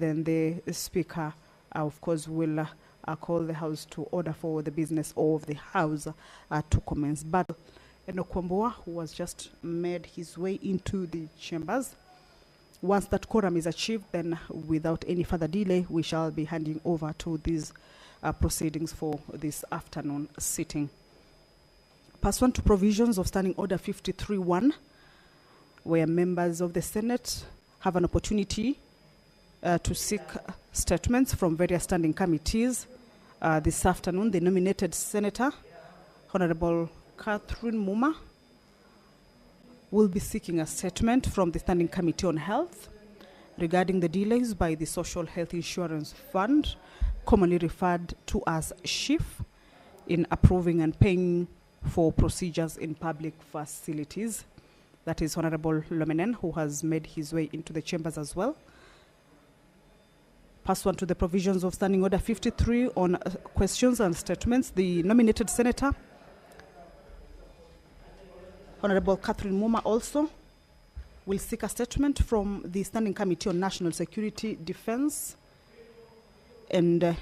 then the Speaker, of course, will call the House to order for the business of the House to commence. But Enokwamboa, who has just made his way into the chambers, once that quorum is achieved, then without any further delay, we shall be handing over to these proceedings for this afternoon sitting. Pursuant to provisions of Standing Order 53.1, where members of the Senate have an opportunity to seek statements from various standing committees, this afternoon, the nominated Senator, Honorable Catherine Muma, will be seeking a statement from the Standing Committee on Health regarding the delays by the Social Health Insurance Fund, commonly referred to as SHIF, in approving and paying for procedures in public facilities. That is Honorable Lomenen, who has made his way into the chambers as well. Pursuant to the provisions of Standing Order 53 on questions and statements, the nominated Senator, Honorable Catherine Muma, also will seek a statement from the Standing Committee on National Security, Defense and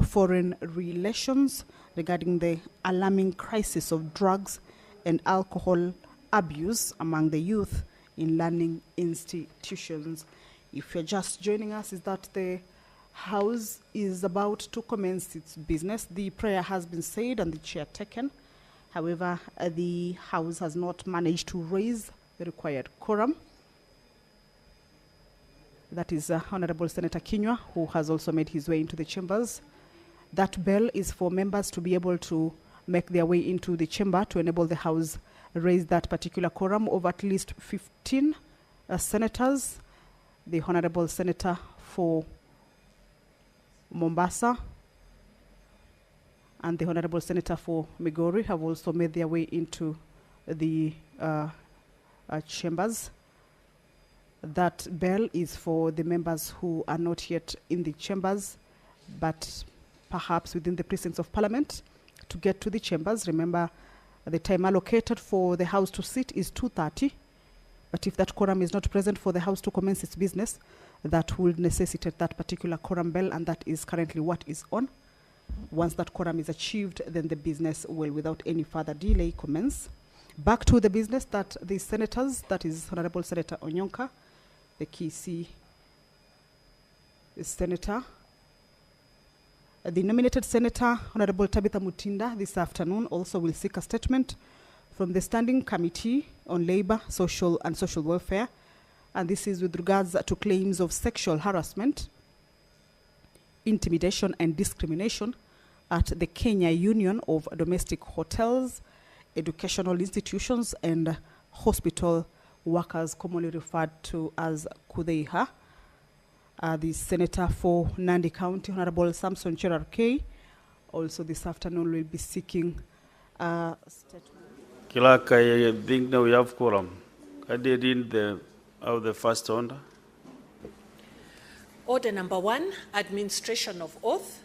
Foreign Relations regarding the alarming crisis of drugs and alcohol abuse among the youth in learning institutions. If you're just joining us, is that the House is about to commence its business. The prayer has been said and the chair taken. However, the House has not managed to raise the required quorum. That is Honorable Senator Kinyua, who has also made his way into the chambers. That bell is for members to be able to make their way into the chamber to enable the House raise that particular quorum of at least 15 senators. The Honorable Senator for Mombasa and the Honorable Senator for Migori have also made their way into the chambers. That bell is for the members who are not yet in the chambers, but perhaps within the precincts of Parliament to get to the chambers. Remember, the time allocated for the House to sit is 2:30, but if that quorum is not present for the House to commence its business, that will necessitate that particular quorum bell, and that is currently what is on. Once that quorum is achieved, then the business will, without any further delay, commence. Back to the business that the senators, that is Honorable Senator Onyonka, the Kisii Senator, the nominated Senator, Honorable Tabitha Mutinda, this afternoon also will seek a statement from the Standing Committee on Labour, Social and Social Welfare, and this is with regards to claims of sexual harassment, intimidation and discrimination at the Kenya Union of Domestic Hotels, Educational Institutions and Hospital Workers, commonly referred to as KUDEIHA. The Senator for Nandi County, Honorable Samson Cherarkei, also this afternoon will be seeking a statement. Clerk, I think now we have quorum. I did in the first order. Order number 1, administration of oath.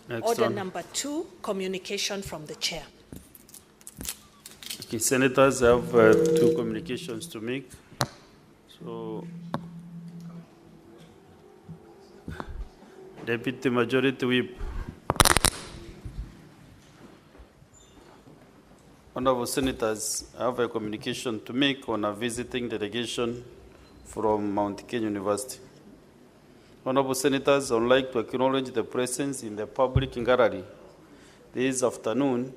Next Order one. number 2, communication from the chair. Okay, senators have 2 communications to make. So, Deputy Majority Whip. Honorable Senators, I have a communication to make on a visiting delegation from Mount Kenya University. Honorable Senators, I would like to acknowledge the presence in the public gallery this afternoon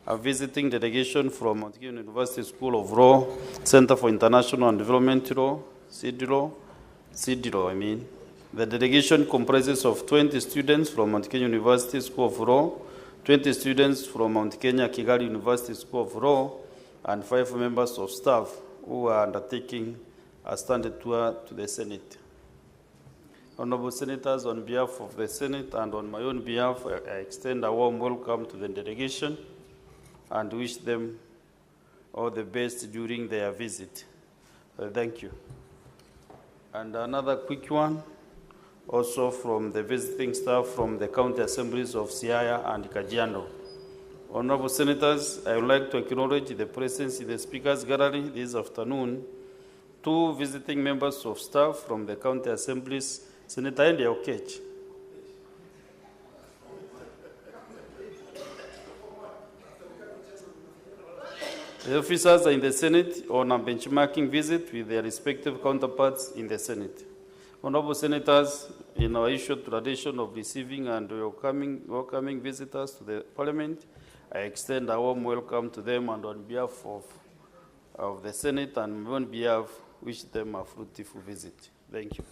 a visiting delegation from Mount Kenya University School of Law, Center for International and Development Law, CIDLAW. The delegation comprises of 20 students from Mount Kenya University School of Law, 20 students from Mount Kenya Kigali University School of Law, and 5 members of staff who are undertaking a standard tour to the Senate. Honorable Senators, on behalf of the Senate and on my own behalf, I extend a warm welcome to the delegation and wish them all the best during their visit. Thank you. And another quick one, also from the visiting staff from the county assemblies of Siaya and Kajiado. Honorable Senators, I would like to acknowledge the presence in the Speaker's Gallery this afternoon 2 visiting members of staff from the county assemblies, Senator Andy Okech. The officers are in the Senate on a benchmarking visit with their respective counterparts in the Senate. Honorable Senators, in our issued tradition of receiving and welcoming visitors to the Parliament, I extend a warm welcome to them, and on behalf of the Senate and on behalf, wish them a fruitful visit. Thank you.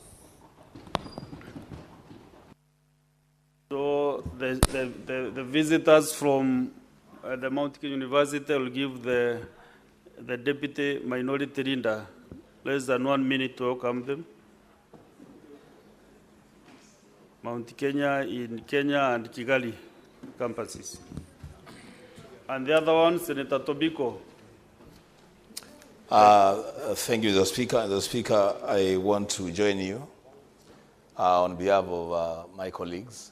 So the visitors from the Mount Kenya University will give the Deputy Minority Leader less than 1 minute to welcome them. Mount Kenya in Kenya and Kigali campuses. And the other one, Senator Tobiko. Thank you, the Speaker. The Speaker, I want to join you on behalf of my colleagues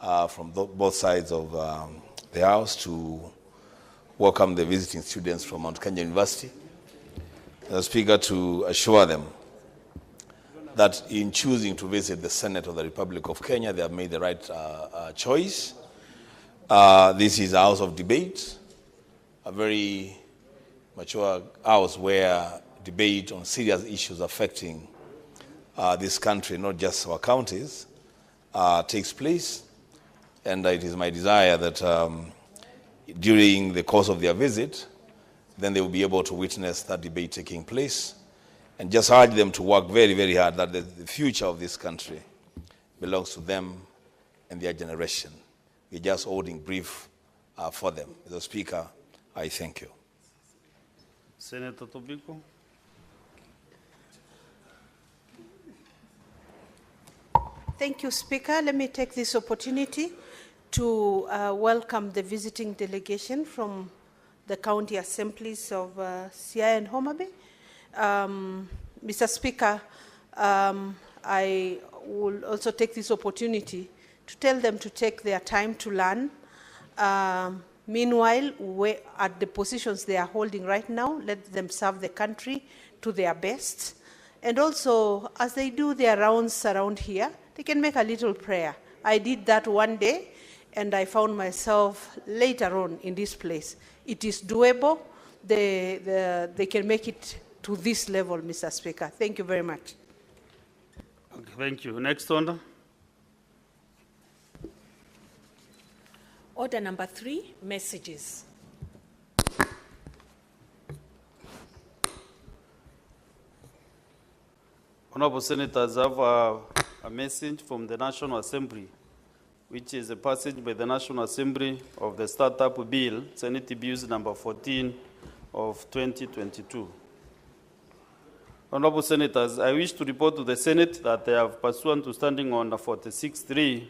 from both sides of the House to welcome the visiting students from Mount Kenya University. The Speaker, to assure them that in choosing to visit the Senate of the Republic of Kenya, they have made the right choice. This is a house of debate, a very mature house where debate on serious issues affecting this country, not just our counties, takes place. And it is my desire that during the course of their visit, then they will be able to witness that debate taking place, and just urge them to work very, very hard, that the future of this country belongs to them and their generation. We're just holding brief for them. Mr. Speaker, I thank you. Senator Tobiko. Thank you, Speaker. Let me take this opportunity to welcome the visiting delegation from the county assemblies of Siaya and Homa Bay. Mr. Speaker, I will also take this opportunity to tell them to take their time to learn. Meanwhile, at the positions they are holding right now, let them serve the country to their best. And also, as they do their rounds around here, they can make a little prayer. I did that one day, and I found myself later on in this place. It is doable. They can make it to this level, Mr. Speaker. Thank you very much. Okay, thank you. Next order. Order number 3, messages. Honorable Senators, I have a message from the National Assembly, which is a passage by the National Assembly of the Startup Bill, Senate Bills number 14 of 2022. Honorable Senators, I wish to report to the Senate that I have, pursuant to Standing Order 46.3,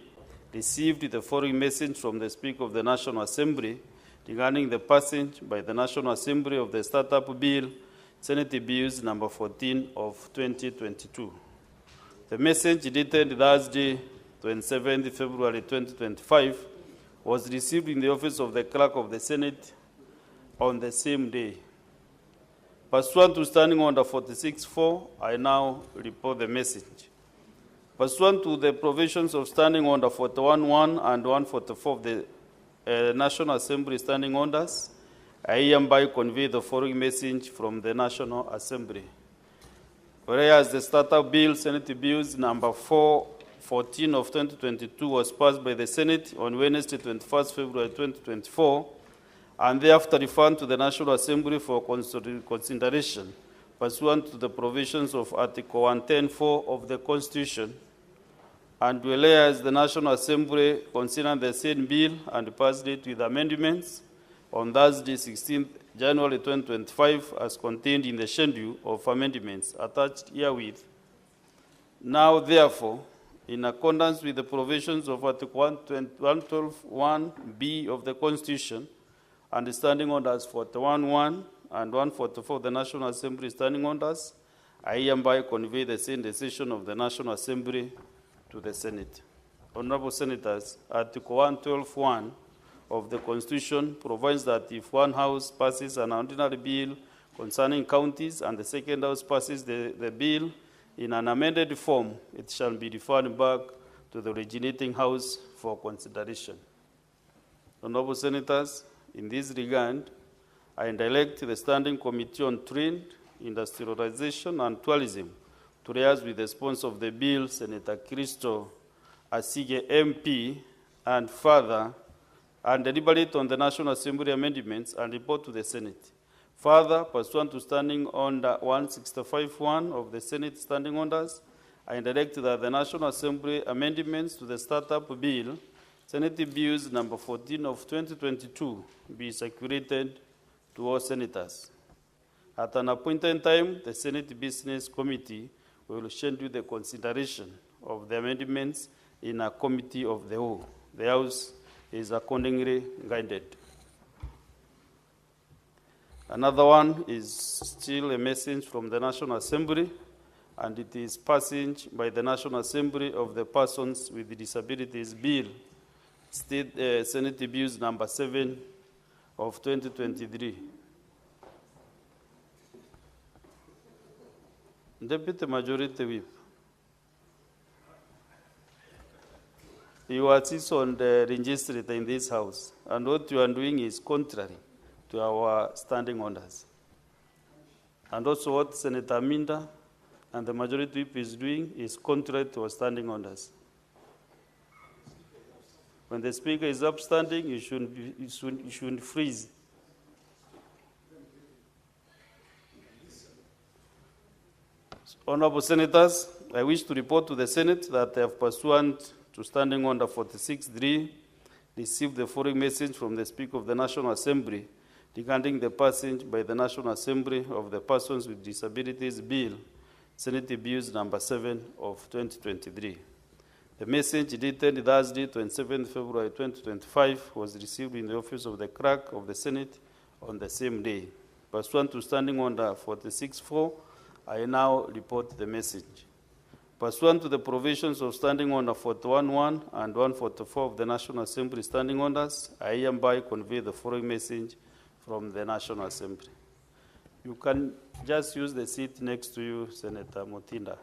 received the following message from the Speaker of the National Assembly regarding the passage by the National Assembly of the Startup Bill, Senate Bills number 14 of 2022. The message, dated Thursday, 27 February 2025, was received in the office of the Clerk of the Senate on the same day. Pursuant to Standing Order 46.4, I now report the message. Pursuant to the provisions of Standing Order 41.1 and 144 of the National Assembly Standing Orders, I hereby convey the following message from the National Assembly. Whereas the Startup Bill, Senate Bills number 414 of 2022 was passed by the Senate on Wednesday, 21st February 2024, and thereafter referred to the National Assembly for consideration, pursuant to the provisions of Article 110.4 of the Constitution, and whereas the National Assembly considered the same bill and passed it with amendments on Thursday, 16th January 2025, as contained in the schedule of amendments attached herewith. Now, therefore, in accordance with the provisions of Article 112.1b of the Constitution, and the Standing Orders 41.1 and 144 of the National Assembly Standing Orders, I hereby convey the same decision of the National Assembly to the Senate. Honorable Senators, Article 112.1 of the Constitution provides that if one House passes an ordinary bill concerning counties, and the second House passes the bill in an amended form, it shall be referred back to the originating House for consideration. Honorable Senators, in this regard, I direct the Standing Committee on Trade, Industrialization and Tourism to liaise with the sponsor of the bill, Senator Christo Asige MP, and further, and deliberate on the National Assembly amendments and report to the Senate. Further, pursuant to Standing Order 165.1 of the Senate Standing Orders, I direct that the National Assembly amendments to the Startup Bill, Senate Bills number 14 of 2022, be circulated to all senators. At an appointed time, the Senate Business Committee will schedule the consideration of the amendments in a committee of the whole. The House is accordingly guided. Another one is still a message from the National Assembly, and it is passage by the National Assembly of the Persons with Disabilities Bill, Senate Bills number 7 of 2023. Deputy Majority Whip, you assist on the registry in this House, and what you are doing is contrary to our standing orders. And also what Senator Minda and the Majority Whip is doing is contrary to our standing orders. When the Speaker is upstanding, you shouldn't freeze. Honorable Senators, I wish to report to the Senate that I have, pursuant to Standing Order 46.3, received the following message from the Speaker of the National Assembly regarding the passage by the National Assembly of the Persons with Disabilities Bill, Senate Bills number 7 of 2023. The message dated Thursday, 27 February 2025, was received in the office of the Clerk of the Senate on the same day. Pursuant to Standing Order 46.4, I now report the message. Pursuant to the provisions of Standing Order 41.1 and 144 of the National Assembly Standing Orders, I hereby convey the following message from the National Assembly. You can just use the seat next to you, Senator Mutinda.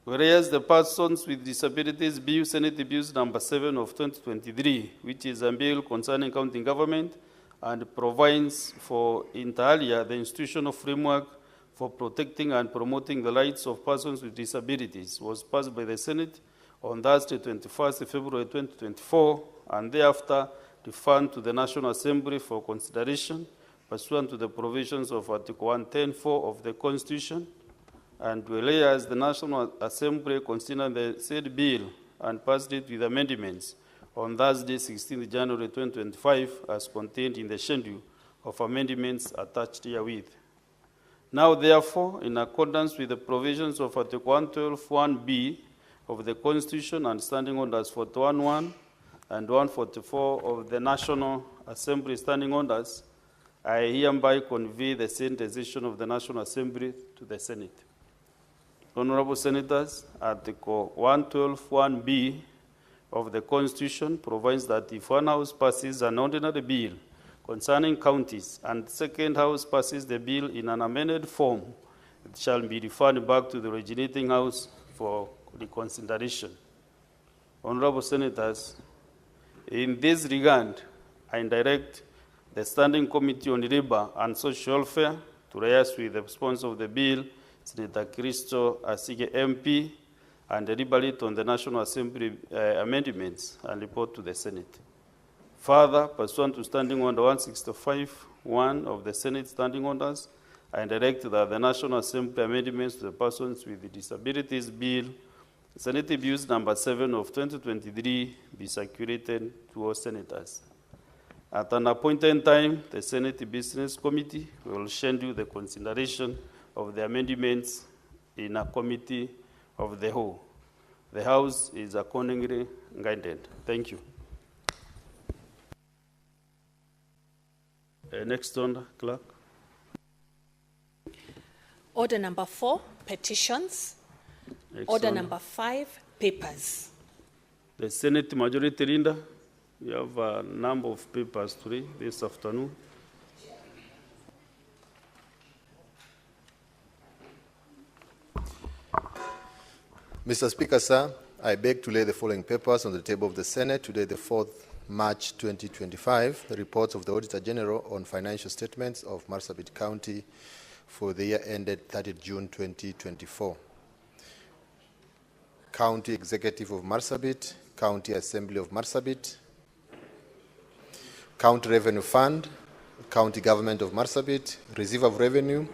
Whereas the Persons with Disabilities Bill, Senate Bills number 7 of 2023, which is a bill concerning county government and provides for, inter alia, the institutional framework for protecting and promoting the rights of persons with disabilities, was passed by the Senate on Thursday, 21st February 2024, and thereafter referred to the National Assembly for consideration pursuant to the provisions of Article 110.4 of the Constitution, and whereas the National Assembly considered the said bill and passed it with amendments on Thursday, 16 January 2025, as contained in the schedule of amendments attached herewith. Now, therefore, in accordance with the provisions of Article 112.1b of the Constitution and Standing Orders 41.1 and 144 of the National Assembly Standing Orders, I hereby convey the same decision of the National Assembly to the Senate. Honorable Senators, Article 112.1b of the Constitution provides that if one House passes an ordinary bill concerning counties and the second House passes the bill in an amended form, it shall be referred back to the originating House for reconsideration. Honorable Senators, in this regard, I direct the Standing Committee on Labor and Social Welfare to liaise with the sponsor of the bill, Senator Christo Asige MP, and deliberate on the National Assembly amendments and report to the Senate. Further, pursuant to Standing Order 165.1 of the Senate Standing Orders, I direct that the National Assembly amendments to the Persons with Disabilities Bill, Senate Bills number 7 of 2023, be circulated to all senators. At an appointed time, the Senate Business Committee will schedule the consideration of the amendments in a committee of the whole. The House is accordingly guided. Thank you. Next on, Clerk. Order number 4, petitions. Next Order on. number 5, papers. The Senate Majority Leader. We have a number of papers to read this afternoon. Mr. Speaker, sir, I beg to lay the following papers on the table of the Senate today, the 4th March 2025, the reports of the Auditor General on financial statements of Marsabit County for the year ended 30th June 2024. County Executive of Marsabit, County Assembly of Marsabit, County Revenue Fund, County Government of Marsabit, Receiver of Revenue,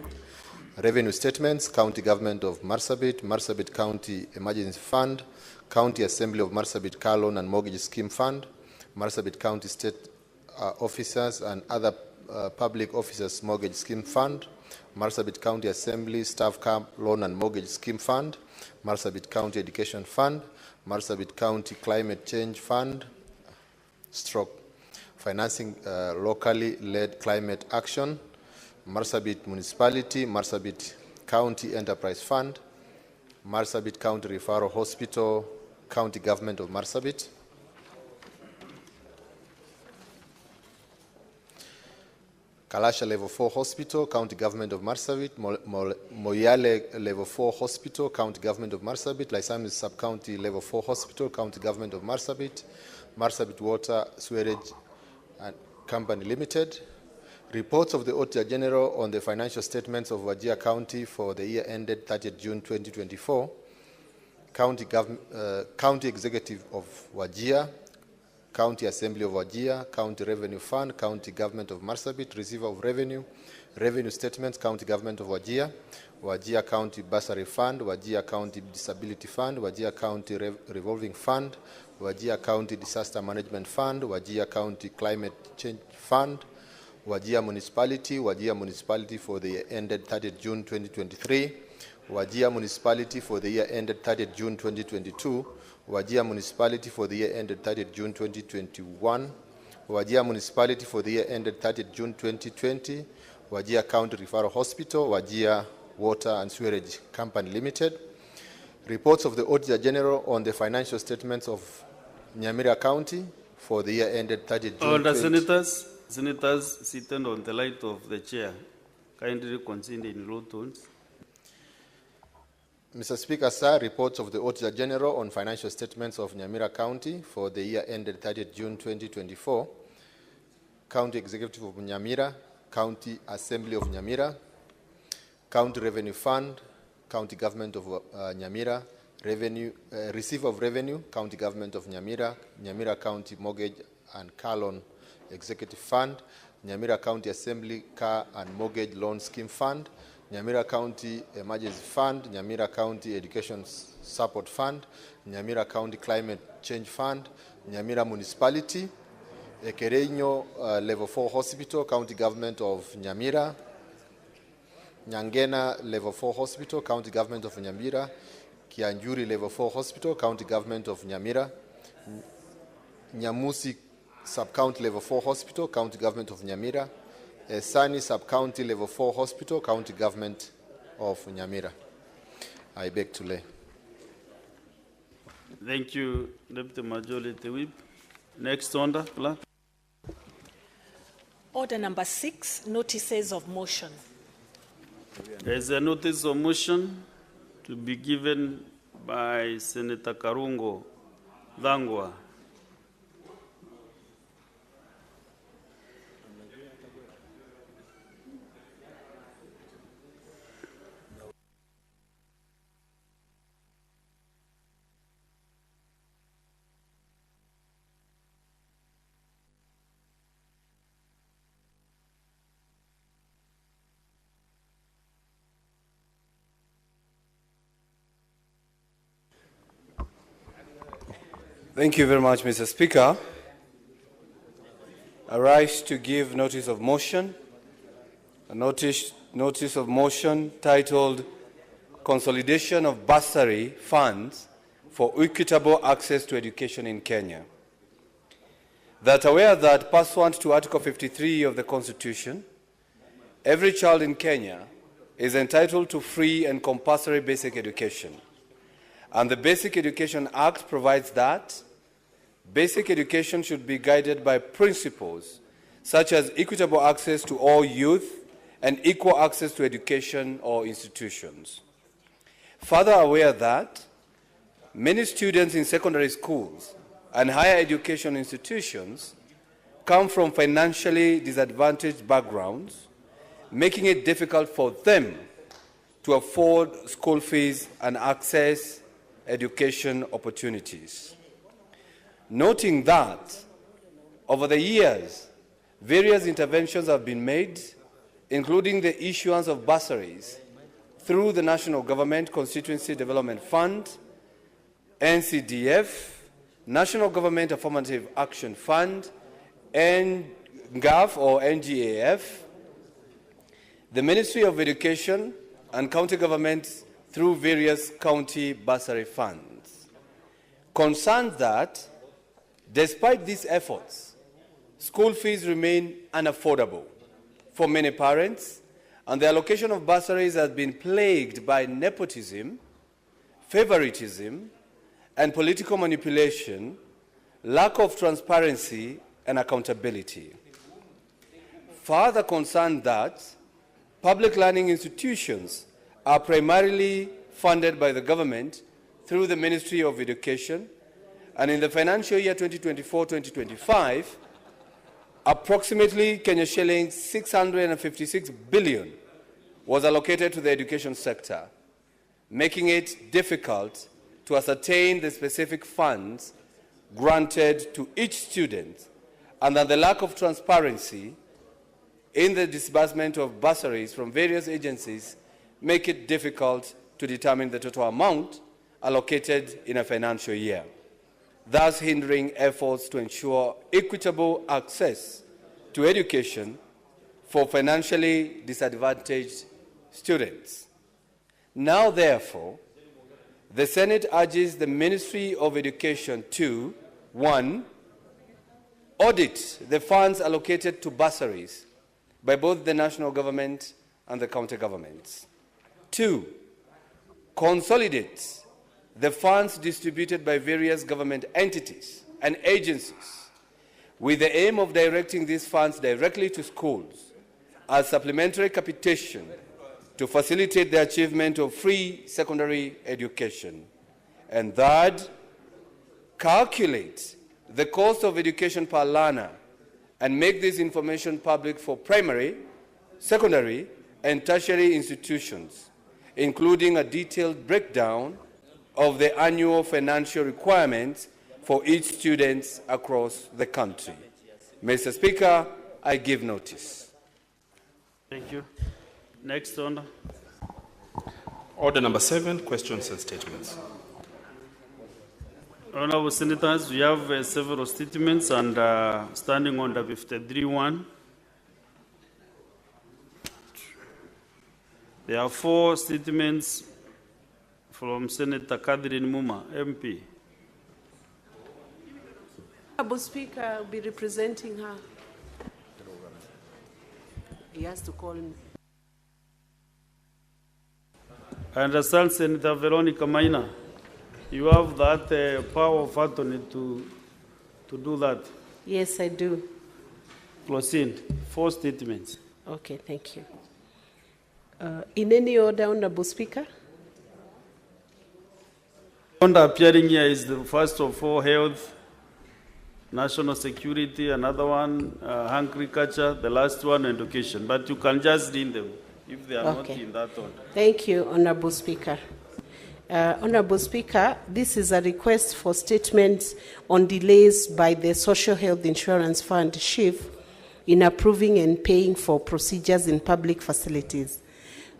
Revenue Statements, County Government of Marsabit, Marsabit County Emergency Fund, County Assembly of Marsabit Car Loan and Mortgage Scheme Fund, Marsabit County State Officers and other public officers Mortgage Scheme Fund, Marsabit County Assembly Staff Car Loan and Mortgage Scheme Fund, Marsabit County Education Fund, Marsabit County Climate Change Fund, Financing Locally Led Climate Action, Marsabit Municipality, Marsabit County Enterprise Fund, Marsabit County Referral Hospital, County Government of Marsabit, Kalasha Level 4 Hospital, County Government of Marsabit, Moyale Level 4 Hospital, County Government of Marsabit, Laisamis Sub-County Level 4 Hospital, County Government of Marsabit, Marsabit Water, Sewerage and Company Limited. Reports of the Auditor General on the financial statements of Wajir County for the year ended 30th June 2024, County Executive of Wajir, County Assembly of Wajir, County Revenue Fund, County Government of Marsabit, Receiver of Revenue, Revenue Statements, County Government of Wajir, Wajir County Bursary Fund, Wajir County Disability Fund, Wajir County Revolving Fund, Wajir County Disaster Management Fund, Wajir County Climate Change Fund, Wajir Municipality for the year ended 30th June 2023, Wajir Municipality for the year ended 30th June 2022, Wajir Municipality for the year ended 30th June 2021, Wajir Municipality for the year ended 30th June 2020, Wajir County Referral Hospital, Wajir Water and Sewerage Company Limited. Reports of the Auditor General on the financial statements of Nyamira County for the year ended 30th June. Order, Senators seated on the light of the chair, kindly consider in low tones. Mr. Speaker, sir, reports of the Auditor General on financial statements of Nyamira County for the year ended 30th June 2024, County Executive of Nyamira, County Assembly of Nyamira, County Revenue Fund, County Government of Nyamira, Receiver of Revenue, County Government of Nyamira, Nyamira County Mortgage and Car Loan Executive Fund, Nyamira County Assembly Car and Mortgage Loan Scheme Fund, Nyamira County Emergency Fund, Nyamira County Education Support Fund, Nyamira County Climate Change Fund, Nyamira Municipality, Ekereño Level 4 Hospital, County Government of Nyamira, Nyangena Level 4 Hospital, County Government of Nyamira, Kianjuri Level 4 Hospital, County Government of Nyamira, Nyamusi Sub-County Level 4 Hospital, County Government of Nyamira, Sani Sub-County Level 4 Hospital, County Government of Nyamira. I beg to lay. Thank you, Deputy Majority Whip. Next order, Clerk. Order number 6, notices of motion. There is a notice of motion to be given by Senator Karungo Dhangwa. Thank you very much, Mr. Speaker. I rise to give notice of motion, a notice of motion titled Consolidation of Bursary Funds for Equitable Access to Education in Kenya. That aware that pursuant to Article 53 of the Constitution, every child in Kenya is entitled to free and compulsory basic education. And the Basic Education Act provides that basic education should be guided by principles such as equitable access to all youth and equal access to education or institutions. Further aware that many students in secondary schools and higher education institutions come from financially disadvantaged backgrounds, making it difficult for them to afford school fees and access education opportunities. Noting that over the years, various interventions have been made, including the issuance of bursaries through the National Government Constituency Development Fund, NCDF, National Government Affirmative Action Fund, NGAF or NGAF, the Ministry of Education and county governments through various county bursary funds. Concerned that, despite these efforts, school fees remain unaffordable for many parents, and the allocation of bursaries has been plagued by nepotism, favoritism, and political manipulation, lack of transparency and accountability. Further concerned that public learning institutions are primarily funded by the government through the Ministry of Education, and in the financial year 2024-2025, approximately Kenya shillings 656 billion was allocated to the education sector, making it difficult to ascertain the specific funds granted to each student, and that the lack of transparency in the disbursement of bursaries from various agencies make it difficult to determine the total amount allocated in a financial year, thus hindering efforts to ensure equitable access to education for financially disadvantaged students. Now, therefore, the Senate urges the Ministry of Education to, 1, audit the funds allocated to bursaries by both the national government and the county governments. 2, consolidate the funds distributed by various government entities and agencies with the aim of directing these funds directly to schools as supplementary capitation to facilitate the achievement of free secondary education. And third, calculate the cost of education per learner and make this information public for primary, secondary, and tertiary institutions, including a detailed breakdown of the annual financial requirements for each student across the country. Mr. Speaker, I give notice. Thank you. Next on. Order number 7, questions and statements. Honorable Senators, we have several statements, and standing on the 53-1, there are 4 statements from Senator Catherine Muma, MP. Honorable Speaker, I'll be representing her. He has to call me. I understand, Senator Veronica Maina, you have that power of attorney to do that. Yes, I do. Proceed. 4 statements. Okay, thank you. In any order, Honorable Speaker? Order appearing here is the first of 4, health, national security, another one, agriculture, the last one, education. But you can just read them if they are not in that order. Thank you, Honorable Speaker. Honorable Speaker, this is a request for statements on delays by the Social Health Insurance Fund, SHIF, in approving and paying for procedures in public facilities.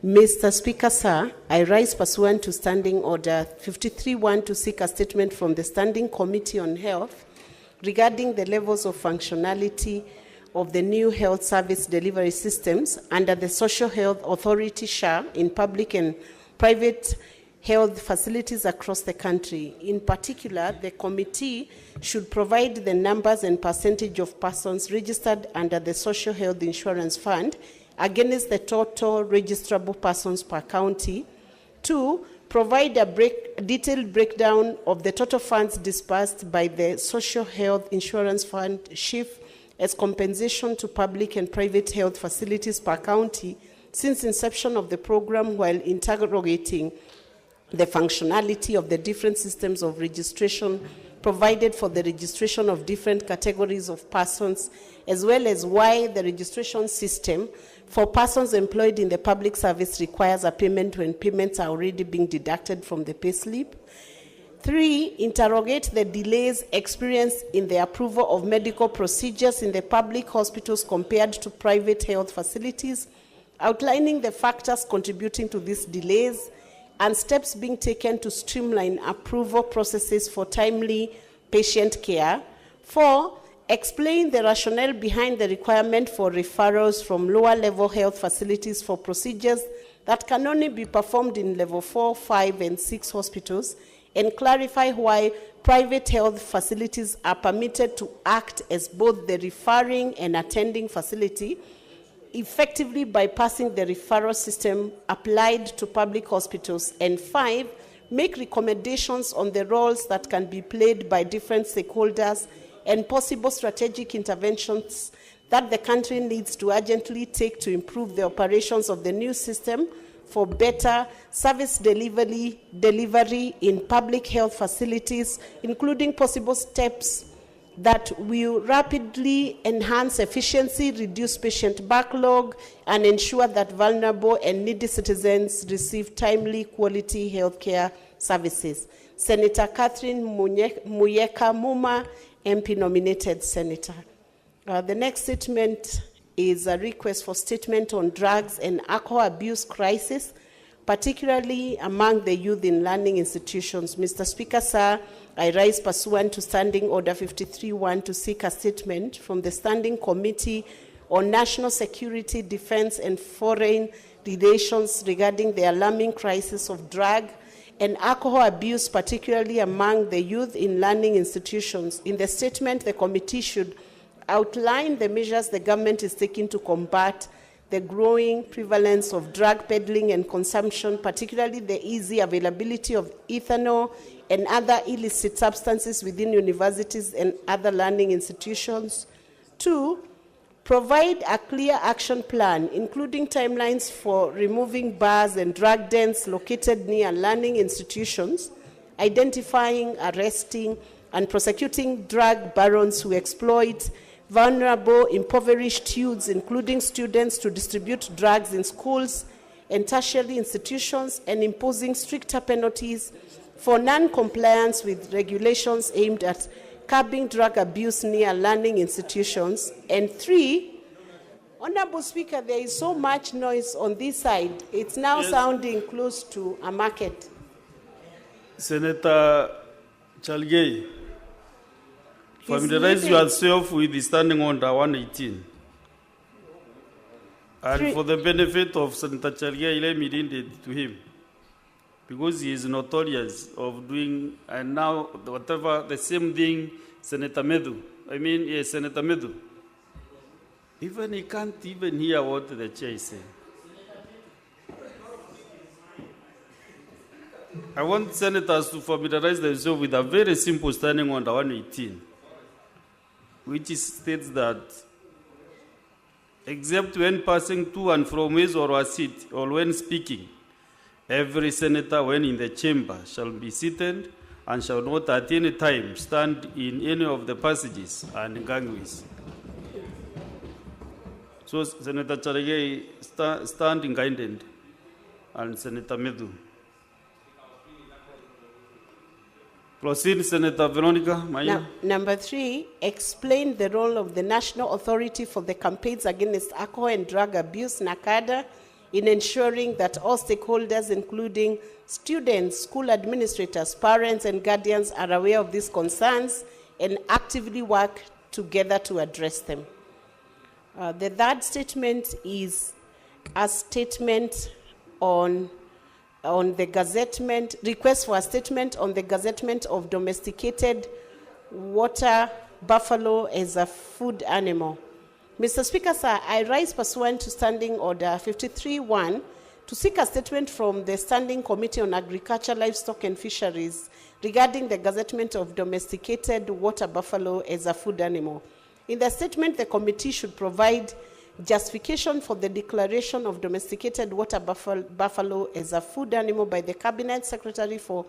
Mr. Speaker, sir, I rise pursuant to Standing Order 53-1 to seek a statement from the Standing Committee on Health regarding the levels of functionality of the new health service delivery systems under the Social Health Authority SHA in public and private health facilities across the country. In particular, the committee should provide the numbers and percentage of persons registered under the Social Health Insurance Fund against the total registrable persons per county. 2, provide a detailed breakdown of the total funds disbursed by the Social Health Insurance Fund SHIF as compensation to public and private health facilities per county since inception of the program, while interrogating the functionality of the different systems of registration provided for the registration of different categories of persons, as well as why the registration system for persons employed in the public service requires a payment when payments are already being deducted from the payslip. 3, interrogate the delays experienced in the approval of medical procedures in the public hospitals compared to private health facilities, outlining the factors contributing to these delays and steps being taken to streamline approval processes for timely patient care. 4, explain the rationale behind the requirement for referrals from lower-level health facilities for procedures that can only be performed in level 4, 5, and 6 hospitals, and clarify why private health facilities are permitted to act as both the referring and attending facility, effectively bypassing the referral system applied to public hospitals. And 5, make recommendations on the roles that can be played by different stakeholders and possible strategic interventions that the country needs to urgently take to improve the operations of the new system for better service delivery in public health facilities, including possible steps that will rapidly enhance efficiency, reduce patient backlog, and ensure that vulnerable and needy citizens receive timely, quality health care services. Senator Catherine Muyeka Muma, MP nominated senator. The next statement is a request for statement on drugs and alcohol abuse crisis, particularly among the youth in learning institutions. Mr. Speaker, sir, I rise pursuant to Standing Order 53-1 to seek a statement from the Standing Committee on National Security, Defense, and Foreign Relations regarding the alarming crisis of drug and alcohol abuse, particularly among the youth in learning institutions. In the statement, the committee should outline the measures the government is taking to combat the growing prevalence of drug peddling and consumption, particularly the easy availability of ethanol and other illicit substances within universities and other learning institutions. 2, provide a clear action plan, including timelines for removing bars and drug dens located near learning institutions, identifying, arresting, and prosecuting drug barons who exploit vulnerable, impoverished youths, including students, to distribute drugs in schools and tertiary institutions, and imposing stricter penalties for non-compliance with regulations aimed at curbing drug abuse near learning institutions. And 3, Honorable Speaker, there is so much noise on this side. It's now sounding close to a market. Senator Chalgei, familiarize yourself with the Standing Order 118. And for the benefit of Senator Chalgei, let me read it to him, because he is notorious of doing, and now whatever, the same thing Senator Medu. Senator Medu. Even he can't even hear what the chair is saying. I want senators to familiarize themselves with a very simple Standing Order 118, which states that except when passing to and from his or her seat or when speaking, every senator when in the chamber shall be seated and shall not at any time stand in any of the passages and gangways. So Senator Charagei, stand in guidance, and Senator Medu. Proceed, Senator Veronica Maya. Number 3, explain the role of the National Authority for the Campaigns Against Alcohol and Drug Abuse, NACADA, in ensuring that all stakeholders, including students, school administrators, parents, and guardians, are aware of these concerns and actively work together to address them. The third statement is a statement on the gazettement, request for a statement on the gazettement of domesticated water buffalo as a food animal. Mr. Speaker, sir, I rise pursuant to Standing Order 53-1 to seek a statement from the Standing Committee on Agriculture, Livestock and Fisheries regarding the gazettement of domesticated water buffalo as a food animal. In the statement, the committee should provide justification for the declaration of domesticated water buffalo as a food animal by the Cabinet Secretary for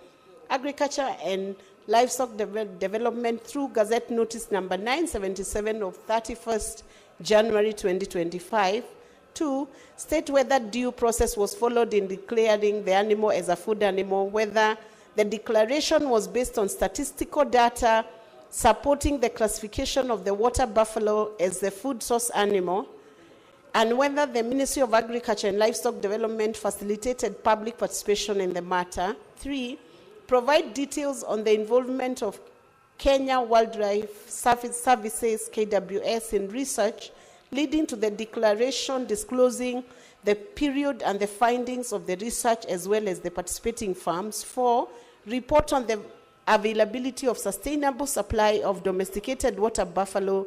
Agriculture and Livestock Development through Gazette Notice number 977 of 31st January 2025. 2, state whether due process was followed in declaring the animal as a food animal, whether the declaration was based on statistical data supporting the classification of the water buffalo as the food source animal, and whether the Ministry of Agriculture and Livestock Development facilitated public participation in the matter. 3, provide details on the involvement of Kenya Wildlife Services, KWS, in research leading to the declaration disclosing the period and the findings of the research as well as the participating farms. 4, report on the availability of sustainable supply of domesticated water buffalo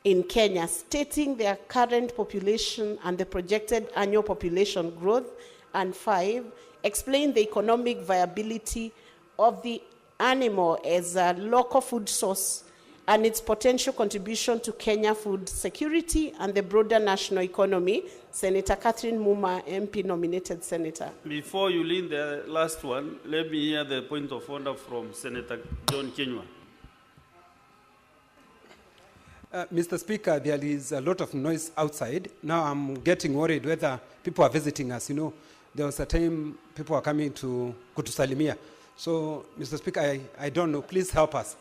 in Kenya, stating their current population and the projected annual population growth. And 5, explain the economic viability of the animal as a local food source and its potential contribution to Kenya food security and the broader national economy. Senator Catherine Muma, MP nominated senator. Before you leave the last one, let me hear the point of order from Senator John Kinyua. Mr. Speaker, there is a lot of noise outside. Now I'm getting worried whether people are visiting us. You know, there was a time people are coming to Kutusalimia. So, Mr. Speaker, I don't know. Please help us.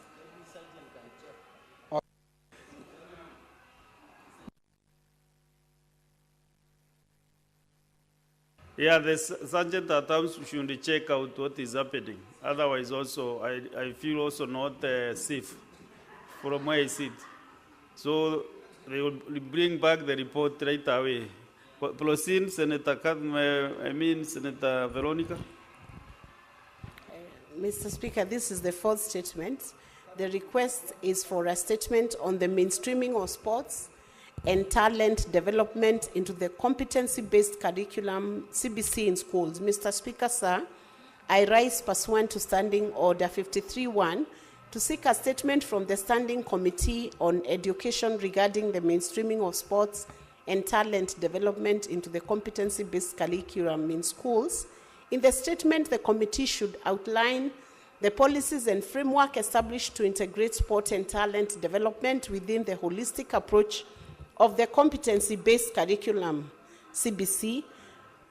Yeah, the sergeant at arms should check out what is happening. Otherwise, also, I feel also not safe from where I sit. So they will bring back the report right away. Proceed, Senator Senator Veronica. Mr. Speaker, this is the fourth statement. The request is for a statement on the mainstreaming of sports and talent development into the competency-based curriculum CBC in schools. Mr. Speaker, sir, I rise pursuant to Standing Order 53-1 to seek a statement from the Standing Committee on Education regarding the mainstreaming of sports and talent development into the competency-based curriculum in schools. In the statement, the committee should outline the policies and framework established to integrate sport and talent development within the holistic approach of the competency-based curriculum, CBC.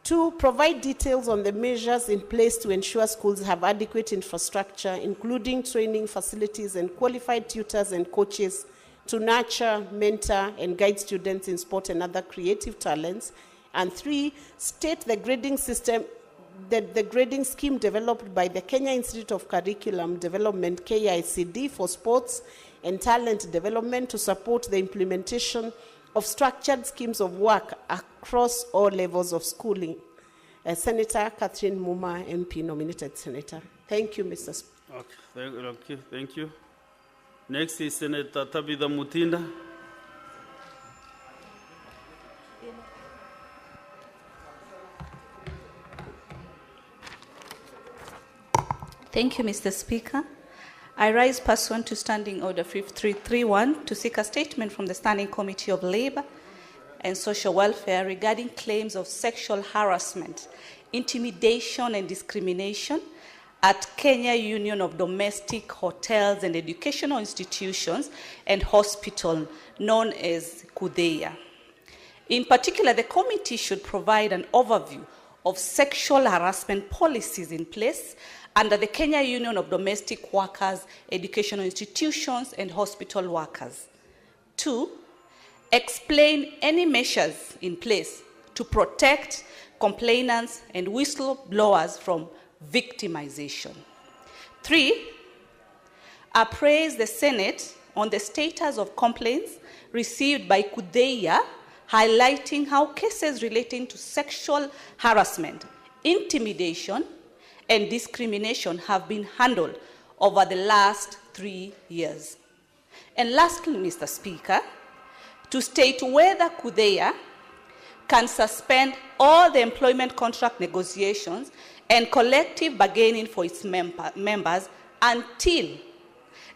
2, provide details on the measures in place to ensure schools have adequate infrastructure, including training facilities and qualified tutors and coaches to nurture, mentor, and guide students in sport and other creative talents. And 3, state the grading system, the grading scheme developed by the Kenya Institute of Curriculum Development, KICD, for sports and talent development to support the implementation of structured schemes of work across all levels of schooling. Senator Catherine Muma, MP nominated senator. Thank you, Mr. Speaker. Okay, thank you. Next is Senator Tabitha Mutinda. Thank you, Mr. Speaker. I rise pursuant to Standing Order 5331 to seek a statement from the Standing Committee of Labour and Social Welfare regarding claims of sexual harassment, intimidation and discrimination at Kenya Union of Domestic Hotels and Educational Institutions and Hospital, known as KUDEA. In particular, the committee should provide an overview of sexual harassment policies in place under the Kenya Union of Domestic Workers, Educational Institutions, and Hospital Workers. 2, explain any measures in place to protect complainants and whistleblowers from victimization. 3, appraise the Senate on the status of complaints received by KUDEA, highlighting how cases relating to sexual harassment, intimidation, and discrimination have been handled over the last 3 years. And lastly, Mr. Speaker, to state whether KUDEA can suspend all the employment contract negotiations and collective bargaining for its members until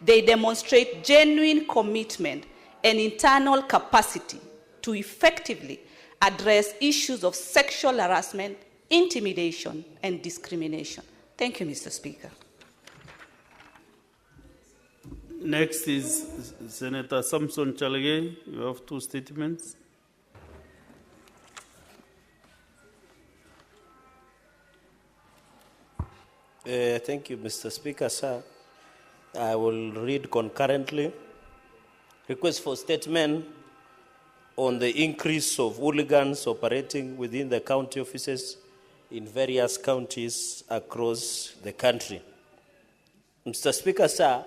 they demonstrate genuine commitment and internal capacity to effectively address issues of sexual harassment, intimidation, and discrimination. Thank you, Mr. Speaker. Next is Senator Samson Chalege. You have 2 statements. Thank you, Mr. Speaker, sir. I will read concurrently. Request for statement on the increase of hooligans operating within the county offices in various counties across the country. Mr. Speaker, sir,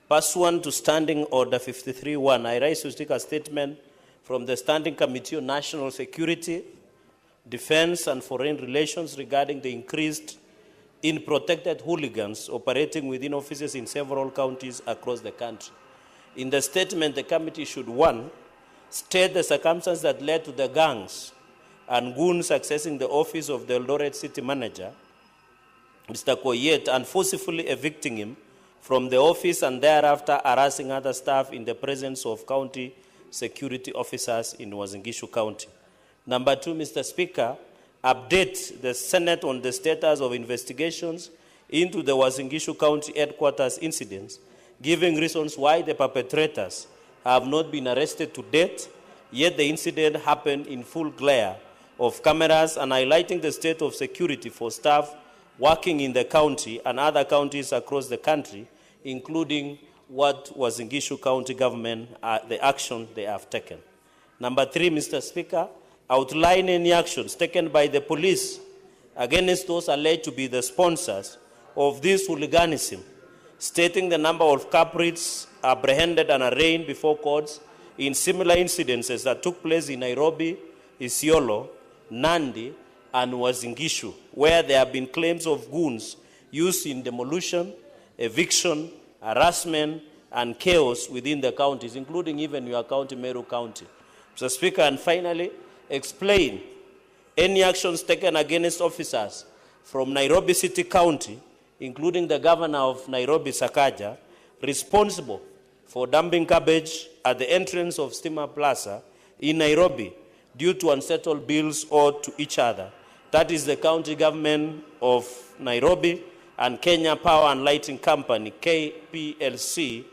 pursuant to Standing Order 53.1, I rise to take a statement from the Standing Committee on National Security, Defense and Foreign Relations regarding the increased in protected hooligans operating within offices in several counties across the country. In the statement, the committee should, 1, state the circumstances that led to the gangs and goons accessing the office of the Eldoret City Manager, Mr. Koyet, and forcibly evicting him from the office and thereafter harassing other staff in the presence of county security officers in Uasin Gishu County. Number 2, Mr. Speaker, update the Senate on the status of investigations into the Uasin Gishu County headquarters incidents, giving reasons why the perpetrators have not been arrested to date, yet the incident happened in full glare of cameras, and highlighting the state of security for staff working in the county and other counties across the country, including what Uasin Gishu County government, the action they have taken. Number 3, Mr. Speaker, outline any actions taken by the police against those alleged to be the sponsors of this hooliganism, stating the number of culprits apprehended and arraigned before courts in similar incidences that took place in Nairobi, Isiolo, Nandi, and Uasin Gishu, where there have been claims of goons used in demolition, eviction, harassment, and chaos within the counties, including even your county, Meru County. Mr. Speaker, and finally, explain any actions taken against officers from Nairobi City County, including the governor of Nairobi, Sakaja, responsible for dumping garbage at the entrance of Stima Plaza in Nairobi due to unsettled bills owed to each other. That is the county government of Nairobi and Kenya Power and Lighting Company, KPLC,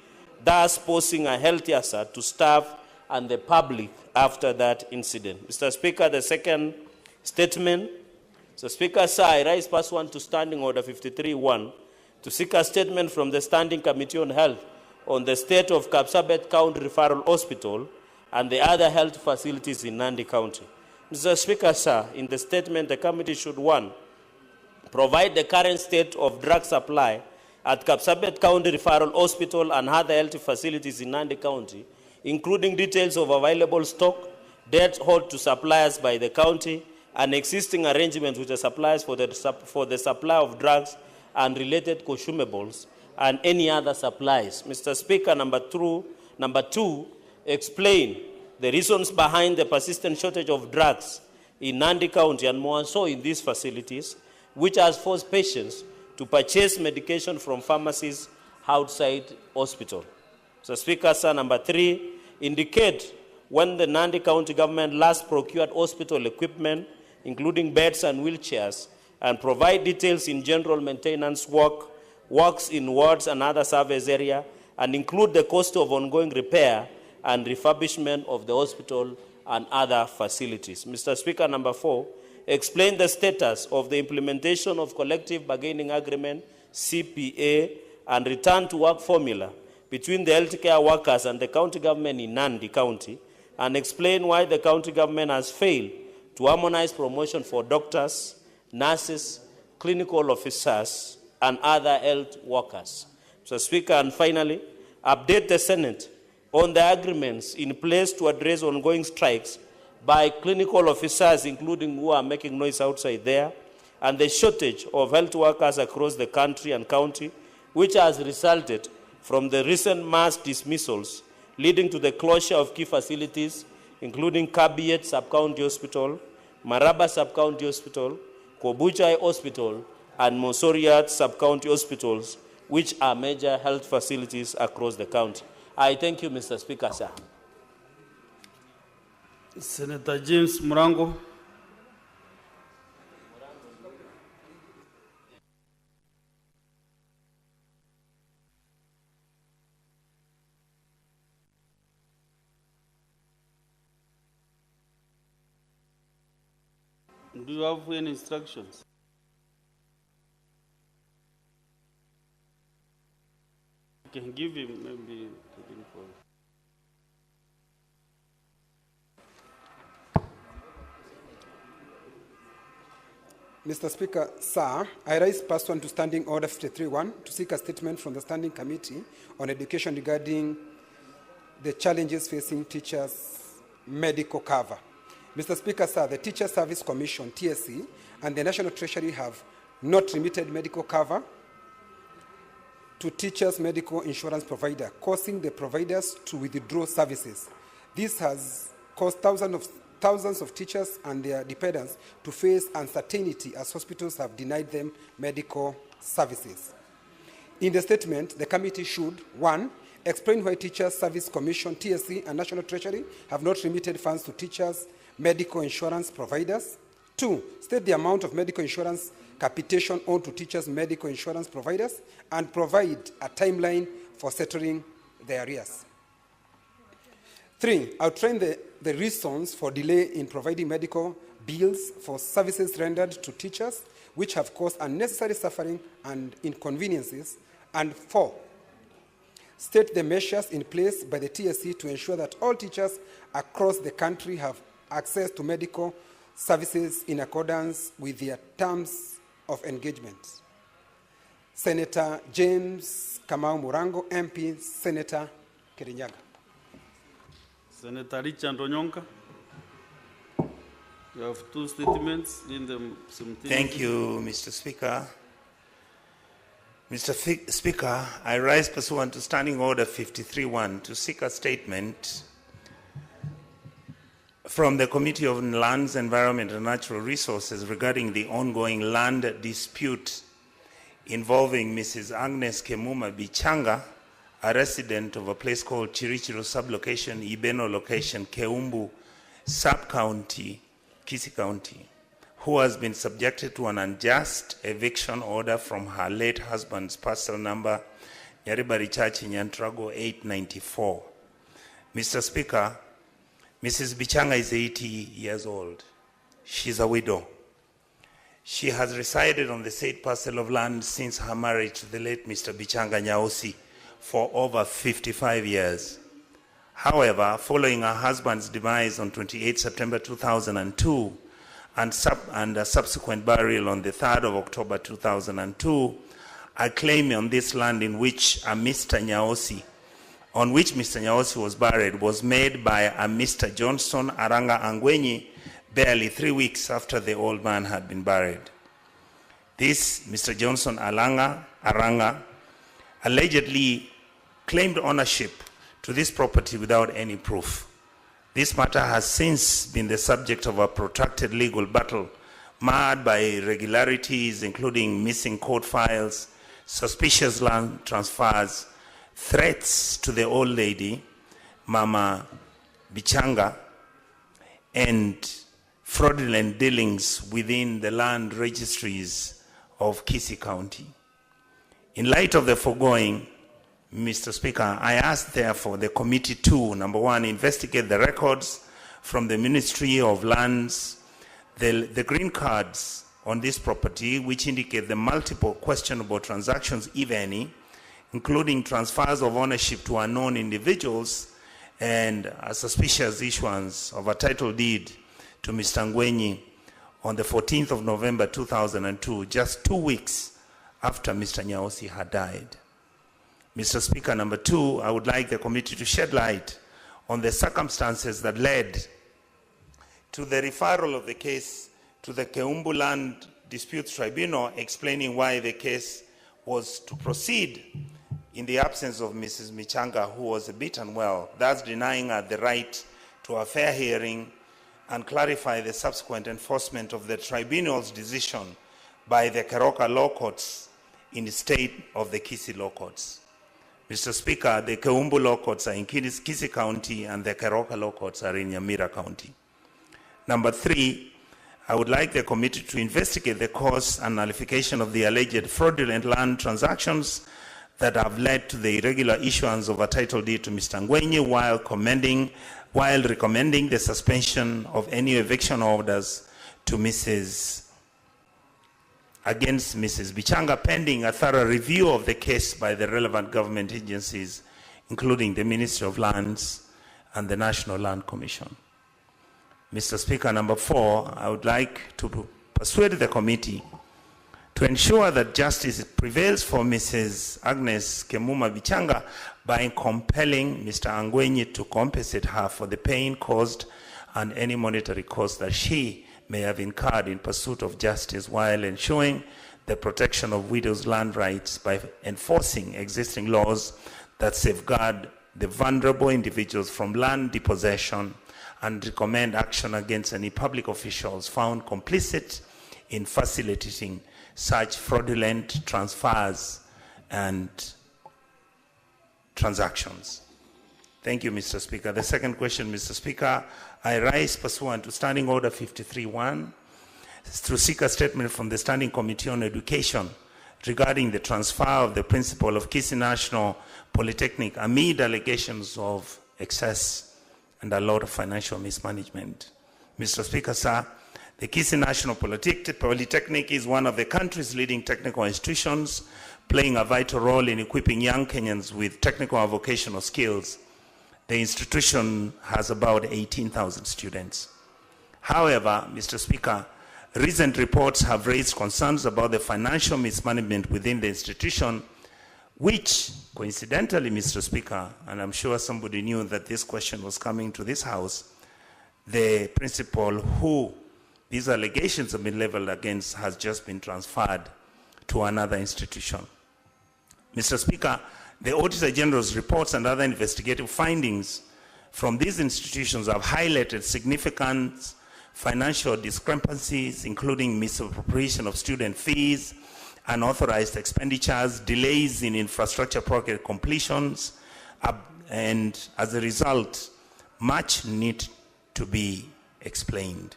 thus posing a health hazard to staff and the public after that incident. Mr. Speaker, the second statement. Mr. Speaker, sir, I rise pursuant to Standing Order 53.1 to seek a statement from the Standing Committee on Health on the state of Kapsabet County Referral Hospital and the other health facilities in Nandi County. Mr. Speaker, sir, in the statement, the committee should, 1, provide the current state of drug supply at Kapsabet County Referral Hospital and other health facilities in Nandi County, including details of available stock, debt owed to suppliers by the county, and existing arrangements with the suppliers for the supply of drugs and related consumables, and any other supplies. Mr. Speaker, number two, explain the reasons behind the persistent shortage of drugs in Nandi County and more so in these facilities, which has forced patients to purchase medication from pharmacies outside hospital. Mr. Speaker, sir, number 3, indicate when the Nandi County government last procured hospital equipment, including beds and wheelchairs, and provide details in general maintenance works in wards and other service area, and include the cost of ongoing repair and refurbishment of the hospital and other facilities. Mr. Speaker, number 4, explain the status of the implementation of collective bargaining agreement, CPA, and return to work formula between the healthcare workers and the county government in Nandi County, and explain why the county government has failed to harmonize promotion for doctors, nurses, clinical officers, and other health workers. Mr. Speaker, and finally, update the Senate on the agreements in place to address ongoing strikes by clinical officers, including who are making noise outside there, and the shortage of health workers across the country and county, which has resulted from the recent mass dismissals, leading to the closure of key facilities including Kabiet Sub-County Hospital, Maraba Sub-County Hospital, Kobuchai Hospital, and Mosoriat Sub-County Hospitals, which are major health facilities across the county. I thank you, Mr. Speaker, sir. Senator James Murango. Do you have any instructions? You can give him maybe taking for. Mr. Speaker, sir, I rise pursuant to Standing Order 53-1 to seek a statement from the Standing Committee on Education regarding the challenges facing teachers' medical cover. Mr. Speaker, sir, the Teacher Service Commission, TSC, and the National Treasury have not remitted medical cover to teachers' medical insurance provider, causing the providers to withdraw services. This has caused thousands of teachers and their dependents to face uncertainty as hospitals have denied them medical services. In the statement, the committee should, 1, explain why Teachers Service Commission, TSC, and National Treasury have not remitted funds to teachers' medical insurance providers. 2, state the amount of medical insurance capitation owed to teachers' medical insurance providers and provide a timeline for settling the arrears. 3, outline the reasons for delay in providing medical bills for services rendered to teachers, which have caused unnecessary suffering and inconveniences. And 4, state the measures in place by the TSC to ensure that all teachers across the country have access to medical services in accordance with their terms of engagement. Senator James Kamau Murango, MP, Senator Kirinyaga. Senator Richard Onyonka. You have 2 statements in them simultaneously. Thank you, Mr. Speaker. Mr. Speaker, I rise pursuant to Standing Order 53-1 to seek a statement from the Committee on Lands, Environment and Natural Resources regarding the ongoing land dispute involving Mrs. Agnes Kemuma Bichanga, a resident of a place called Chirichiro sublocation, Ibeno location, Keumbu sub-county, Kisii County, who has been subjected to an unjust eviction order from her late husband's parcel number, Nyaribari Church in Nyantrago 894. Mr. Speaker, Mrs. Bichanga is 80 years old. She's a widow. She has resided on the said parcel of land since her marriage to the late Mr. Bichanga Nyaosi for over 55 years. However, following her husband's demise on 28 September 2002 and a subsequent burial on the 3rd of October 2002, a claim on this land in which Mr. Nyaosi was buried was made by a Mr. Johnson Aranga Angwenyi barely 3 weeks after the old man had been buried. This Mr. Johnson Aranga allegedly claimed ownership to this property without any proof. This matter has since been the subject of a protracted legal battle marred by irregularities, including missing court files, suspicious land transfers, threats to the old lady, Mama Bichanga, and fraudulent dealings within the land registries of Kisii County. In light of the foregoing, Mr. Speaker, I ask therefore the committee to, number 1, investigate the records from the Ministry of Lands, the green cards on this property, which indicate the multiple questionable transactions, if any, including transfers of ownership to unknown individuals and a suspicious issuance of a title deed to Mr. Ngwenyi on the 14th of November 2002, just 2 weeks after Mr. Nyaosi had died. Mr. Speaker, number 2, I would like the committee to shed light on the circumstances that led to the referral of the case to the Keumbu Land Disputes Tribunal, explaining why the case was to proceed in the absence of Mrs. Michanga, who was a bit unwell, thus denying her the right to a fair hearing and clarify the subsequent enforcement of the tribunal's decision by the Keroka law courts in the state of the Kisii law courts. Mr. Speaker, the Keumbu law courts are in Kisii County and the Keroka law courts are in Nyamira County. Number 3, I would like the committee to investigate the cause and nullification of the alleged fraudulent land transactions that have led to the irregular issuance of a title deed to Mr. Ngwenye while recommending the suspension of any eviction orders to against Mrs. Bichanga pending a thorough review of the case by the relevant government agencies, including the Ministry of Lands and the National Land Commission. Mr. Speaker, number 4, I would like to persuade the committee to ensure that justice prevails for Mrs. Agnes Kemuma Bichanga by compelling Mr. Angwenyi to compensate her for the pain caused and any monetary cost that she may have incurred in pursuit of justice while ensuring the protection of widows' land rights by enforcing existing laws that safeguard the vulnerable individuals from land depossession and recommend action against any public officials found complicit in facilitating such fraudulent transfers and transactions. Thank you, Mr. Speaker. The second question, Mr. Speaker, I rise pursuant to Standing Order 53-1 to seek a statement from the Standing Committee on Education regarding the transfer of the principal of Kisii National Polytechnic amid allegations of excess and a lot of financial mismanagement. Mr. Speaker, sir, the Kisii National Polytechnic is one of the country's leading technical institutions, playing a vital role in equipping young Kenyans with technical and vocational skills. The institution has about 18,000 students. However, Mr. Speaker, recent reports have raised concerns about the financial mismanagement within the institution, which, coincidentally, Mr. Speaker, and I'm sure somebody knew that this question was coming to this House, the principal who these allegations have been leveled against has just been transferred to another institution. Mr. Speaker, the Auditor General's reports and other investigative findings from these institutions have highlighted significant financial discrepancies, including misappropriation of student fees, unauthorized expenditures, delays in infrastructure project completions, and as a result, much need to be explained.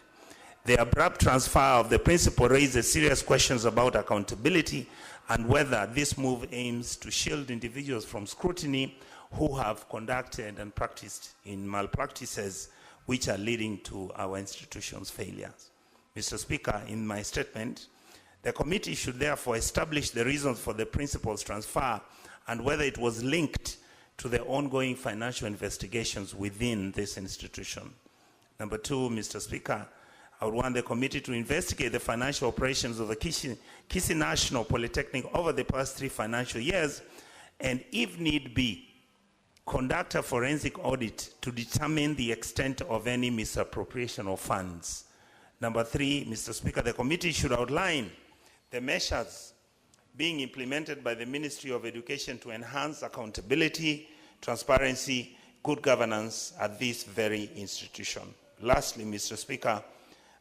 The abrupt transfer of the principal raises serious questions about accountability and whether this move aims to shield individuals from scrutiny who have conducted and practiced in malpractices which are leading to our institution's failures. Mr. Speaker, in my statement, the committee should therefore establish the reasons for the principal's transfer and whether it was linked to the ongoing financial investigations within this institution. Number 2, Mr. Speaker, I would want the committee to investigate the financial operations of the Kisii National Polytechnic over the past 3 financial years, and if need be, conduct a forensic audit to determine the extent of any misappropriation of funds. Number 3, Mr. Speaker, the committee should outline the measures being implemented by the Ministry of Education to enhance accountability, transparency, good governance at this very institution. Lastly, Mr. Speaker,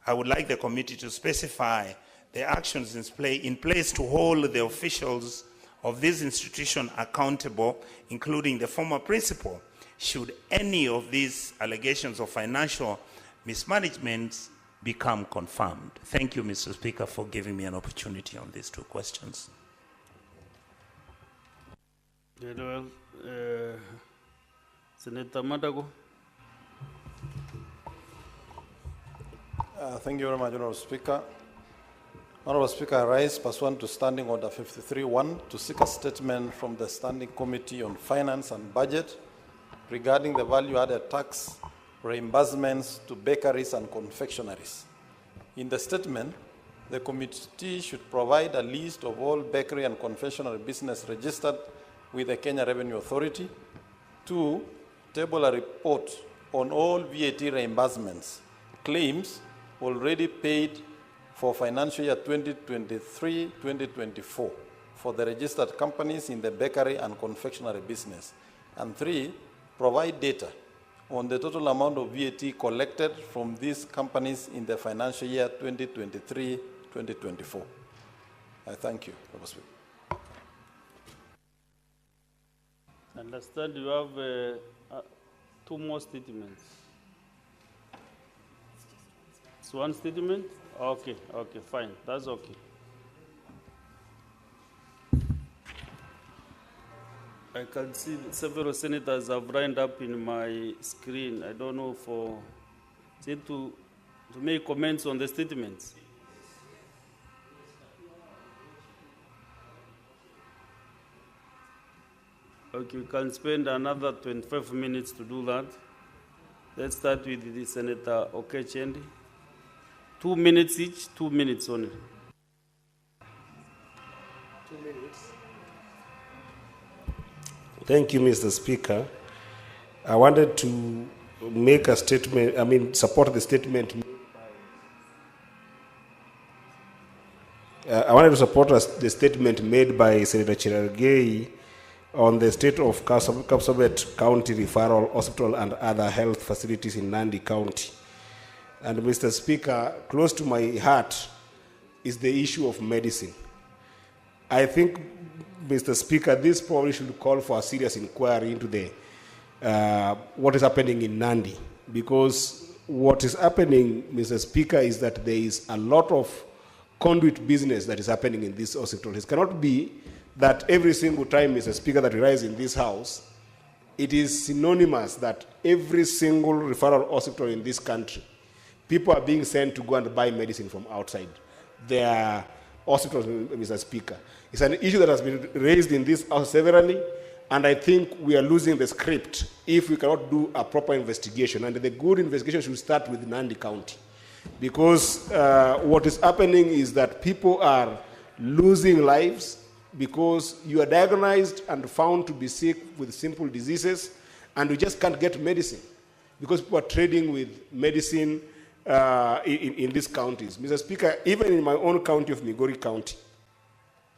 I would like the committee to specify the actions in place to hold the officials of this institution accountable, including the former principal, should any of these allegations of financial mismanagement become confirmed. Thank you, Mr. Speaker, for giving me an opportunity on these 2 questions. Very well. Senator Madago. Thank you very much, Honorable Speaker. Honorable Speaker, I rise pursuant to Standing Order 53-1 to seek a statement from the Standing Committee on Finance and Budget regarding the value-added tax reimbursements to bakeries and confectionaries. In the statement, the committee should provide a list of all bakery and confectionery business registered with the Kenya Revenue Authority. 2, table a report on all VAT reimbursements, claims already paid for financial year 2023-2024 for the registered companies in the bakery and confectionery business. And 3, provide data on the total amount of VAT collected from these companies in the financial year 2023-2024. I thank you, Mr. Speaker. I understand you have two more statements. It's one statement? Okay, fine. That's okay. I can see several senators have lined up in my screen. I don't know for to make comments on the statements. Okay, we can spend another 25 minutes to do that. Let's start with the Senator Okechendi. 2 minutes each, 2 minutes only. 2 minutes. Thank you, Mr. Speaker. I wanted to make a statement, support the statement. I wanted to support the statement made by Senator Cherargei on the state of Kapsabet County Referral Hospital and other health facilities in Nandi County. And Mr. Speaker, close to my heart is the issue of medicine. I think, Mr. Speaker, this probably should call for a serious inquiry into what is happening in Nandi, because what is happening, Mr. Speaker, is that there is a lot of conduit business that is happening in this hospital. It cannot be that every single time, Mr. Speaker, that we rise in this house, it is synonymous that every single referral hospital in this country, people are being sent to go and buy medicine from outside their hospitals, Mr. Speaker. It's an issue that has been raised in this house severally, and I think we are losing the script if we cannot do a proper investigation. And the good investigation should start with Nandi County, because what is happening is that people are losing lives because you are diagnosed and found to be sick with simple diseases, and you just can't get medicine because people are trading with medicine in these counties. Mr. Speaker, even in my own county of Migori County,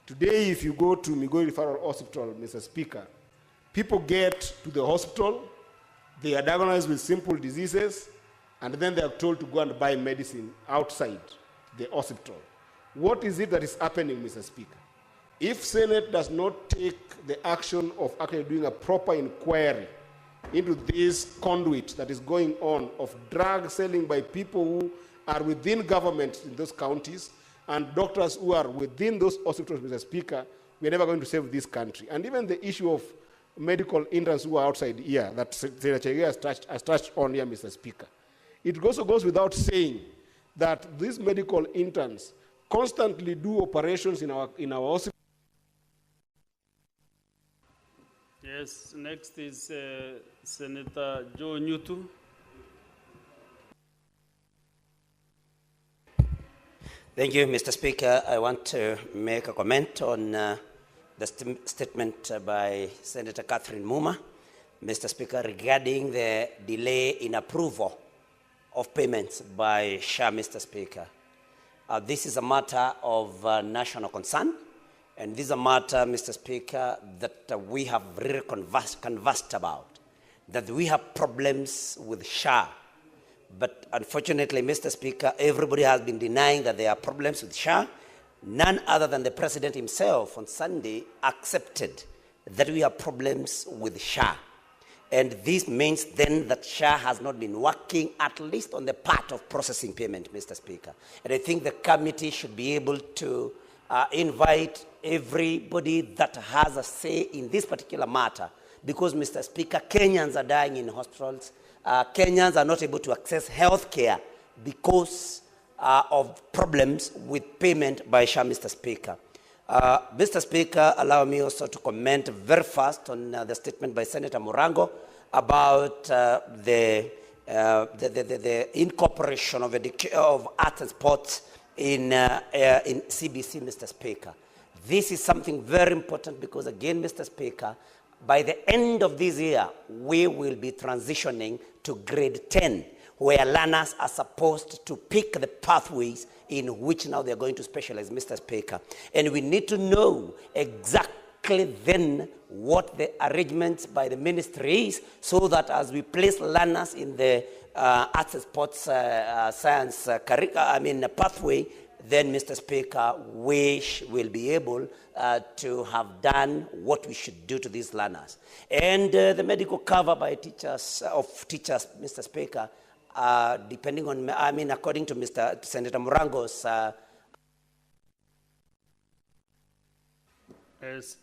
today if you go to Migori Referral Hospital, Mr. Speaker, people get to the hospital, they are diagnosed with simple diseases, and then they are told to go and buy medicine outside the hospital. What is it that is happening, Mr. Speaker? If Senate does not take the action of actually doing a proper inquiry into this conduit that is going on of drug selling by people who are within government in those counties and doctors who are within those hospitals, Mr. Speaker, we are never going to save this country. And even the issue of medical interns who are outside here that Senator Chege has touched on here, Mr. Speaker. It also goes without saying that these medical interns constantly do operations in our hospitals. Yes, next is Senator Joe Nyutu. Thank you, Mr. Speaker. I want to make a comment on the statement by Senator Catherine Muma, Mr. Speaker, regarding the delay in approval of payments by SHA, Mr. Speaker. This is a matter of national concern, and this is a matter, Mr. Speaker, that we have really conversed about, that we have problems with SHA. But unfortunately, Mr. Speaker, everybody has been denying that there are problems with SHA. None other than the President himself on Sunday accepted that we have problems with SHA. And this means then that SHA has not been working, at least on the part of processing payment, Mr. Speaker. And I think the committee should be able to invite everybody that has a say in this particular matter, because, Mr. Speaker, Kenyans are dying in hospitals. Kenyans are not able to access health care because of problems with payment by SHA, Mr. Speaker. Mr. Speaker, allow me also to comment very fast on the statement by Senator Morango about the incorporation of arts and sports in CBC, Mr. Speaker. This is something very important because, again, Mr. Speaker, by the end of this year, we will be transitioning to grade 10, where learners are supposed to pick the pathways in which now they're going to specialize, Mr. Speaker. And we need to know exactly exactly then what the arrangement by the ministry is, so that as we place learners in the arts and sports science pathway, then, Mr. Speaker, we will be able to have done what we should do to these learners. And the medical cover by teachers, Mr. Speaker, depending on, according to Senator Murango's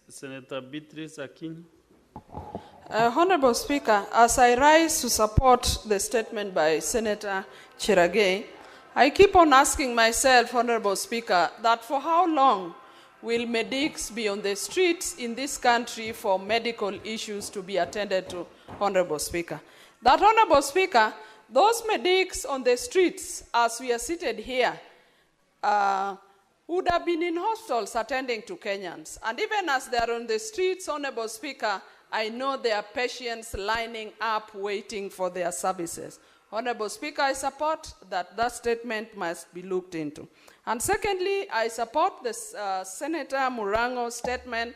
Senator Beatrice Akin. Honorable Speaker, as I rise to support the statement by Senator Cherargei, I keep on asking myself, Honorable Speaker, that for how long will medics be on the streets in this country for medical issues to be attended to, Honorable Speaker? That, Honorable Speaker, those medics on the streets, as we are seated here, would have been in hospitals attending to Kenyans. And even as they are on the streets, Honorable Speaker, I know there are patients lining up waiting for their services. Honorable Speaker, I support that statement must be looked into. And secondly, I support this Senator Murango's statement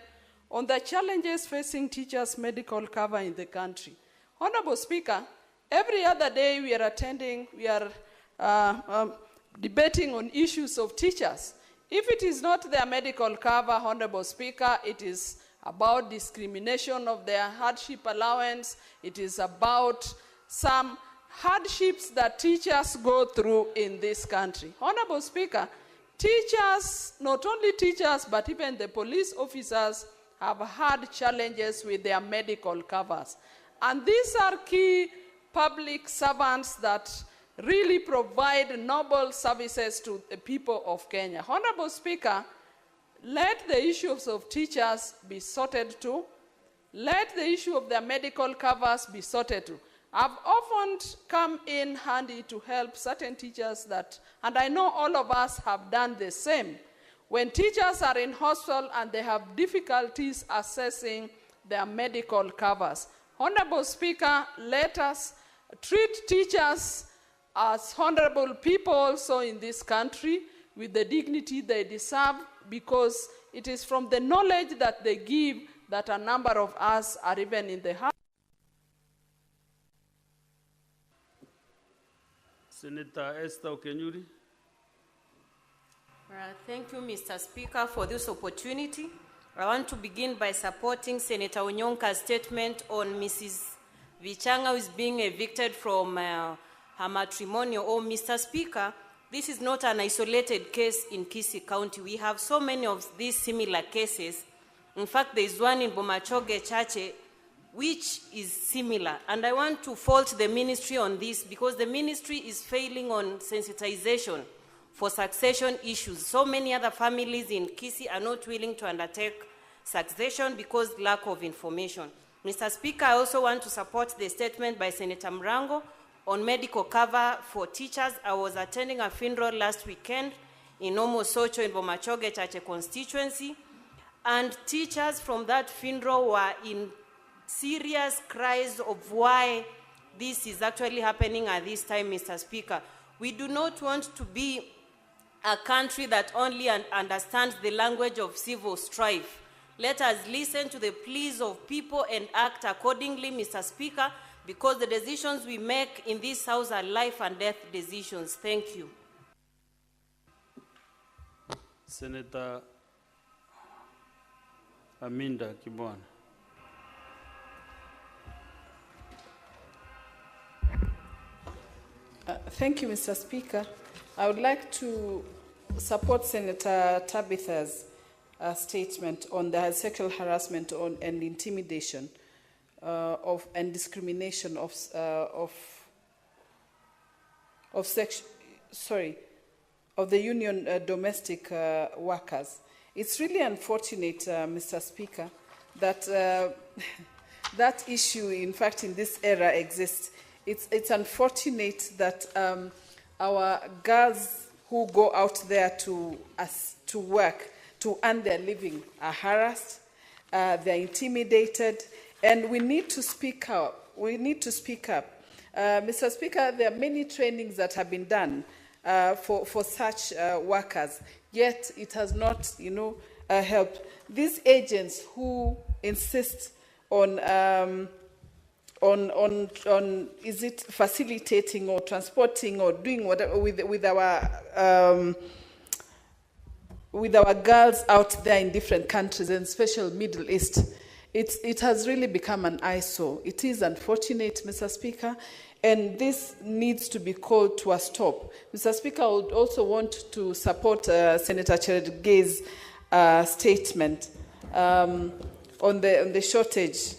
on the challenges facing teachers' medical cover in the country. Honorable Speaker, every other day we are debating on issues of teachers. If it is not their medical cover, Honorable Speaker, it is about discrimination of their hardship allowance. It is about some hardships that teachers go through in this country. Honorable Speaker, teachers, not only teachers, but even the police officers have had challenges with their medical covers. And these are key public servants that really provide noble services to the people of Kenya. Honorable Speaker, let the issues of teachers be sorted to. Let the issue of their medical covers be sorted to. I've often come in handy to help certain teachers that, and I know all of us have done the same. When teachers are in hospital and they have difficulties assessing their medical covers. Honorable Speaker, let us treat teachers as honorable people also in this country with the dignity they deserve, because it is from the knowledge that they give that a number of us are even in the house. Senator Esther Okenyuri. Thank you, Mr. Speaker, for this opportunity. I want to begin by supporting Senator Onyonka's statement on Mrs. Vichanga, who is being evicted from her matrimonial. Oh, Mr. Speaker, this is not an isolated case in Kisii County. We have so many of these similar cases. In fact, there is one in Bomachoge Chache, which is similar. And I want to fault the ministry on this, because the ministry is failing on sensitization for succession issues. So many other families in Kisii are not willing to undertake succession because lack of information. Mr. Speaker, I also want to support the statement by Senator Murango on medical cover for teachers. I was attending a funeral last weekend in Omo Socho in Bomachoge Chache constituency, and teachers from that funeral were in serious cries of why this is actually happening at this time, Mr. Speaker. We do not want to be a country that only understands the language of civil strife. Let us listen to the pleas of people and act accordingly, Mr. Speaker, because the decisions we make in this house are life and death decisions. Thank you. Senator Aminda Kibwana. Thank you, Mr. Speaker. I would like to support Senator Tabitha's statement on the sexual harassment and intimidation and discrimination of the union domestic workers. It's really unfortunate, Mr. Speaker, that that issue, in fact, in this era exists. It's unfortunate that our girls who go out there to work, to earn their living, are harassed, they're intimidated, and we need to speak up. We need to speak up. Mr. Speaker, there are many trainings that have been done for such workers, yet it has not, help. These agents who insist on is it facilitating or transporting or doing whatever with our girls out there in different countries, and especially Middle East, it has really become an eyesore. It is unfortunate, Mr. Speaker, and this needs to be called to a stop. Mr. Speaker, I would also want to support Senator Cherargei's statement on the shortage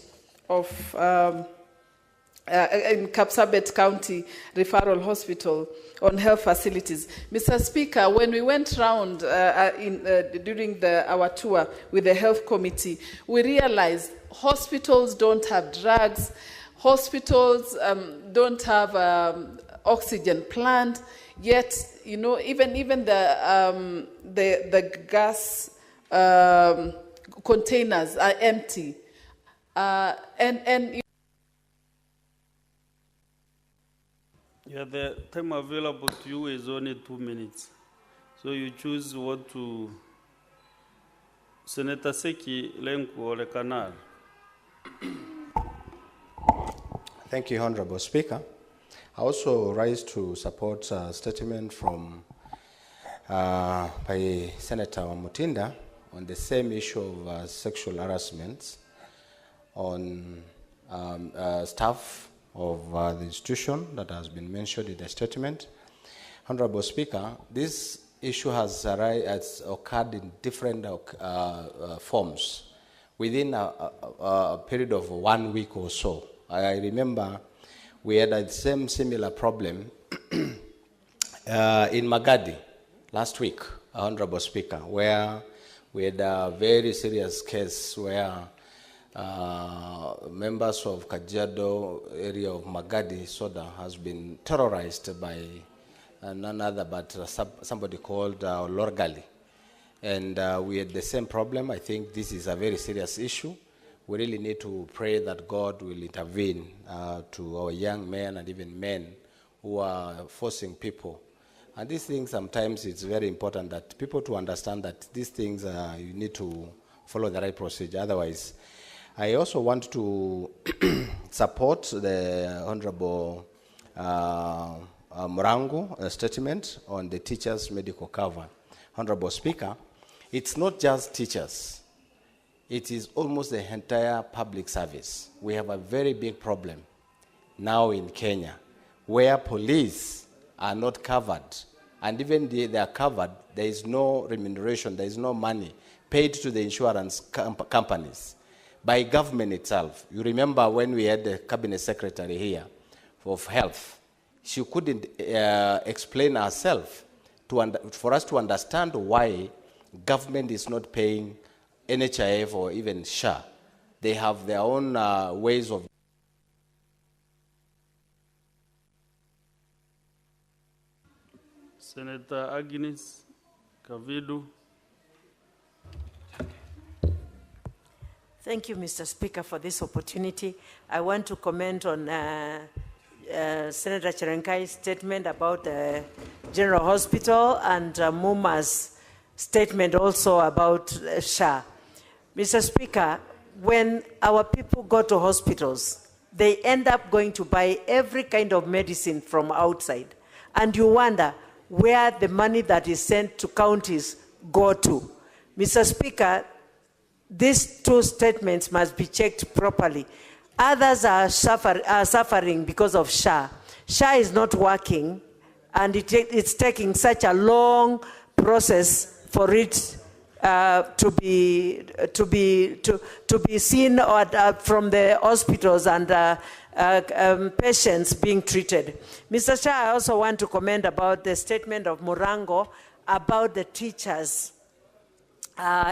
of in Kapsabet County Referral Hospital on health facilities. Mr. Speaker, when we went round during our tour with the health committee, we realized hospitals don't have drugs, hospitals don't have oxygen plant, yet, you know, even the gas containers are empty. Yeah, the time available to you is only 2 minutes. So you choose what to... Senator Seki Lenku or Canal. Thank you, Honorable Speaker. I also rise to support a statement from by Senator Mutinda on the same issue of sexual harassment on staff of the institution that has been mentioned in the statement. Honorable Speaker, this issue has occurred in different forms within a period of 1 week or so. I remember we had the same similar problem in Magadi last week, Honorable Speaker, where we had a very serious case where members of Kajiado area of Magadi, Soda, has been terrorized by none other but somebody called Lorgali. And we had the same problem. I think this is a very serious issue. We really need to pray that God will intervene to our young men and even men who are forcing people. And these things, sometimes it's very important that people to understand that these things, you need to follow the right procedure. Otherwise, I also want to support the Honorable Morango statement on the teachers' medical cover. Honorable Speaker, it's not just teachers. It is almost the entire public service. We have a very big problem now in Kenya where police are not covered. And even they are covered, there is no remuneration, there is no money paid to the insurance companies by government itself. You remember when we had the cabinet secretary here of health, she couldn't explain herself for us to understand why government is not paying NHIF or even SHA. They have their own ways of... Senator Agnes Kavidu. Thank you, Mr. Speaker, for this opportunity. I want to comment on Senator Cherargei's statement about the General Hospital and Muma's statement also about SHA. Mr. Speaker, when our people go to hospitals, they end up going to buy every kind of medicine from outside. And you wonder where the money that is sent to counties go to. Mr. Speaker, these two statements must be checked properly. Others are suffering because of SHA. SHA is not working, and it's taking such a long process for it to be seen from the hospitals and patients being treated. Mr. Chair, I also want to comment about the statement of Morango about the teachers'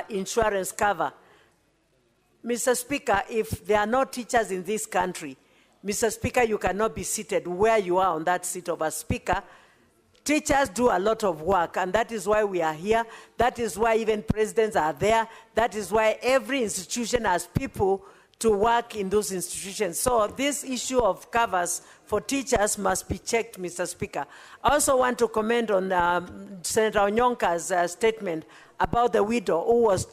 insurance cover. Mr. Speaker, if there are no teachers in this country, Mr. Speaker, you cannot be seated where you are on that seat of a speaker. Teachers do a lot of work, and that is why we are here. That is why even presidents are there. That is why every institution has people to work in those institutions. So this issue of covers for teachers must be checked, Mr. Speaker. I also want to comment on Senator Onyonka's statement about the widow who was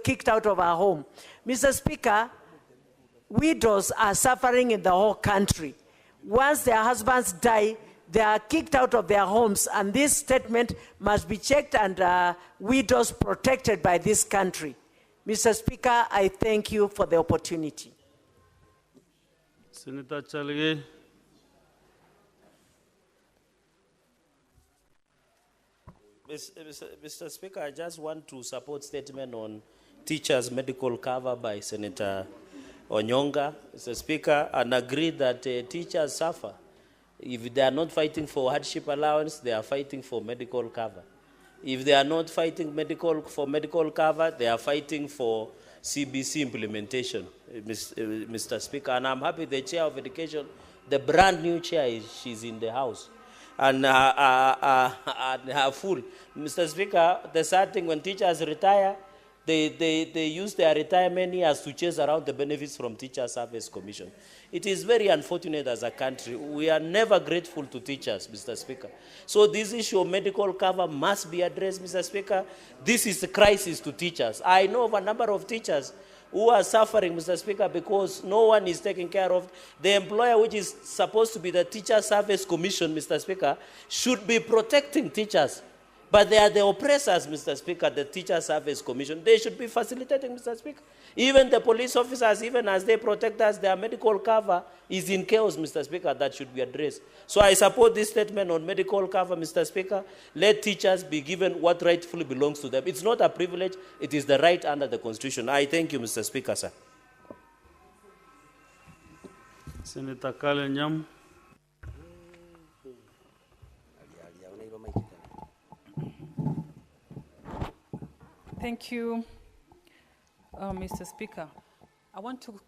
kicked out of her home. Mr. Speaker, widows are suffering in the whole country. Once their husbands die, they are kicked out of their homes, and this statement must be checked and widows protected by this country. Mr. Speaker, I thank you for the opportunity. Senator Chalge. Mr. Speaker, I just want to support statement on teachers' medical cover by Senator Onyonga, Mr. Speaker, and agree that teachers suffer. If they are not fighting for hardship allowance, they are fighting for medical cover. If they are not fighting for medical cover, they are fighting for CBC implementation, Mr. Speaker. And I'm happy the Chair of Education, the brand new chair, she's in the house. And her full. Mr. Speaker, the sad thing, when teachers retire, they use their retirement years to chase around the benefits from Teacher Service Commission. It is very unfortunate as a country. We are never grateful to teachers, Mr. Speaker. So this issue of medical cover must be addressed, Mr. Speaker. This is a crisis to teachers. I know of a number of teachers who are suffering, Mr. Speaker, because no one is taking care of the employer, which is supposed to be the Teacher Service Commission, Mr. Speaker, should be protecting teachers. But they are the oppressors, Mr. Speaker, the Teacher Service Commission. They should be facilitating, Mr. Speaker. Even the police officers, even as they protect us, their medical cover is in chaos, Mr. Speaker, that should be addressed. So I support this statement on medical cover, Mr. Speaker. Let teachers be given what rightfully belongs to them. It's not a privilege, it is the right under the Constitution. I thank you, Mr. Speaker, sir. Senator Kale Nyam. Thank you, Mr. Speaker. I want to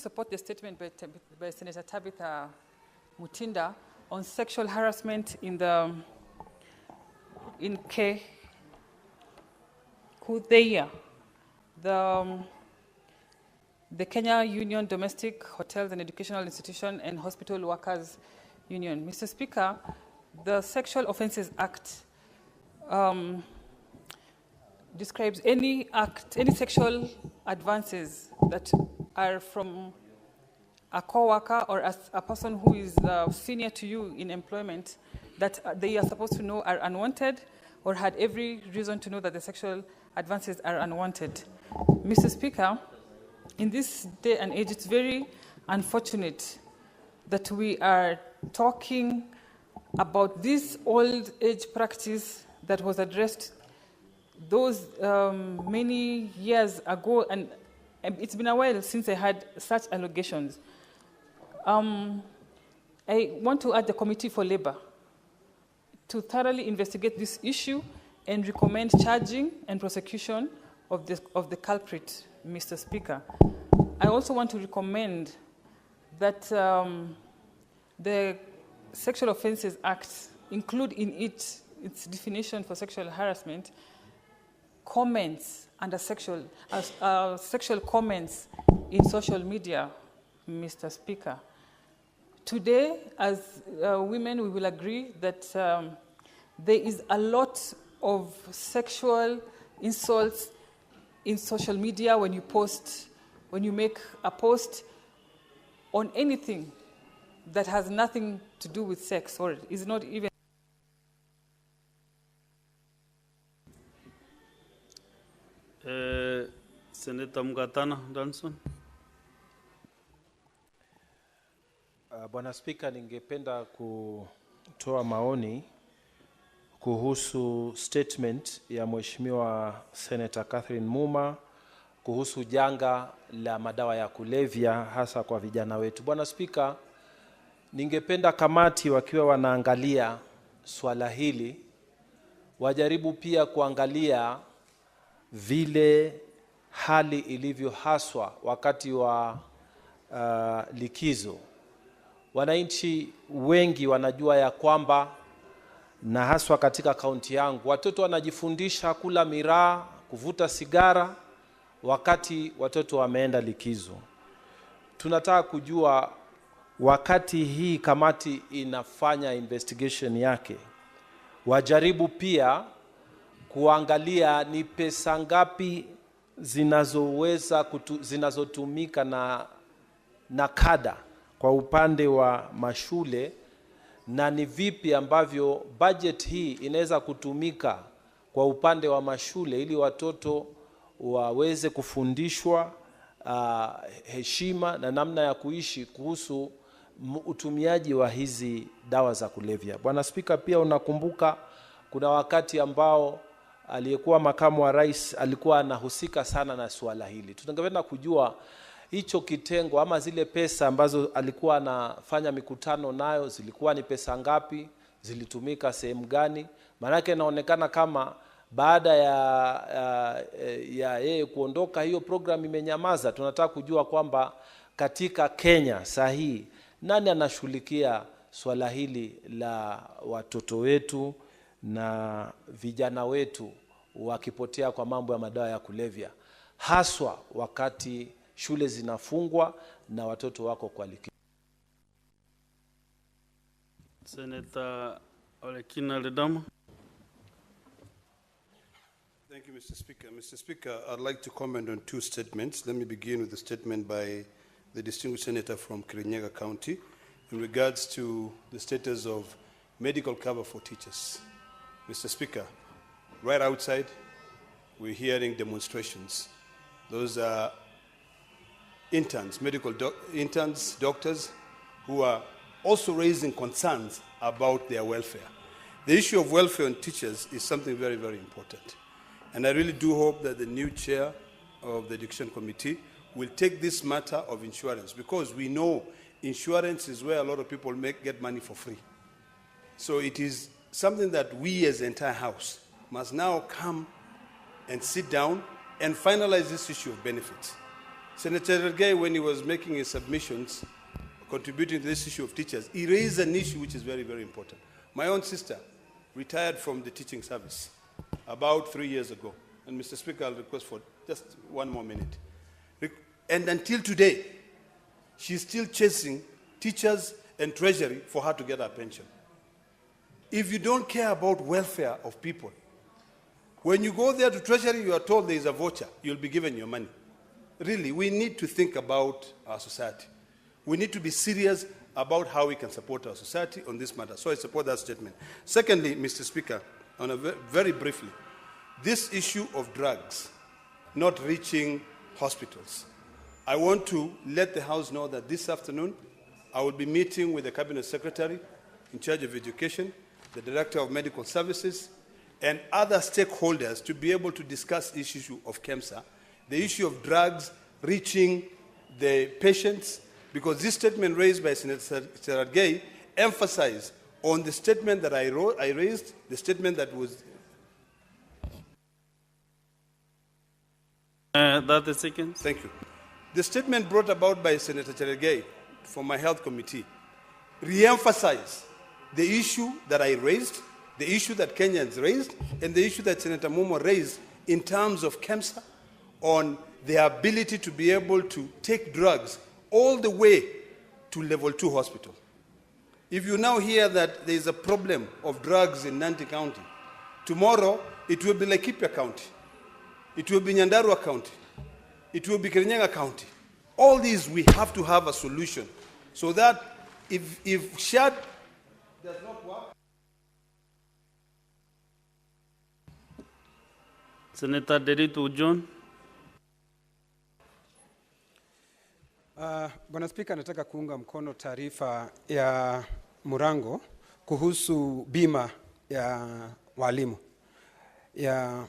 support the statement by Senator Tabitha Mutinda on sexual harassment in Kudeya, the Kenya Union Domestic Hotels and Educational Institution and Hospital Workers Union. Mr. Speaker, the Sexual Offences Act describes any sexual advances that are from a co-worker or a person who is senior to you in employment that they are supposed to know are unwanted or had every reason to know that the sexual advances are unwanted. Mr. Speaker, in this day and age, it's very unfortunate that we are talking about this old age practice that was addressed those many years ago, and it's been a while since I had such allegations. I want to add the Committee for Labor to thoroughly investigate this issue and recommend charging and prosecution of the culprit, Mr. Speaker. I also want to recommend that the Sexual Offences Act include in its definition for sexual harassment comments under sexual comments in social media, Mr. Speaker. Today, as women, we will agree that there is a lot of sexual insults in social media when you make a post on anything that has nothing to do with sex or is not even. Senator Mgatana Danson. Bwana Spika, ningependa kutoa maoni kuhusu statement ya Mheshimiwa Senator Catherine Muma kuhusu janga la madawa ya kulevya hasa kwa vijana wetu. Bwana Spika, ningependa kamati wakiwa wanaangalia swala hili wajaribu pia kuangalia vile hali ilivyo haswa wakati wa likizo. Wananchi wengi wanajua ya kwamba, na haswa katika kaunti yangu, watoto wanajifundisha kula miraa, kuvuta sigara wakati watoto wameenda likizo. Tunataka kujua wakati hii kamati inafanya investigation yake, wajaribu pia kuangalia ni pesa ngapi zinazotumika na kada kwa upande wa mashule, na ni vipi ambavyo budget hii inaweza kutumika kwa upande wa mashule ili watoto waweze kufundishwa heshima na namna ya kuishi kuhusu utumiaji wa hizi dawa za kulevya. Bwana Spika, pia unakumbuka kuna wakati ambao aliyekuwa makamu wa rais alikuwa anahusika sana na suala hili. Tungependa kujua hicho kitengo ama zile pesa ambazo alikuwa anafanya mikutano nayo zilikuwa ni pesa ngapi, zilitumika sehemu gani? Maanake inaonekana kama baada ya yeye kuondoka hiyo program imenyamaza. Tunataka kujua kwamba katika Kenya sahihi nani anashughulikia swala hili la watoto wetu na vijana wetu wakipotea kwa mambo ya madawa ya kulevya, haswa wakati shule zinafungwa na watoto wako kwa likizo. Senator Olekina Ledama. Thank you, Mr. Speaker. Mr. Speaker, I'd like to comment on two statements. Let me begin with the statement by the distinguished senator from Kirinyaga County in regards to the status of medical cover for teachers. Mr. Speaker, right outside, we're hearing demonstrations. Those are interns, interns, doctors, who are also raising concerns about their welfare. The issue of welfare on teachers is something very, very important. And I really do hope that the new chair of the Education Committee will take this matter of insurance, because we know insurance is where a lot of people get money for free. So it is something that we as the entire House must now come and sit down and finalize this issue of benefits. Senator Gay, when he was making his submissions, contributing to this issue of teachers, he raised an issue which is very, very important. My own sister retired from the teaching service about 3 years ago. And Mr. Speaker, I'll request for just one more minute. And until today, she's still chasing teachers and treasury for her to get her pension. If you don't care about welfare of people, when you go there to treasury, you are told there is a voucher, you'll be given your money. Really, we need to think about our society. We need to be serious about how we can support our society on this matter. So I support that statement. Secondly, Mr. Speaker, very briefly, this issue of drugs not reaching hospitals. I want to let the House know that this afternoon I will be meeting with the Cabinet Secretary in charge of education, the Director of Medical Services, and other stakeholders to be able to discuss this issue of KEMSA, the issue of drugs reaching the patients, because this statement raised by Senator Gay emphasized on the statement that I raised, the statement that was... 30 seconds. Thank you. The statement brought about by Senator Cherargei from my health committee re-emphasized the issue that I raised, the issue that Kenyans raised, and the issue that Senator Momo raised in terms of KEMSA on their ability to be able to take drugs all the way to level 2 hospital. If you now hear that there is a problem of drugs in Nandi County, tomorrow it will be Laikipia County, it will be Nyandarua County, it will be Kirinyaga County. All these we have to have a solution so that if shared does not work. Senator Deritu John. Bwana Spika, nataka kuunga mkono taarifa ya Murango kuhusu bima ya walimu, ya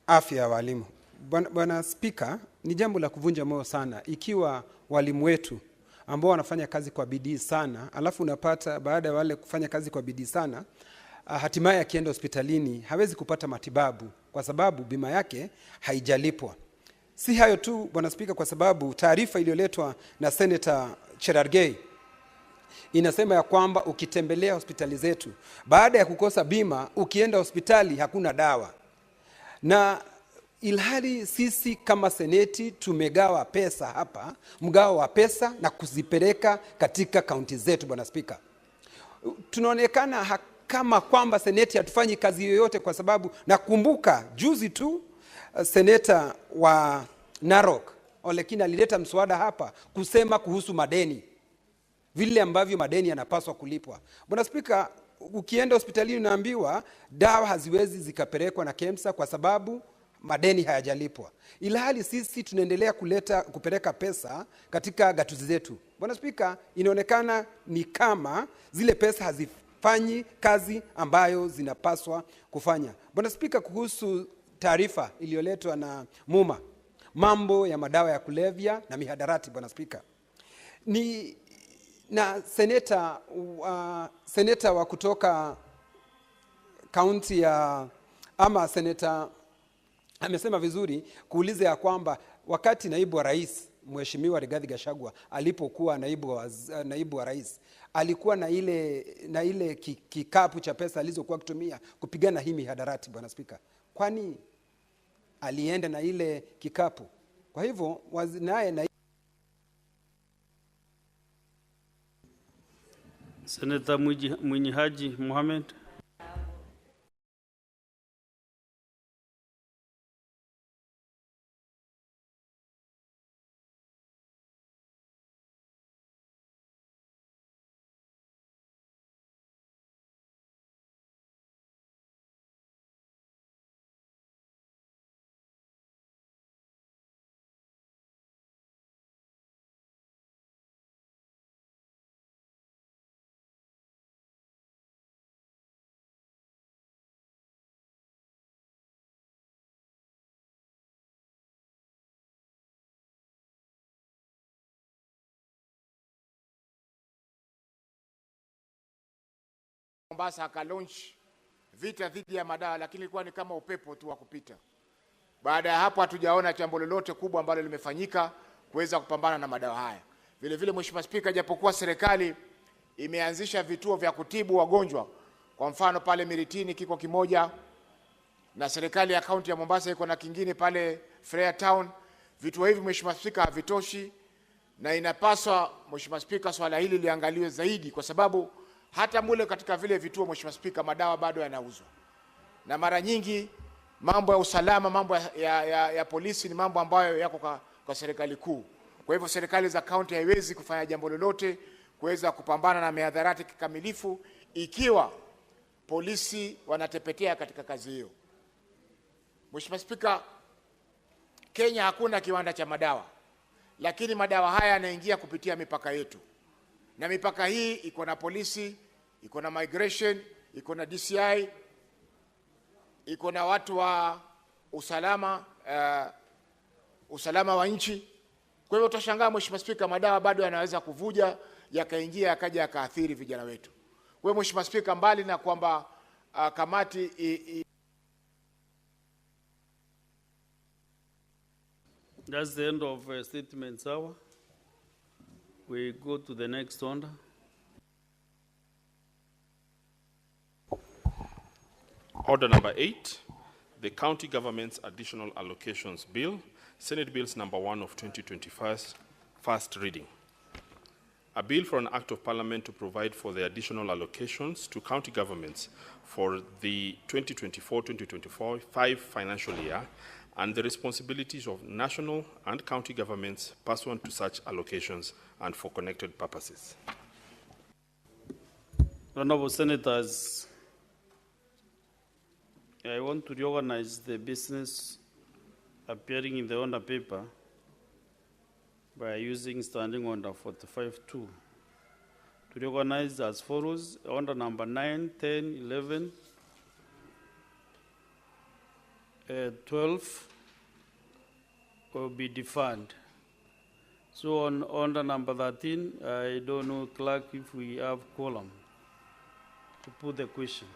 afya ya walimu. Bwana Spika, ni jambo la kuvunja moyo sana ikiwa walimu wetu ambao wanafanya kazi kwa bidii sana, alafu unapata baada ya wale kufanya kazi kwa bidii sana, hatimaye akienda hospitalini hawezi kupata matibabu kwa sababu bima yake haijalipwa. Si hayo tu Bwana Spika, kwa sababu taarifa iliyoletwa na Senator Cherargei inasema ya kwamba ukitembelea hospitali zetu baada ya kukosa bima, ukienda hospitali hakuna dawa. Na ilhali sisi kama seneti tumegawa pesa hapa, mgao wa pesa na kuzipeleka katika kaunti zetu. Bwana Spika, tunaonekana kama kwamba seneti hatufanyi kazi yoyote, kwa sababu nakumbuka juzi tu seneta wa Narok Olekina alileta mswada hapa kusema kuhusu madeni, vile ambavyo madeni yanapaswa kulipwa. Bwana Spika, ukienda hospitalini unaambiwa dawa haziwezi zikapelekwa na KEMSA kwa sababu madeni hayajalipwa, ilhali sisi tunaendelea kupeleka pesa katika gatuzi zetu. Bwana Spika, inaonekana ni kama zile pesa hazifanyi kazi ambayo zinapaswa kufanya. Bwana Spika, kuhusu taarifa iliyoletwa na Muma, mambo ya madawa ya kulevya na mihadarati, Bwana Spika, ni na seneta wa kutoka kaunti ya seneta amesema vizuri kuuliza ya kwamba wakati naibu wa rais Mheshimiwa Rigathi Gachagua alipokuwa naibu wa rais alikuwa na ile kikapu cha pesa alizokuwa kutumia kupigana hii mihadarati. Bwana Spika, kwani alienda na ile kikapu? Kwa hivyo naye na Senator Mwinyi Haji Mohamed. Mombasa akalaunch vita dhidi ya madawa, lakini ilikuwa ni kama upepo tu wa kupita. Baada ya hapo hatujaona jambo lolote kubwa ambalo limefanyika kuweza kupambana na madawa haya. Vile vile, Mheshimiwa Spika, japokuwa serikali imeanzisha vituo vya kutibu wagonjwa, kwa mfano pale Miritini kiko kimoja, na serikali ya kaunti ya Mombasa iko na kingine pale Freya Town, vituo hivi Mheshimiwa Spika havitoshi, na inapaswa Mheshimiwa Spika swala hili liangaliwe zaidi, kwa sababu hata mule katika vile vituo Mheshimiwa Spika madawa bado yanauzwa, na mara nyingi mambo ya usalama, mambo ya polisi ni mambo ambayo yako kwa serikali kuu. Kwa hivyo serikali za kaunti haiwezi kufanya jambo lolote kuweza kupambana na mihadharati kikamilifu ikiwa polisi wanatepetea katika kazi hiyo. Mheshimiwa Spika, Kenya hakuna kiwanda cha madawa, lakini madawa haya yanaingia kupitia mipaka yetu, na mipaka hii iko na polisi, iko na migration, iko na DCI, iko na watu wa usalama wa nchi. Kwa hivyo utashangaa Mheshimiwa Spika, madawa bado yanaweza kuvuja yakaingia yakaja yakaathiri vijana wetu. Kwa hivyo Mheshimiwa Spika, mbali na kwamba kamati That's the end of statements hour. We go to the next order. Order number 8, the County Government's Additional Allocations Bill, Senate Bills number 1 of 2021, first reading. A bill for an act of parliament to provide for the additional allocations to county governments for the 2024-2025 financial year and the responsibilities of national and county governments pursuant to such allocations and for connected purposes. Honorable Senators, I want to reorganize the business appearing in the order paper by using standing order 45-2. To reorganize as follows: order number 9, 10, 11, 12 will be deferred. So on order number 13, I don't know, clerk, if we have quorum to put the question.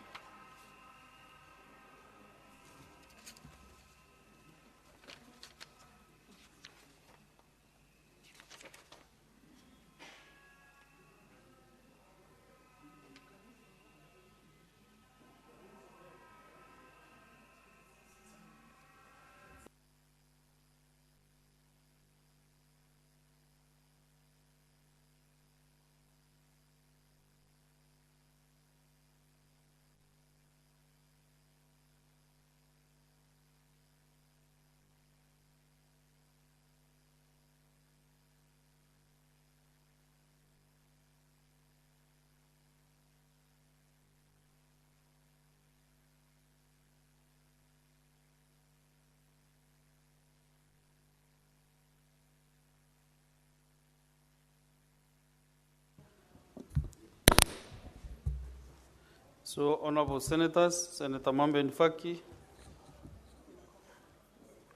So, honorable senators, Senator Mambe Nfaki.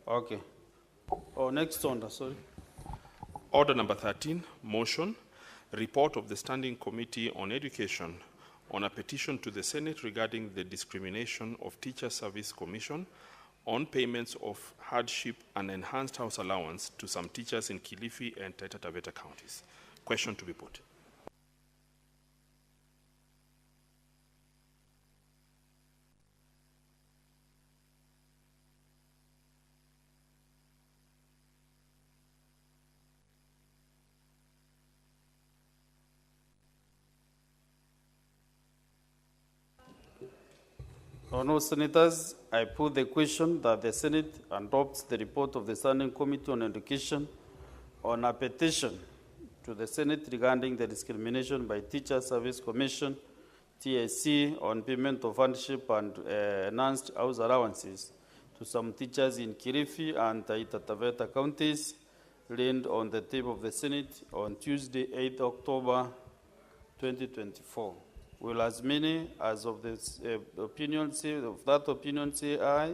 Okay. Oh, next order, sorry. Order number 13, motion, report of the Standing Committee on Education on a petition to the Senate regarding the discrimination of Teacher Service Commission on payments of hardship and enhanced house allowance to some teachers in Kilifi and Taita Taveta counties. Question to be put. Honourable Senators, I put the question that the Senate adopts the report of the Standing Committee on Education on a petition to the Senate regarding the discrimination by Teacher Service Commission, TSC, on payment of hardship and enhanced house allowances to some teachers in Kilifi and Taita Taveta counties, laid on the table of the Senate on Tuesday, 8 October 2024. Will as many as of this opinion say aye? Aye.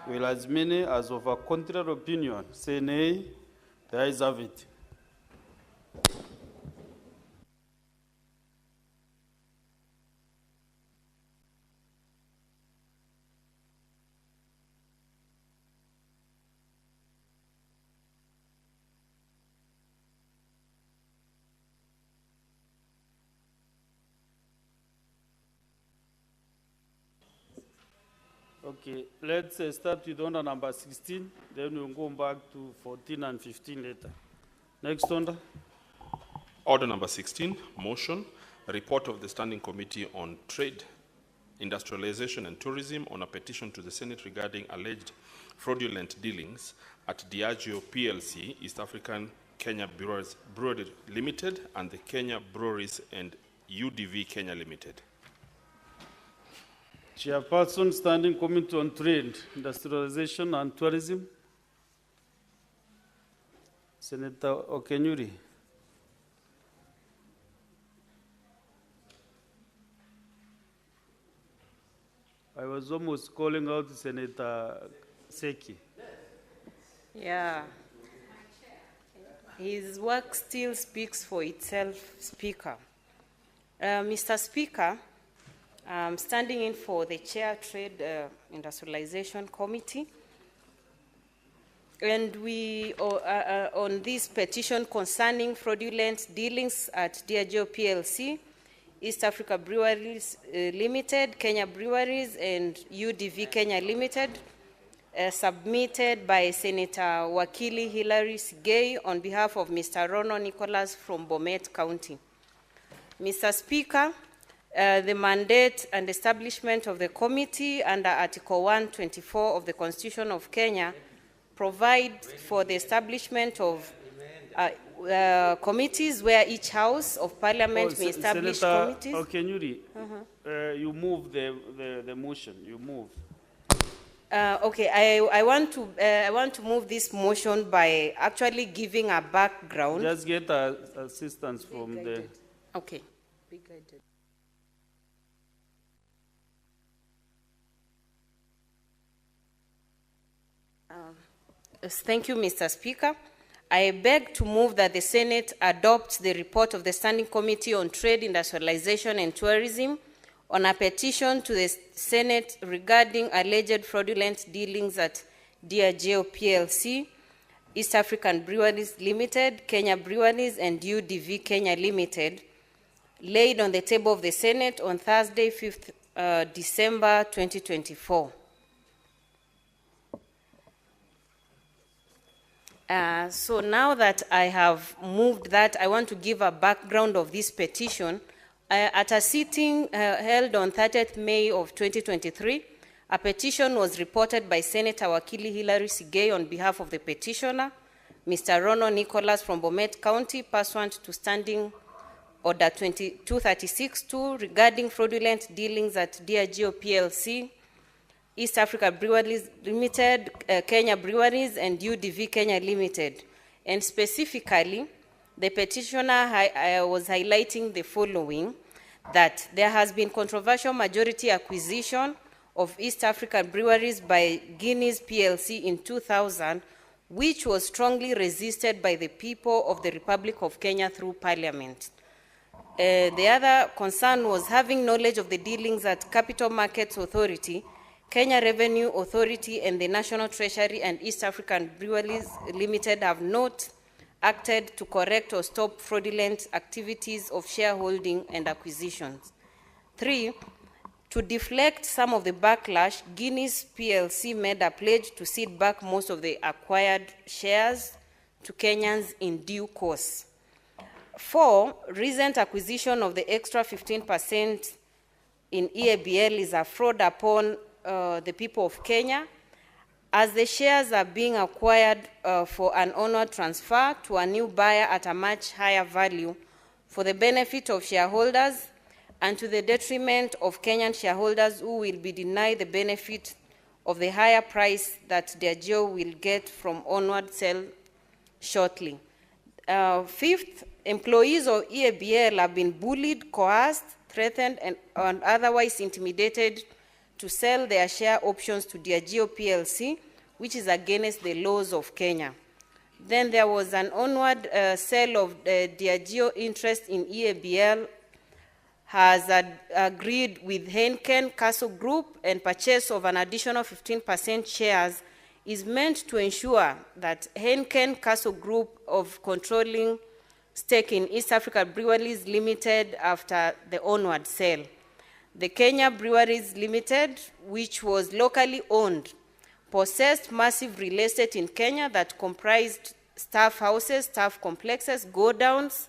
Will as many as of a contrary opinion say nay? The ayes have it. Okay, let's start with order number 16, then we'll go back to 14 and 15 later. Next order. Order number 16, motion, report of the Standing Committee on Trade, Industrialization and Tourism on a petition to the Senate regarding alleged fraudulent dealings at Diageo PLC, East African Kenya Brewery Limited, and the Kenya Breweries and UDV Kenya Limited. Chairperson, Standing Committee on Trade, Industrialization and Tourism. Senator Okenyuri. I was almost calling out Senator Seki. Yeah. His work still speaks for itself, Speaker. Mr. Speaker, I'm standing in for the Chair Trade Industrialization Committee. And we, on this petition concerning fraudulent dealings at Diageo PLC, East Africa Breweries Limited, Kenya Breweries, and UDV Kenya Limited, submitted by Senator Wakili Hilary Sigei on behalf of Mr. Rono Nicholas from Bomet County. Mr. Speaker, the mandate and establishment of the committee under Article 124 of the Constitution of Kenya provide for the establishment of committees where each House of Parliament may establish committees. Okenyuri, you move the motion. You move. Okay, I want to move this motion by actually giving a background. Just get assistance from the. Okay. Be guided. Thank you, Mr. Speaker. I beg to move that the Senate adopts the report of the Standing Committee on Trade, Industrialization and Tourism on a petition to the Senate regarding alleged fraudulent dealings at Diageo PLC, East African Breweries Limited, Kenya Breweries, and UDV Kenya Limited, laid on the table of the Senate on Thursday, 5th December 2024. So now that I have moved that, I want to give a background of this petition. At a sitting held on 30th May of 2023, a petition was reported by Senator Wakili Hilary Sigei on behalf of the petitioner, Mr. Rono Nicholas from Bomet County, pursuant to Standing Order 2236-2 regarding fraudulent dealings at Diageo PLC, East Africa Breweries Limited, Kenya Breweries, and UDV Kenya Limited. And specifically, the petitioner was highlighting the following, that there has been controversial majority acquisition of East African breweries by Guinness PLC in 2000, which was strongly resisted by the people of the Republic of Kenya through Parliament. The other concern was having knowledge of the dealings at Capital Markets Authority, Kenya Revenue Authority, and the National Treasury and East African Breweries Limited have not acted to correct or stop fraudulent activities of shareholding and acquisitions. 3, to deflect some of the backlash, Guinness PLC made a pledge to cede back most of the acquired shares to Kenyans in due course. 4, recent acquisition of the extra 15% in EABL is a fraud upon the people of Kenya, as the shares are being acquired for an onward transfer to a new buyer at a much higher value for the benefit of shareholders and to the detriment of Kenyan shareholders who will be denied the benefit of the higher price that Diageo will get from onward sale shortly. 5th, employees of EABL have been bullied, coerced, threatened, and otherwise intimidated to sell their share options to Diageo PLC, which is against the laws of Kenya. Then there was an onward sale of Diageo interest in EABL has agreed with Heineken Castle Group, and purchase of an additional 15% shares is meant to ensure that Heineken Castle Group of controlling stake in East Africa Breweries Limited after the onward sale. The Kenya Breweries Limited, which was locally owned, possessed massive real estate in Kenya that comprised staff houses, staff complexes, godowns,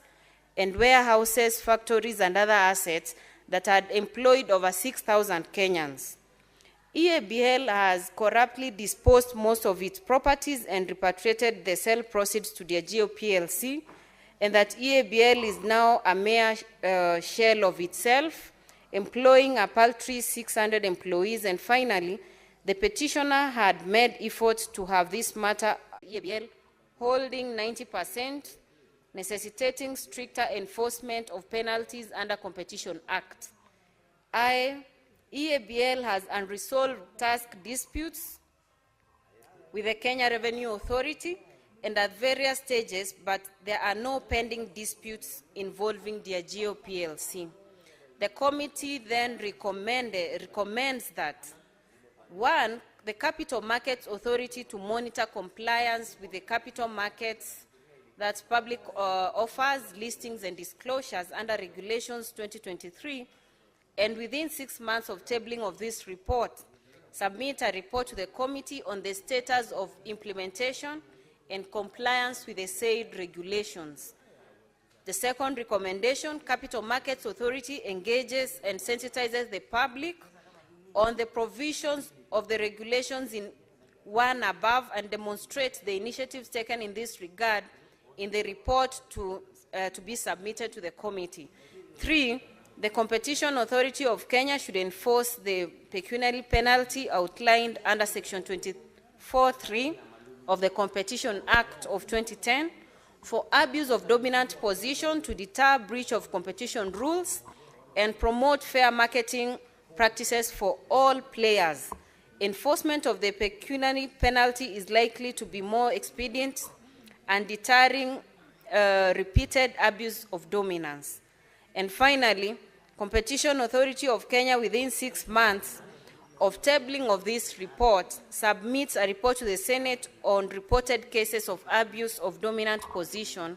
and warehouses, factories, and other assets that had employed over 6,000 Kenyans. EABL has corruptly disposed most of its properties and repatriated the sale proceeds to Diageo PLC, and that EABL is now a mere shell of itself, employing a paltry 600 employees. And finally, the petitioner had made efforts to have this matter EABL holding 90%, necessitating stricter enforcement of penalties under Competition Act. EABL has unresolved task disputes with the Kenya Revenue Authority and at various stages, but there are no pending disputes involving Diageo PLC. The committee then recommends that 1, the Capital Markets Authority to monitor compliance with the capital markets, that's public offers, listings, and disclosures under Regulations 2023, and within 6 months of tabling of this report, submit a report to the committee on the status of implementation and compliance with the said regulations. The second recommendation, Capital Markets Authority engages and sensitizes the public on the provisions of the regulations in 1 above and demonstrates the initiatives taken in this regard in the report to be submitted to the committee. 3, the Competition Authority of Kenya should enforce the pecuniary penalty outlined under Section 24(3) of the Competition Act of 2010 for abuse of dominant position to deter breach of competition rules and promote fair marketing practices for all players. Enforcement of the pecuniary penalty is likely to be more expedient and deterring repeated abuse of dominance. And finally, Competition Authority of Kenya, within 6 months of tabling of this report, submits a report to the Senate on reported cases of abuse of dominant position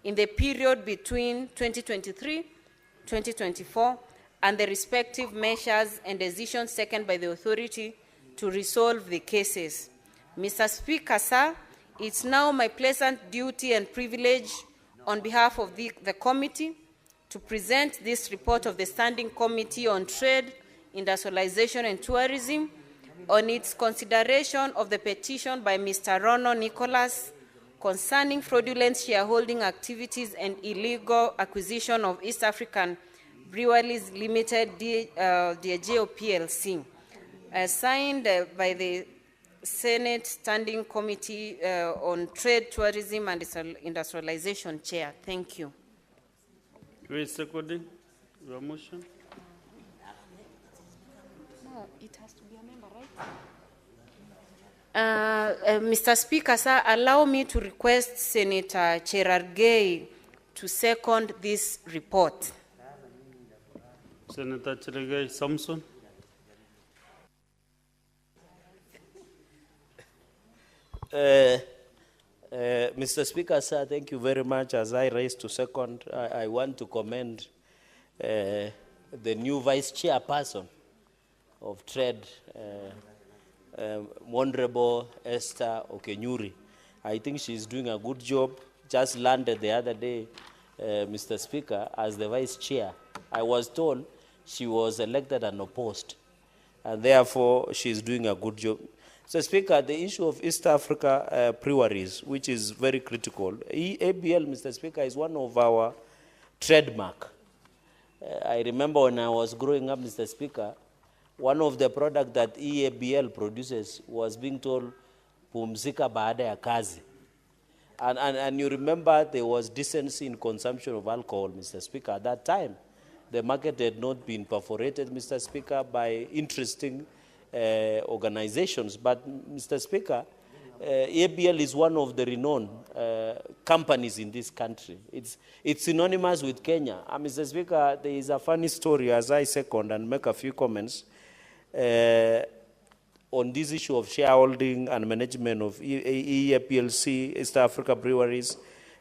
in the period between 2023-2024 and the respective measures and decisions taken by the authority to resolve the cases. Mr. Speaker, sir, it's now my pleasant duty and privilege on behalf of the committee to present this report of the Standing Committee on Trade, Industrialization and Tourism on its consideration of the petition by Mr. Rono Nicholas concerning fraudulent shareholding activities and illegal acquisition of East African Breweries Limited, Diageo PLC, signed by the Senate Standing Committee on Trade, Tourism and Industrialization Chair. Thank you. Seconding. Your motion? No, it has to be a member, right? Mr. Speaker, sir, allow me to request Senator Cherargei to second this report. Senator Cherargei Samson. Mr. Speaker, sir, thank you very much. As I raise to second, I want to commend the new vice chairperson of Trade, Honorable Esther Okenyuri. I think she's doing a good job. Just landed the other day, Mr. Speaker, as the vice chair. I was told she was elected and opposed, and therefore she's doing a good job. So, Speaker, the issue of East Africa breweries, which is very critical. EABL, Mr. Speaker, is one of our trademark. I remember when I was growing up, Mr. Speaker, one of the products that EABL produces was being told, pumzika baada ya kazi. And you remember there was decency in consumption of alcohol, Mr. Speaker. At that time, the market had not been perforated, Mr. Speaker, by interesting organizations. But, Mr. Speaker, EABL is one of the renowned companies in this country. It's synonymous with Kenya. Mr. Speaker, there is a funny story as I second and make a few comments on this issue of shareholding and management of EAPLC, East Africa Breweries,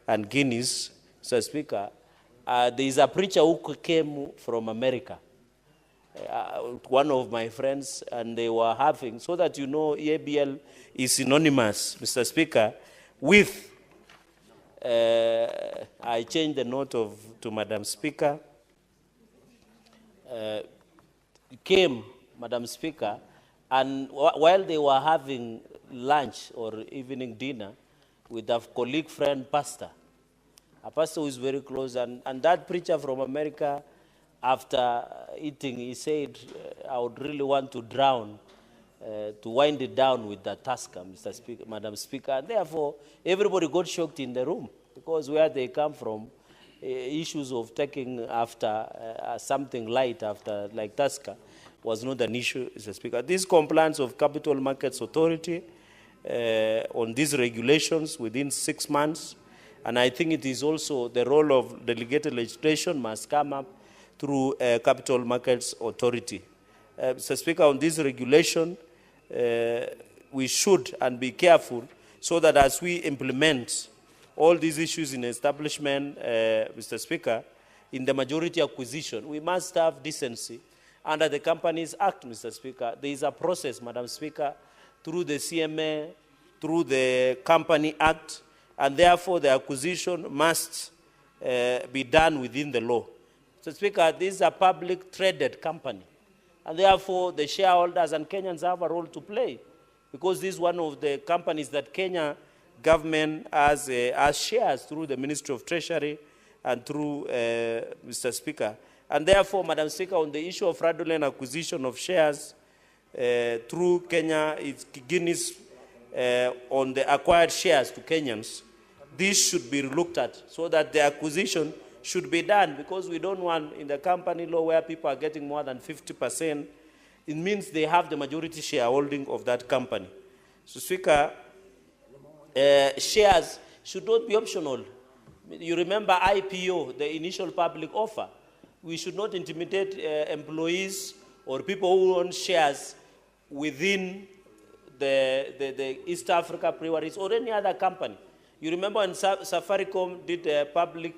and Guinness. Mr. Speaker, there is a preacher who came from America. One of my friends, and they were having, so that you know EABL is synonymous, Mr. Speaker, with, I changed the note to Madam Speaker, came, Madam Speaker, and while they were having lunch or evening dinner with a colleague friend, pastor, a pastor who is very close, and that preacher from America, after eating, he said, I would really want to drown, to wind it down with the Tusker, Mr. Speaker, Madam Speaker. And therefore, everybody got shocked in the room, because where they come from, issues of taking after something light after, like Tusker, was not an issue, Mr. Speaker. This compliance of Capital Markets Authority on these regulations within 6 months, and I think it is also the role of delegated legislation must come up through Capital Markets Authority. Mr. Speaker, on this regulation, we should and be careful so that as we implement all these issues in establishment, Mr. Speaker, in the majority acquisition, we must have decency. Under the Companies Act, Mr. Speaker, there is a process, Madam Speaker, through the CMA, through the Company Act, and therefore the acquisition must be done within the law. Mr. Speaker, this is a public traded company, and therefore the shareholders and Kenyans have a role to play, because this is one of the companies that Kenya government has shares through the Ministry of Treasury and through, Mr. Speaker. And therefore, Madam Speaker, on the issue of fraudulent acquisition of shares through Kenya, it's Guinness on the acquired shares to Kenyans, this should be looked at so that the acquisition should be done, because we don't want in the company law where people are getting more than 50%, it means they have the majority shareholding of that company. So, Speaker, shares should not be optional. You remember IPO, the initial public offer. We should not intimidate employees or people who own shares within the East Africa Breweries or any other company. You remember when Safaricom did public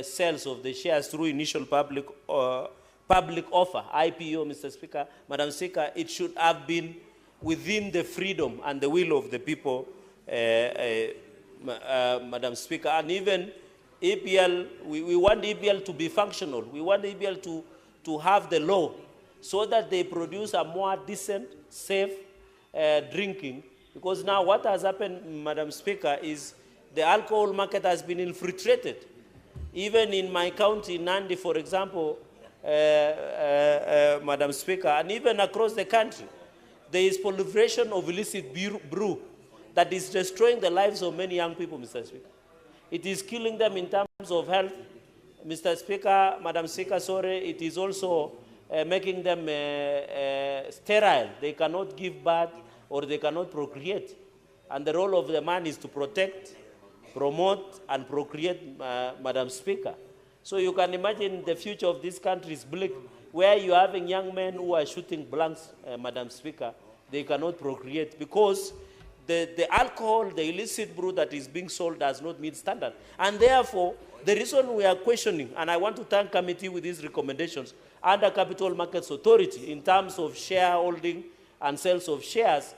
sales of the shares through initial public offer, IPO, Mr. Speaker, Madam Speaker, it should have been within the freedom and the will of the people, Madam Speaker. And even EABL, we want EABL to be functional. We want EABL to have the law so that they produce a more decent, safe drinking. Because now what has happened, Madam Speaker, is the alcohol market has been infiltrated. Even in my county, Nandi, for example, Madam Speaker, and even across the country, there is proliferation of illicit brew that is destroying the lives of many young people, Mr. Speaker. It is killing them in terms of health, Mr. Speaker, Madam Speaker, sorry, it is also making them sterile. They cannot give birth or they cannot procreate. And the role of the man is to protect, promote, and procreate, Madam Speaker. So you can imagine the future of this country is bleak, where you're having young men who are shooting blanks, Madam Speaker. They cannot procreate because the alcohol, the illicit brew that is being sold does not meet standard. And therefore, the reason we are questioning, and I want to thank committee with these recommendations, under Capital Markets Authority in terms of shareholding and sales of shares,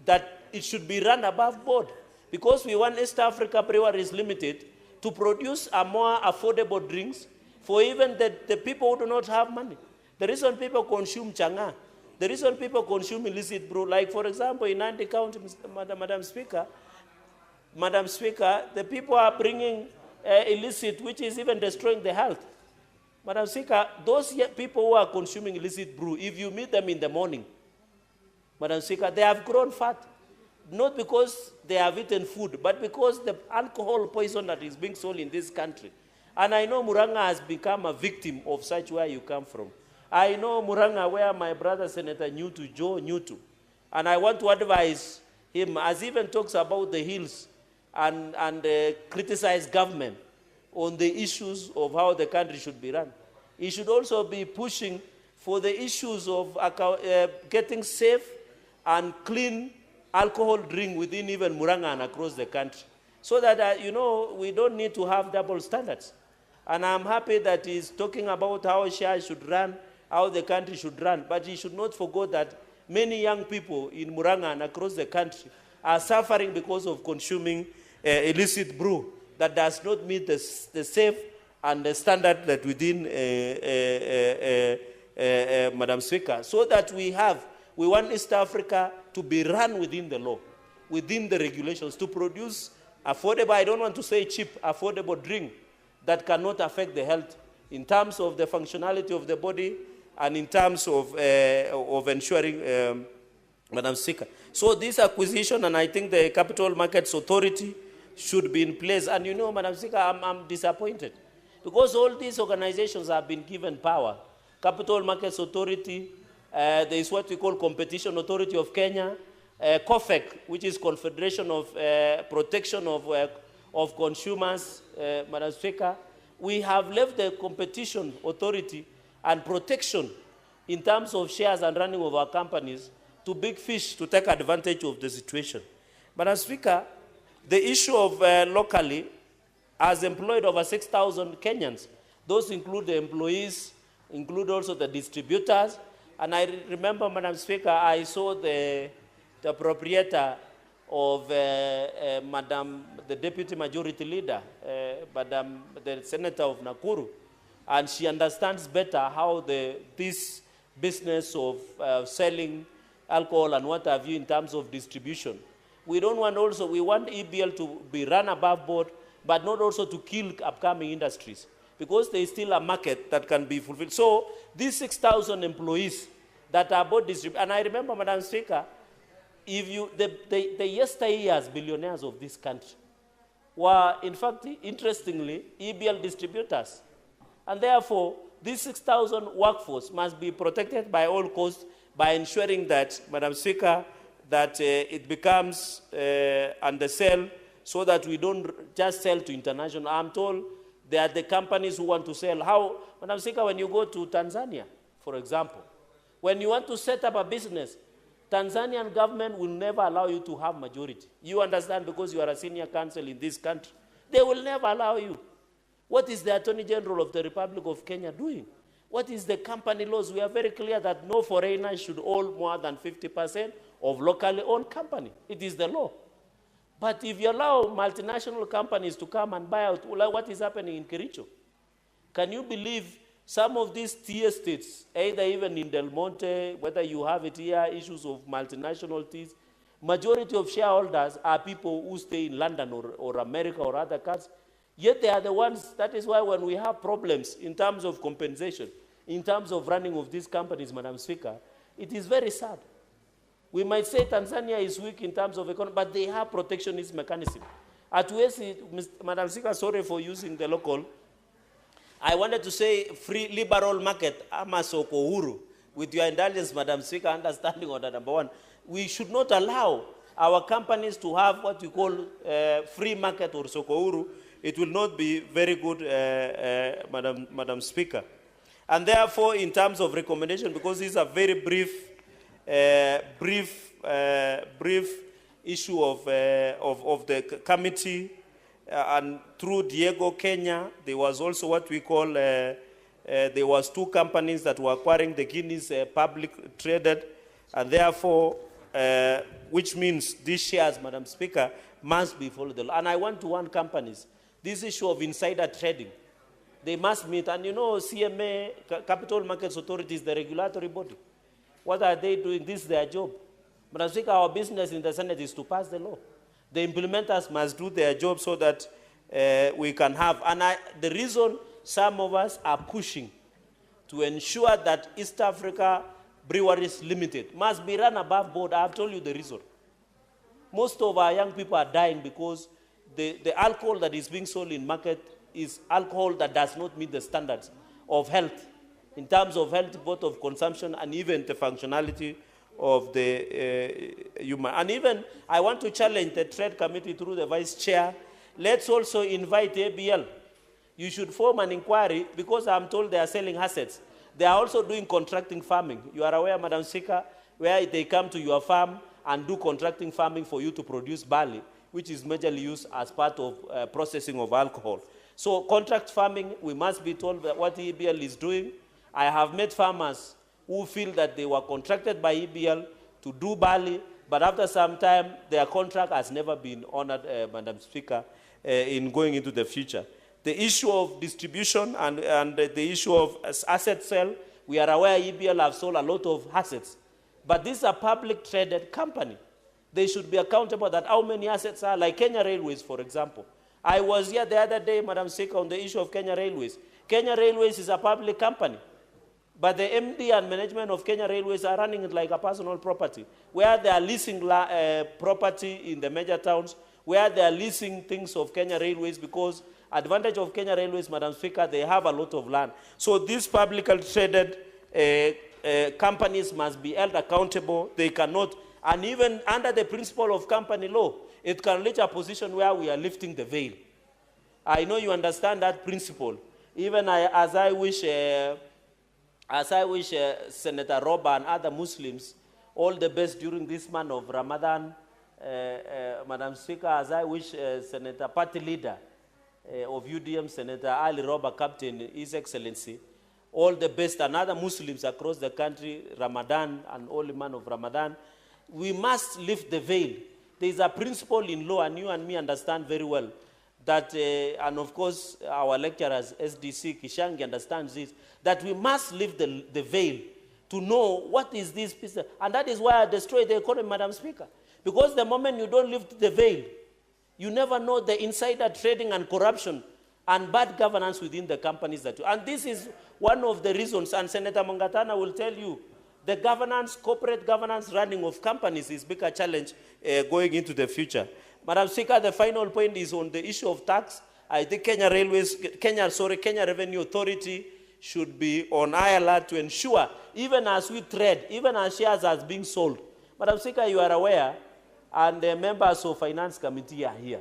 that it should be run above board. Because we want East Africa Breweries Limited to produce a more affordable drinks for even the people who do not have money. The reason people consume changa, the reason people consume illicit brew, like for example in Nandi County, Madam Speaker, the people are bringing illicit, which is even destroying the health. Madam Speaker, those people who are consuming illicit brew, if you meet them in the morning, Madam Speaker, they have grown fat. Not because they have eaten food, but because the alcohol poison that is being sold in this country. And I know Muranga has become a victim of such where you come from. I know Muranga where my brother Senator Joe Newtu. And I want to advise him, as he even talks about the hills and criticize government on the issues of how the country should be run. He should also be pushing for the issues of getting safe and clean alcohol drink within even Muranga and across the country. So that, we don't need to have double standards. And I'm happy that he's talking about how shares should run, how the country should run. But he should not forget that many young people in Muranga and across the country are suffering because of consuming illicit brew that does not meet the safe and the standard that within Madam Speaker. So that we want East Africa to be run within the law, within the regulations, to produce affordable, I don't want to say cheap, affordable drink that cannot affect the health in terms of the functionality of the body and in terms of ensuring, Madam Speaker. So this acquisition, and I think the Capital Markets Authority should be in place. And Madam Speaker, I'm disappointed because all these organizations have been given power. Capital Markets Authority, there is what we call Competition Authority of Kenya, COFEC, which is Confederation of Protection of Consumers, Madam Speaker. We have left the Competition Authority and protection in terms of shares and running of our companies to big fish to take advantage of the situation. Madam Speaker, the issue of locally has employed over 6,000 Kenyans. Those include the employees, include also the distributors. And I remember, Madam Speaker, I saw the proprietor of the Deputy Majority Leader, the Senator of Nakuru, and she understands better how this business of selling alcohol and what have you in terms of distribution. We want EABL to be run above board, but not also to kill upcoming industries, because there is still a market that can be fulfilled. So these 6,000 employees that are both distributed, and I remember, Madam Speaker, the yesteryears billionaires of this country were, in fact, interestingly, EABL distributors. And therefore, this 6,000 workforce must be protected by all costs by ensuring that, Madam Speaker, that it becomes under sale so that we don't just sell to international. I'm told they are the companies who want to sell. How, Madam Speaker, when you go to Tanzania, for example, when you want to set up a business, Tanzanian government will never allow you to have majority. You understand, because you are a senior counsel in this country. They will never allow you. What is the Attorney General of the Republic of Kenya doing? What is the company laws? We are very clear that no foreigner should own more than 50% of locally owned company. It is the law. But if you allow multinational companies to come and buy out, like what is happening in Kericho, can you believe some of these tea estates, either even in Del Monte, whether you have it here, issues of multinational teas, majority of shareholders are people who stay in London or America or other countries. Yet they are the ones, that is why when we have problems in terms of compensation, in terms of running of these companies, Madam Speaker, it is very sad. We might say Tanzania is weak in terms of economy, but they have protectionist mechanism. At West, Madam Speaker, sorry for using the local. I wanted to say free liberal market, amasoko huru. With your indulgence, Madam Speaker, understanding order number 1, we should not allow our companies to have what you call free market or soko huru. It will not be very good, Madam Speaker. And therefore, in terms of recommendation, because this is a very brief issue of the committee, and through Diego Kenya, there was also what we call, there was 2 companies that were acquiring the Guineas public traded, and therefore, which means these shares, Madam Speaker, must be followed the law. And I want to warn companies, this issue of insider trading, they must meet, and you know, CMA, Capital Markets Authority, is the regulatory body. What are they doing? This is their job. Madam Speaker, our business in the Senate is to pass the law. The implementers must do their job so that we can have, and the reason some of us are pushing to ensure that East Africa Breweries Limited must be run above board. I have told you the reason. Most of our young people are dying because the alcohol that is being sold in market is alcohol that does not meet the standards of health, in terms of health, both of consumption and even the functionality of the human. And even, I want to challenge the Trade Committee through the Vice Chair. Let's also invite EABL. You should form an inquiry, because I'm told they are selling assets. They are also doing contracting farming. You are aware, Madam Speaker, where they come to your farm and do contracting farming for you to produce barley, which is majorly used as part of processing of alcohol. So contract farming, we must be told that what EABL is doing. I have met farmers who feel that they were contracted by EABL to do barley, but after some time, their contract has never been honored, Madam Speaker, in going into the future. The issue of distribution and the issue of asset sale, we are aware EABL have sold a lot of assets, but this is a public traded company. They should be accountable that how many assets are, like Kenya Railways, for example. I was here the other day, Madam Speaker, on the issue of Kenya Railways. Kenya Railways is a public company, but the MD and management of Kenya Railways are running it like a personal property, where they are leasing property in the major towns, where they are leasing things of Kenya Railways, because advantage of Kenya Railways, Madam Speaker, they have a lot of land. So these publicly traded companies must be held accountable. They cannot, and even under the principle of company law, it can reach a position where we are lifting the veil. I know you understand that principle. Even as I wish Senator Roba and other Muslims all the best during this month of Ramadan, Madam Speaker, as I wish Senator Party Leader of UDM, Senator Ali Roba, Captain, His Excellency, all the best, and other Muslims across the country, Ramadan and holy month of Ramadan, we must lift the veil. There is a principle in law, and you and me understand very well, that, and of course, our lecturers, SDC, Kishangi, understands this, that we must lift the veil to know what is this piece. And that is why I destroyed the economy, Madam Speaker. Because the moment you don't lift the veil, you never know the insider trading and corruption and bad governance within the companies that you, and this is one of the reasons, and Senator Mongatana will tell you, the governance, corporate governance running of companies is a bigger challenge going into the future. Madam Speaker, the final point is on the issue of tax. I think Kenya Revenue Authority should be on high alert to ensure, even as we trade, even as shares are being sold. Madam Speaker, you are aware, and the members of Finance Committee are here.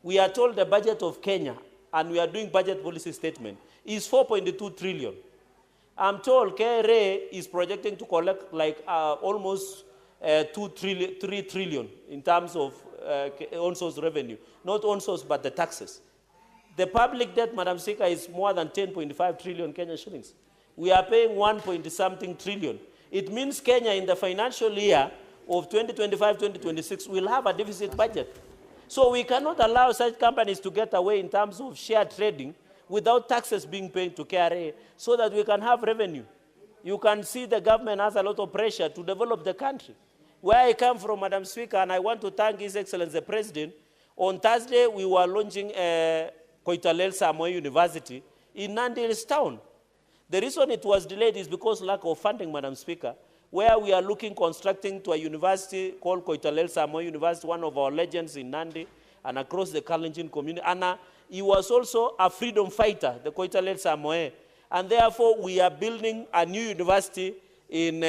We are told the budget of Kenya, and we are doing budget policy statement, is 4.2 trillion. I'm told KRA is projecting to collect like almost 3 trillion in terms of on-source revenue. Not on-source, but the taxes. The public debt, Madam Speaker, is more than 10.5 trillion Kenya shillings. We are paying 1.something trillion. It means Kenya in the financial year of 2025-2026 will have a deficit budget. So we cannot allow such companies to get away in terms of share trading without taxes being paid to KRA so that we can have revenue. You can see the government has a lot of pressure to develop the country. Where I come from, Madam Speaker, and I want to thank His Excellency the President, on Thursday we were launching Koitalel Samoei University in Nandi Hills town. The reason it was delayed is because lack of funding, Madam Speaker, where we are constructing to a university called Koitalel Samoei University, one of our legends in Nandi and across the Kalenjin community. And he was also a freedom fighter, the Koitalel Samoe. And therefore, we are building a new university in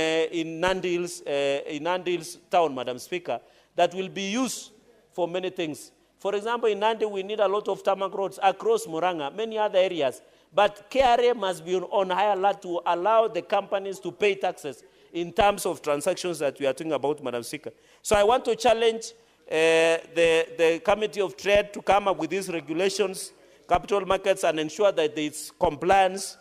Nandi Hills town, Madam Speaker, that will be used for many things. For example, in Nandi, we need a lot of tarmac roads across Muranga, many other areas. But KRA must be on high alert to allow the companies to pay taxes in terms of transactions that we are talking about, Madam Speaker. So I want to challenge the Committee of Trade to come up with these regulations, capital markets, and ensure that there is compliance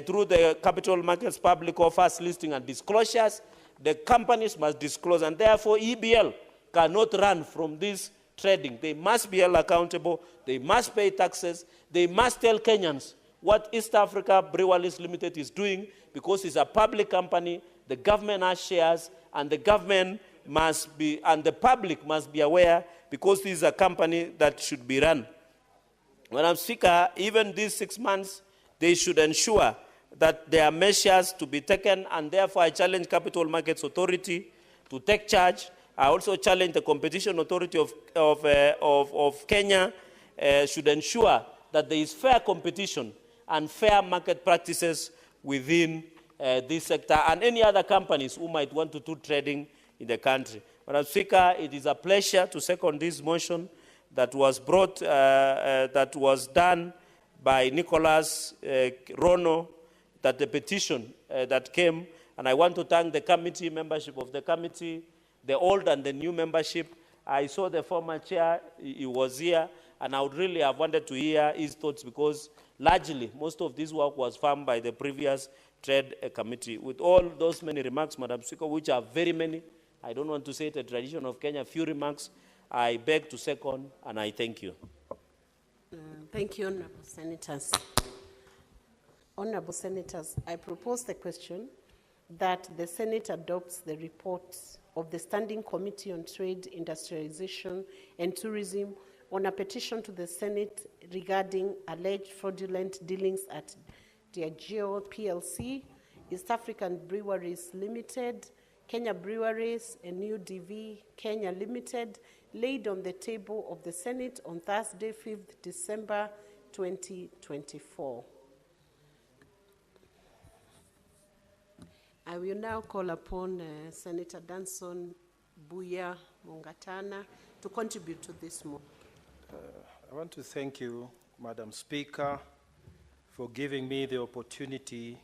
through the capital markets public offers listing and disclosures. The companies must disclose, and therefore EABL cannot run from this trading. They must be held accountable. They must pay taxes. They must tell Kenyans what East Africa Breweries Limited is doing, because it's a public company. The government has shares, and the government must be, and the public must be aware, because this is a company that should be run. Madam Speaker, even these 6 months, they should ensure that there are measures to be taken, and therefore I challenge Capital Markets Authority to take charge. I also challenge the Competition Authority of Kenya should ensure that there is fair competition and fair market practices within this sector and any other companies who might want to do trading in the country. Madam Speaker, it is a pleasure to second this motion that was brought, that was done by Nicholas Rono, that the petition that came, and I want to thank the committee, membership of the committee, the old and the new membership. I saw the former chair, he was here, and I would really have wanted to hear his thoughts, because largely, most of this work was farmed by the previous Trade Committee. With all those many remarks, Madam Speaker, which are very many, I don't want to say it a tradition of Kenya, few remarks, I beg to second, and I thank you. Thank you, Honorable Senators. Honorable Senators, I propose the question that the Senate adopts the reports of the Standing Committee on Trade, Industrialization and Tourism on a petition to the Senate regarding alleged fraudulent dealings at Diageo PLC, East African Breweries Limited, Kenya Breweries, and New DV Kenya Limited, laid on the table of the Senate on Thursday, 5th December 2024. I will now call upon Senator Danson Buya Mungatana to contribute to this motion. I want to thank you, Madam Speaker, for giving me the opportunity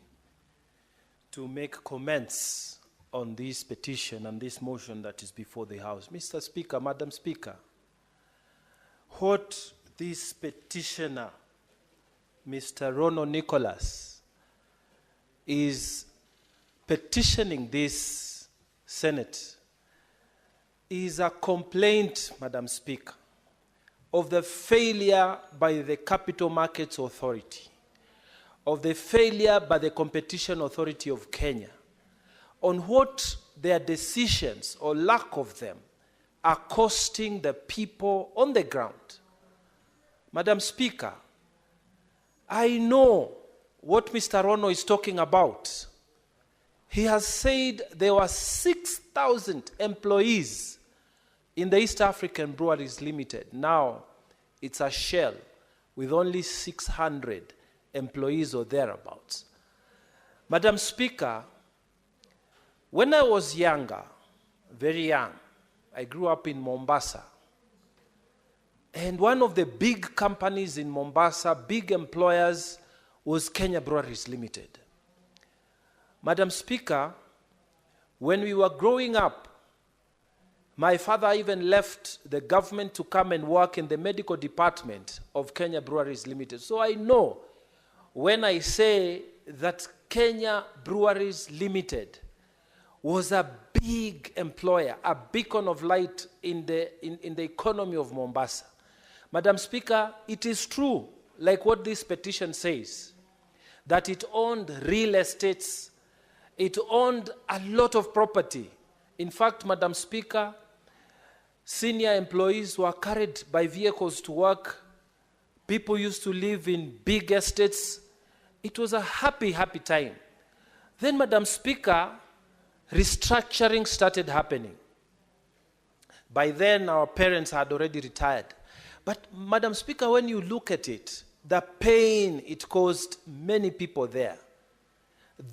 to make comments on this petition and this motion that is before the House. Mr. Speaker, Madam Speaker, what this petitioner, Mr. Rono Nicholas, is petitioning this Senate is a complaint, Madam Speaker, of the failure by the Capital Markets Authority, of the failure by the Competition Authority of Kenya, on what their decisions or lack of them are costing the people on the ground. Madam Speaker, I know what Mr. Rono is talking about. He has said there were 6,000 employees in the East African Breweries Limited. Now it's a shell with only 600 employees or thereabouts. Madam Speaker, when I was younger, very young, I grew up in Mombasa. And one of the big companies in Mombasa, big employers, was Kenya Breweries Limited. Madam Speaker, when we were growing up, my father even left the government to come and work in the medical department of Kenya Breweries Limited. So I know when I say that Kenya Breweries Limited was a big employer, a beacon of light in the economy of Mombasa. Madam Speaker, it is true, like what this petition says, that it owned real estates, it owned a lot of property. In fact, Madam Speaker, senior employees were carried by vehicles to work. People used to live in big estates. It was a happy, happy time. Then, Madam Speaker, restructuring started happening. By then, our parents had already retired. But, Madam Speaker, when you look at it, the pain it caused many people there,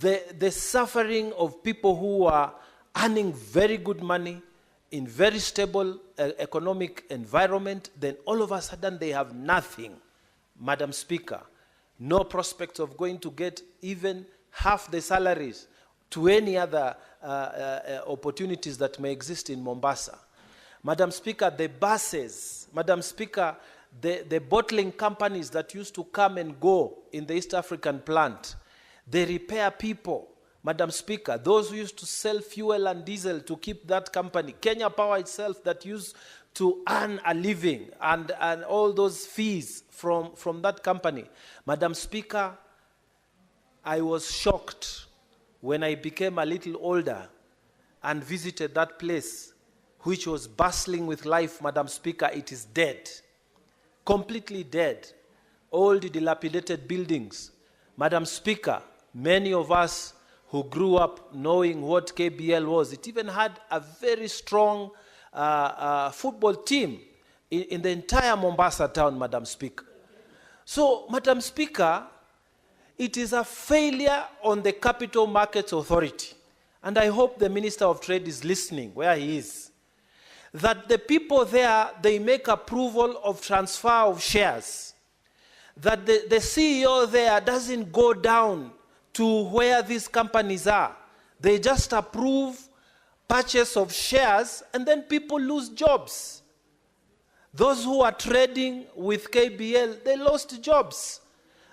the suffering of people who are earning very good money in very stable economic environment, then all of a sudden they have nothing, Madam Speaker. No prospect of going to get even half the salaries to any other opportunities that may exist in Mombasa. Madam Speaker, the buses, Madam Speaker, the bottling companies that used to come and go in the East African plant, they repair people. Madam Speaker, those who used to sell fuel and diesel to keep that company, Kenya Power itself that used to earn a living and all those fees from that company. Madam Speaker, I was shocked when I became a little older and visited that place, which was bustling with life. Madam Speaker, it is dead, completely dead. Old dilapidated buildings. Madam Speaker, many of us who grew up knowing what KBL was, it even had a very strong football team in the entire Mombasa town, Madam Speaker. So, Madam Speaker, it is a failure on the Capital Markets Authority, and I hope the Minister of Trade is listening where he is, that the people there, they make approval of transfer of shares, that the CEO there doesn't go down to where these companies are. They just approve purchase of shares and then people lose jobs. Those who are trading with KBL, they lost jobs.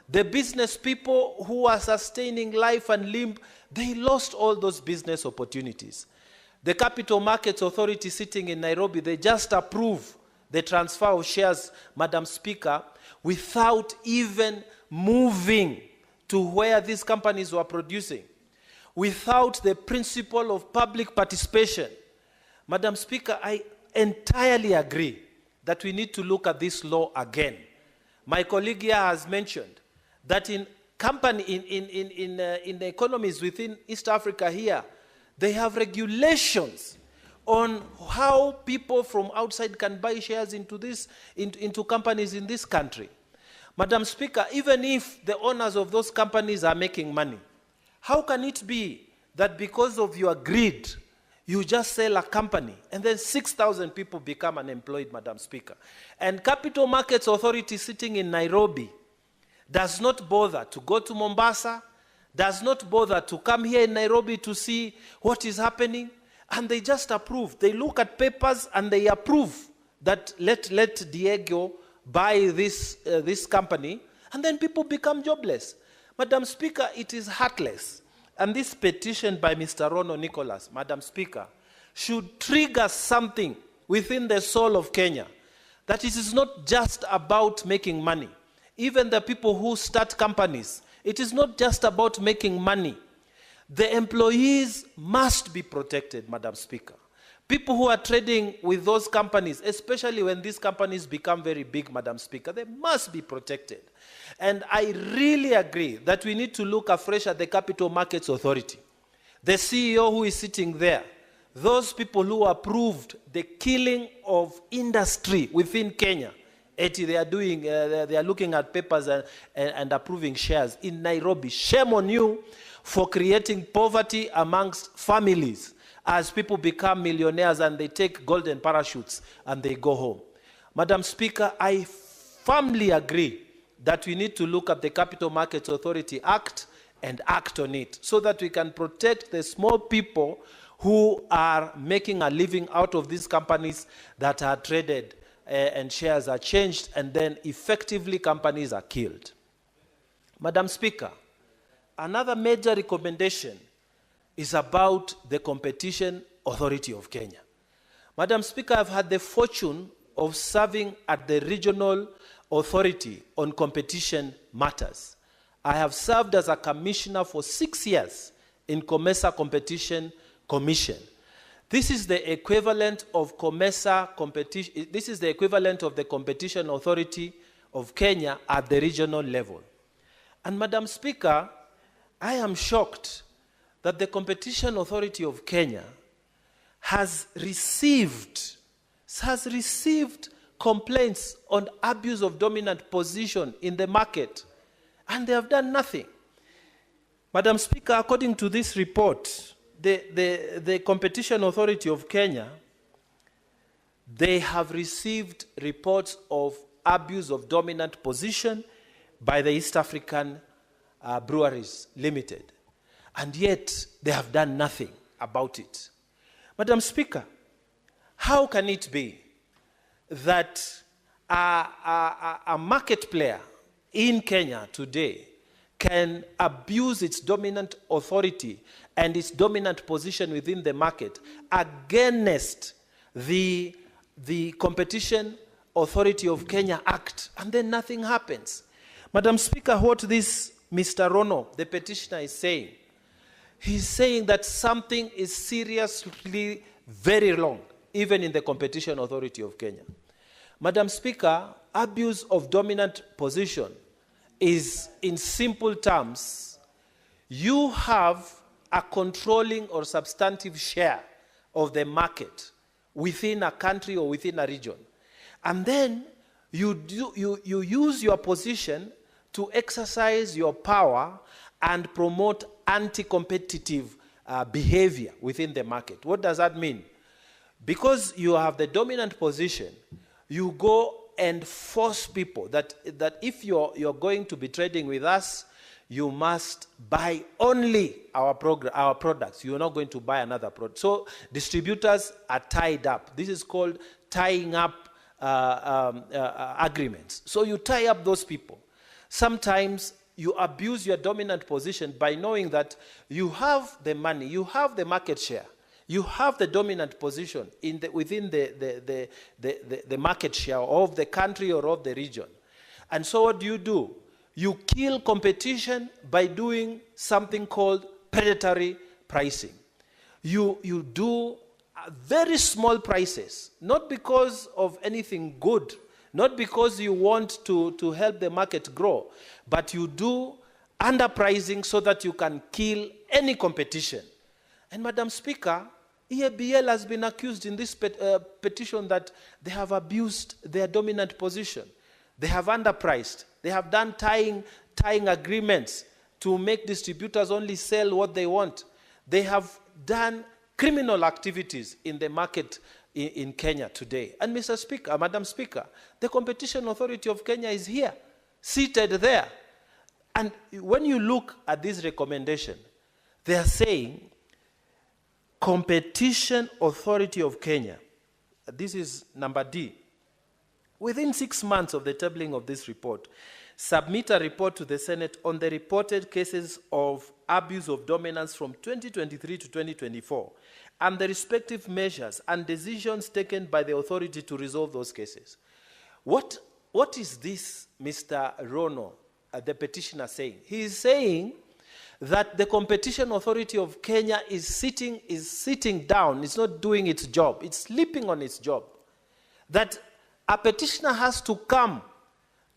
The business people who are sustaining life and limb, they lost all those business opportunities. The Capital Markets Authority sitting in Nairobi, they just approve the transfer of shares, Madam Speaker, without even moving to where these companies were producing, without the principle of public participation. Madam Speaker, I entirely agree that we need to look at this law again. My colleague here has mentioned that in the economies within East Africa here, they have regulations on how people from outside can buy shares into companies in this country. Madam Speaker, even if the owners of those companies are making money, how can it be that because of your greed, you just sell a company and then 6,000 people become unemployed, Madam Speaker? And Capital Markets Authority sitting in Nairobi does not bother to go to Mombasa, does not bother to come here in Nairobi to see what is happening, and they just approve. They look at papers and they approve that let Diego buy this company, and then people become jobless. Madam Speaker, it is heartless. And this petition by Mr. Rono Nicholas, Madam Speaker, should trigger something within the soul of Kenya, that it is not just about making money. Even the people who start companies, it is not just about making money. The employees must be protected, Madam Speaker. People who are trading with those companies, especially when these companies become very big, Madam Speaker, they must be protected. And I really agree that we need to look afresh at the Capital Markets Authority. The CEO who is sitting there, those people who approved the killing of industry within Kenya, they are looking at papers and approving shares in Nairobi. Shame on you for creating poverty amongst families, as people become millionaires and they take golden parachutes and they go home. Madam Speaker, I firmly agree that we need to look at the Capital Markets Authority Act and act on it so that we can protect the small people who are making a living out of these companies that are traded and shares are changed, and then effectively companies are killed. Madam Speaker, another major recommendation is about the Competition Authority of Kenya. Madam Speaker, I've had the fortune of serving at the Regional Authority on Competition Matters. I have served as a commissioner for 6 years in COMESA Competition Commission. This is the equivalent of COMESA competition. This is the equivalent of the Competition Authority of Kenya at the regional level. And Madam Speaker, I am shocked that the Competition Authority of Kenya has received complaints on abuse of dominant position in the market, and they have done nothing. Madam Speaker, according to this report, the Competition Authority of Kenya, they have received reports of abuse of dominant position by the East African Breweries Limited, and yet they have done nothing about it. Madam Speaker, how can it be that a market player in Kenya today can abuse its dominant authority and its dominant position within the market against the Competition Authority of Kenya Act, and then nothing happens? Madam Speaker, what this Mr. Rono, the petitioner, is saying, he's saying that something is seriously very wrong, even in the Competition Authority of Kenya. Madam Speaker, abuse of dominant position is, in simple terms, you have a controlling or substantive share of the market within a country or within a region. And then you use your position to exercise your power and promote anti-competitive behavior within the market. What does that mean? Because you have the dominant position, you go and force people that if you're going to be trading with us, you must buy only our products. You're not going to buy another product. So distributors are tied up. This is called tying up agreements. So you tie up those people. Sometimes you abuse your dominant position by knowing that you have the money, you have the market share, you have the dominant position within the market share of the country or of the region. And so what do? You kill competition by doing something called predatory pricing. You do very small prices, not because of anything good, not because you want to help the market grow, but you do underpricing so that you can kill any competition. And Madam Speaker, EABL has been accused in this petition that they have abused their dominant position. They have underpriced. They have done tying agreements to make distributors only sell what they want. They have done criminal activities in the market in Kenya today. And Madam Speaker, the Competition Authority of Kenya is here, seated there. And when you look at this recommendation, they are saying, Competition Authority of Kenya, this is number D, within 6 months of the tabling of this report, submit a report to the Senate on the reported cases of abuse of dominance from 2023 to 2024, and the respective measures and decisions taken by the authority to resolve those cases. What is this, Mr. Rono, the petitioner, saying? He is saying that the Competition Authority of Kenya is sitting down, it's not doing its job, it's sleeping on its job. That a petitioner has to come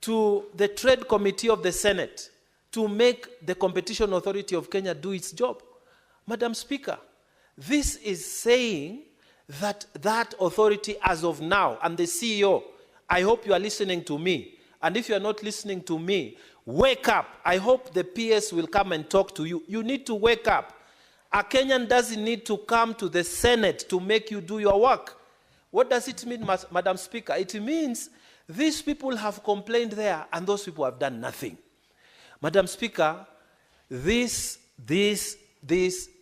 to the Trade Committee of the Senate to make the Competition Authority of Kenya do its job. Madam Speaker, this is saying that that authority as of now, and the CEO, I hope you are listening to me, and if you are not listening to me, wake up. I hope the PS will come and talk to you. You need to wake up. A Kenyan doesn't need to come to the Senate to make you do your work. What does it mean, Madam Speaker? It means these people have complained there and those people have done nothing. Madam Speaker, this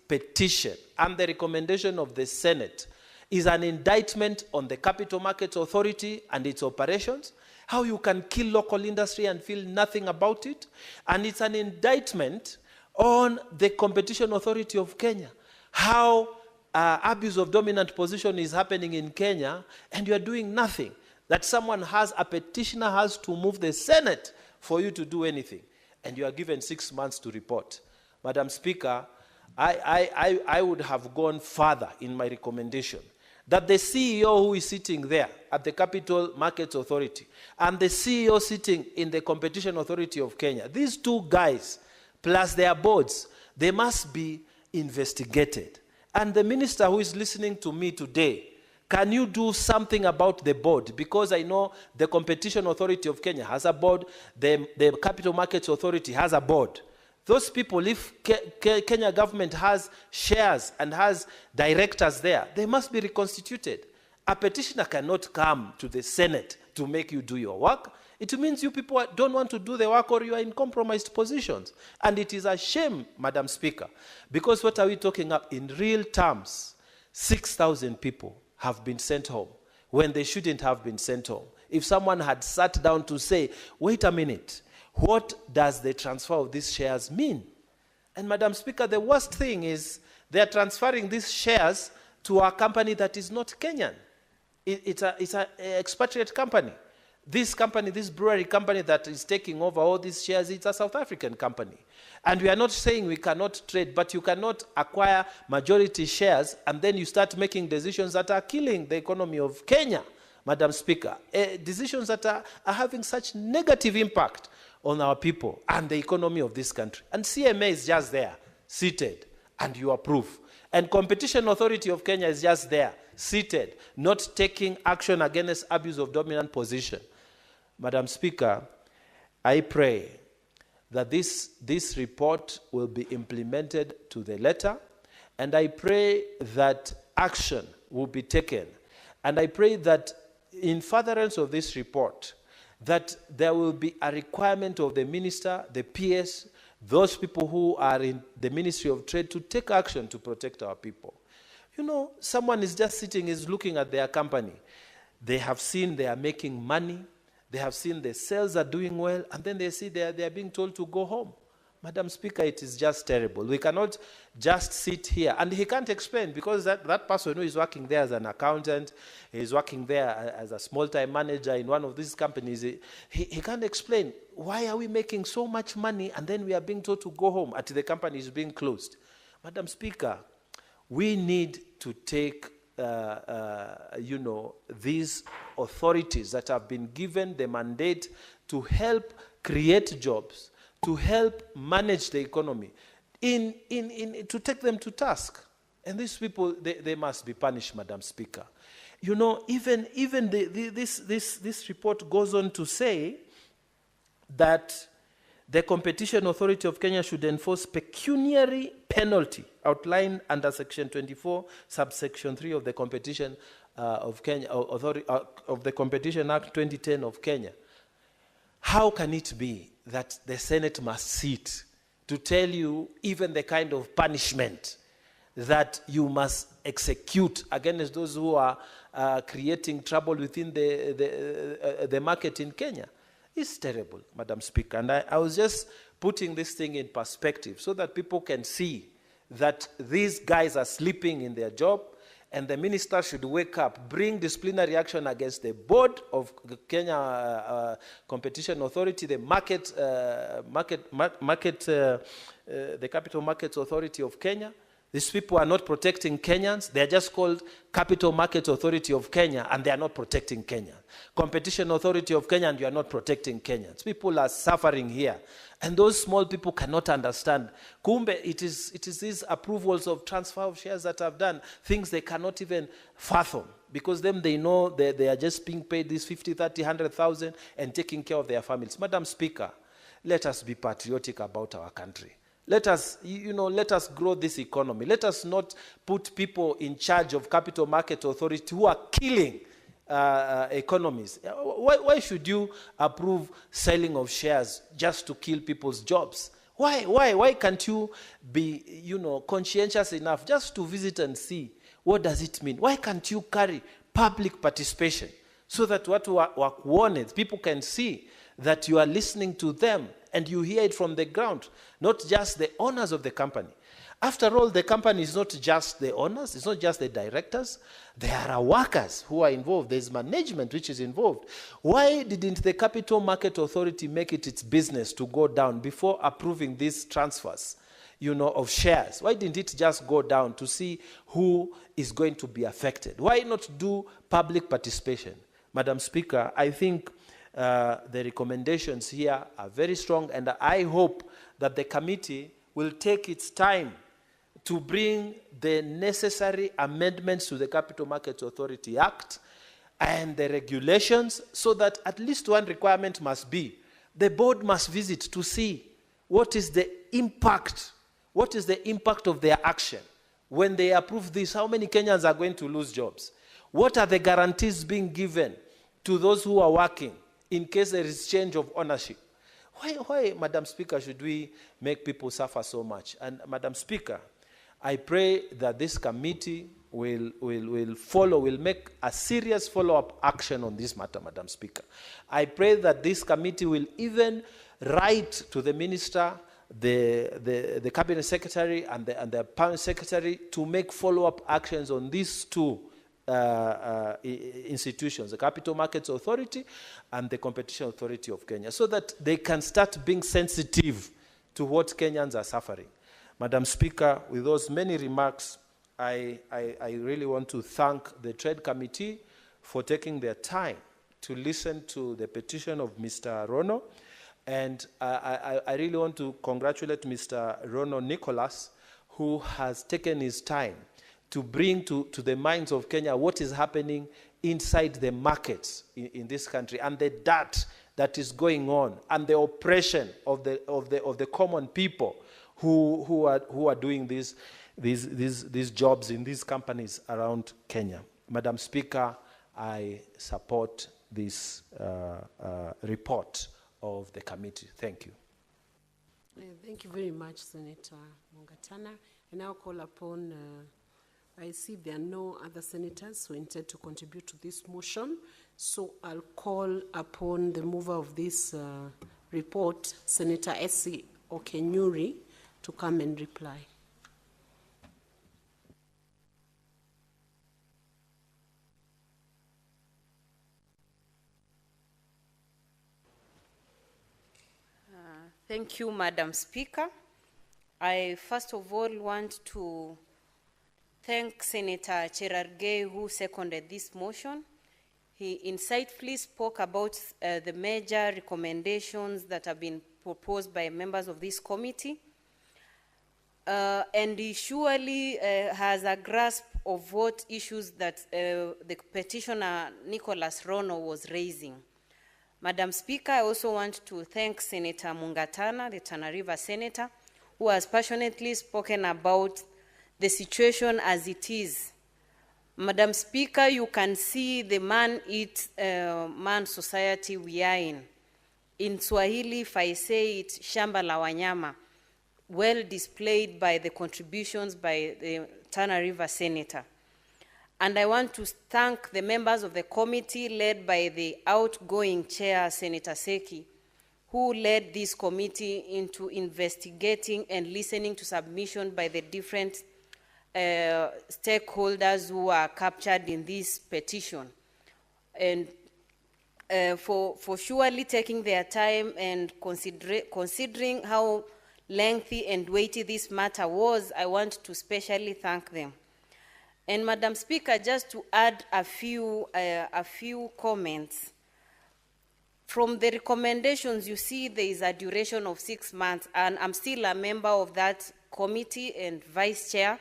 petition and the recommendation of the Senate is an indictment on the Capital Markets Authority and its operations, how you can kill local industry and feel nothing about it. And it's an indictment on the Competition Authority of Kenya, how abuse of dominant position is happening in Kenya and you're doing nothing. That a petitioner has to move the Senate for you to do anything. And you are given 6 months to report. Madam Speaker, I would have gone further in my recommendation that the CEO who is sitting there at the Capital Markets Authority and the CEO sitting in the Competition Authority of Kenya, these two guys plus their boards, they must be investigated. And the minister who is listening to me today Can you do something about the board? Because I know the Competition Authority of Kenya has a board, the Capital Markets Authority has a board. Those people, if Kenya government has shares and has directors there, they must be reconstituted. A petitioner cannot come to the Senate to make you do your work. It means you people don't want to do the work, or you are in compromised positions. And it is a shame, Madam Speaker, because what are we talking about? In real terms, 6,000 people have been sent home when they shouldn't have been sent home. If someone had sat down to say, wait a minute, what does the transfer of these shares mean? And Madam Speaker, the worst thing is they are transferring these shares to a company that is not Kenyan. It's an expatriate company. This company, this brewery company that is taking over all these shares, it's a South African company. And we are not saying we cannot trade, but you cannot acquire majority shares and then you start making decisions that are killing the economy of Kenya, Madam Speaker. Decisions that are having such negative impact on our people and the economy of this country. And CMA is just there, seated, and you approve. And Competition Authority of Kenya is just there, seated, not taking action against abuse of dominant position. Madam Speaker, I pray that this report will be implemented to the letter, and I pray that action will be taken. And I pray that in furtherance of this report, that there will be a requirement of the minister, the PS, those people who are in the Ministry of Trade to take action to protect our people. You know, someone is just sitting, is looking at their company. They have seen they are making money. They have seen the sales are doing well, and then they see they are being told to go home. Madam Speaker, it is just terrible. We cannot just sit here. And he can't explain, because that person who is working there as an accountant, he is working there as a small-time manager in one of these companies, he can't explain, why are we making so much money and then we are being told to go home after the company is being closed? Madam Speaker, we need to take these authorities that have been given the mandate to help create jobs, to help manage the economy, to take them to task. And these people, they must be punished, Madam Speaker. You know, even this report goes on to say that the Competition Authority of Kenya should enforce pecuniary penalty outlined under Section 24, subsection 3 of the Competition of Kenya of the Competition Act 2010 of Kenya. How can it be that the Senate must sit to tell you even the kind of punishment that you must execute against those who are creating trouble within the market in Kenya? It's terrible, Madam Speaker. And I was just putting this thing in perspective so that people can see that these guys are sleeping in their job, and the minister should wake up, bring disciplinary action against the board of the Kenya Competition Authority, the the Capital Markets Authority of Kenya. These people are not protecting Kenyans. They are just called Capital Markets Authority of Kenya, and they are not protecting Kenya. Competition Authority of Kenya, and you are not protecting Kenyans. People are suffering here. And those small people cannot understand. Kumbe, it is these approvals of transfer of shares that have done things they cannot even fathom. Because then they know they are just being paid this 50, 30, 100,000 and taking care of their families. Madam Speaker, let us be patriotic about our country. Let us, let us grow this economy. Let us not put people in charge of Capital Market Authority who are killing economies. Why should you approve selling of shares just to kill people's jobs? Why can't you be, conscientious enough just to visit and see what does it mean? Why can't you carry public participation so that people can see that you are listening to them and you hear it from the ground, not just the owners of the company. After all, the company is not just the owners, it's not just the directors. There are workers who are involved. There's management which is involved. Why didn't the Capital Market Authority make it its business to go down before approving these transfers, of shares? Why didn't it just go down to see who is going to be affected? Why not do public participation? Madam Speaker, I think the recommendations here are very strong, and I hope that the committee will take its time to bring the necessary amendments to the Capital Markets Authority Act and the regulations, so that at least one requirement must be, the board must visit to see what is the impact of their action. When they approve this, how many Kenyans are going to lose jobs? What are the guarantees being given to those who are working in case there is change of ownership? Why, Madam Speaker, should we make people suffer so much? And Madam Speaker, I pray that this committee will make a serious follow-up action on this matter, Madam Speaker. I pray that this committee will even write to the minister, the cabinet secretary and the permanent secretary to make follow-up actions on these two institutions, the Capital Markets Authority and the Competition Authority of Kenya, so that they can start being sensitive to what Kenyans are suffering. Madam Speaker, with those many remarks, I really want to thank the Trade Committee for taking their time to listen to the petition of Mr. Rono. And I really want to congratulate Mr. Rono Nicholas, who has taken his time to bring to the minds of Kenya what is happening inside the markets in this country, and the dirt that is going on, and the oppression of the common people who are doing these jobs in these companies around Kenya. Madam Speaker, I support this report of the committee. Thank you. Thank you very much, Senator Mungatana. I now call upon, I see there are no other senators who intend to contribute to this motion, so I'll call upon the mover of this report, Senator S.C. Okenyuri, to come and reply. Thank you, Madam Speaker. I first of all want to thank Senator Cherargei, who seconded this motion. He insightfully spoke about the major recommendations that have been proposed by members of this committee. And he surely has a grasp of what issues that the petitioner Nicholas Rono was raising. Madam Speaker, I also want to thank Senator Mungatana, the Tana River Senator, who has passionately spoken about the situation as it is. Madam Speaker, you can see the man-eat-man society we are in. In Swahili, if I say it, shamba la wanyama, well displayed by the contributions by the Tana River Senator. And I want to thank the members of the committee led by the outgoing chair, Senator Seki, who led this committee into investigating and listening to submission by the different stakeholders who are captured in this petition. And for surely taking their time and considering how lengthy and weighty this matter was, I want to specially thank them. And Madam Speaker, just to add a few comments. From the recommendations, you see there is a duration of 6 months, and I'm still a member of that committee and vice chair.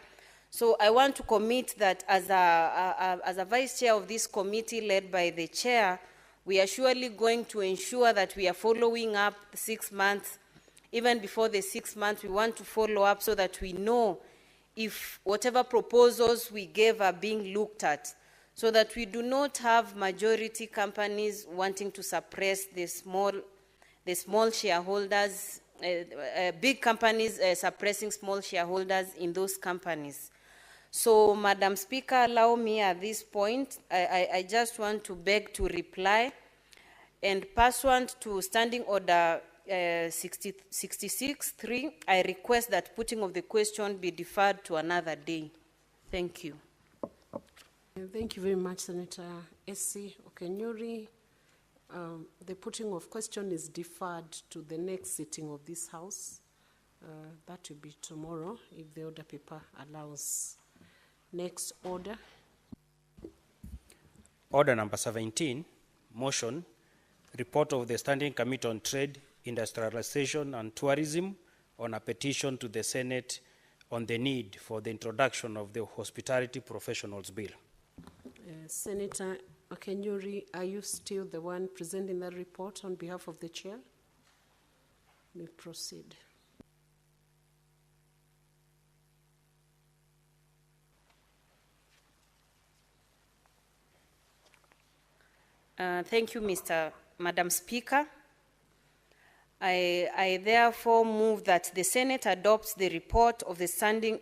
So I want to commit that as a vice chair of this committee led by the chair, we are surely going to ensure that we are following up 6 months. Even before the 6 months, we want to follow up so that we know if whatever proposals we gave are being looked at, so that we do not have majority companies wanting to suppress the small shareholders, big companies suppressing small shareholders in those companies. So, Madam Speaker, allow me at this point, I just want to beg to reply, and pursuant to Standing Order 66.3, I request that putting of the question be deferred to another day. Thank you. Thank you very much, Senator S.C. Okenyuri. The putting of question is deferred to the next sitting of this House. That will be tomorrow, if the order paper allows. Next order. Order number 17, motion, report of the Standing Committee on Trade, Industrialization and Tourism on a petition to the Senate on the need for the introduction of the Hospitality Professionals Bill. Senator Okenyuri, are you still the one presenting that report on behalf of the chair? We proceed. Thank you, Madam Speaker. I therefore move that the Senate adopts the report of the Standing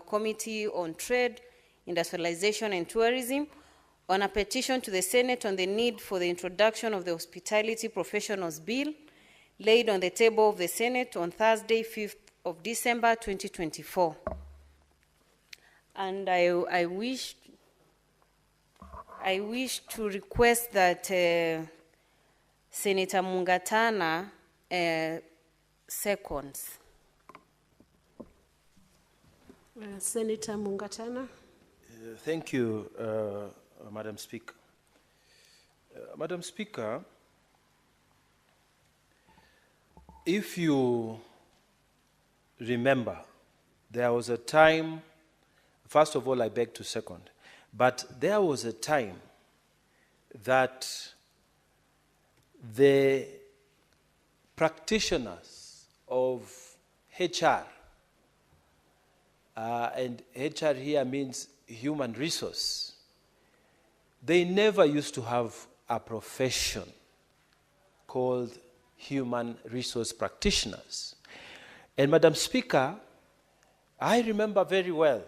Committee on Trade, Industrialization and Tourism on a petition to the Senate on the need for the introduction of the Hospitality Professionals Bill laid on the table of the Senate on Thursday, 5th of December, 2024. And I wish to request that Senator Mungatana seconds. Senator Mungatana. Thank you, Madam Speaker. Madam Speaker, if you remember, there was a time, first of all, I beg to second, but there was a time that the practitioners of HR, and HR here means human resource, they never used to have a profession called human resource practitioners. And Madam Speaker, I remember very well,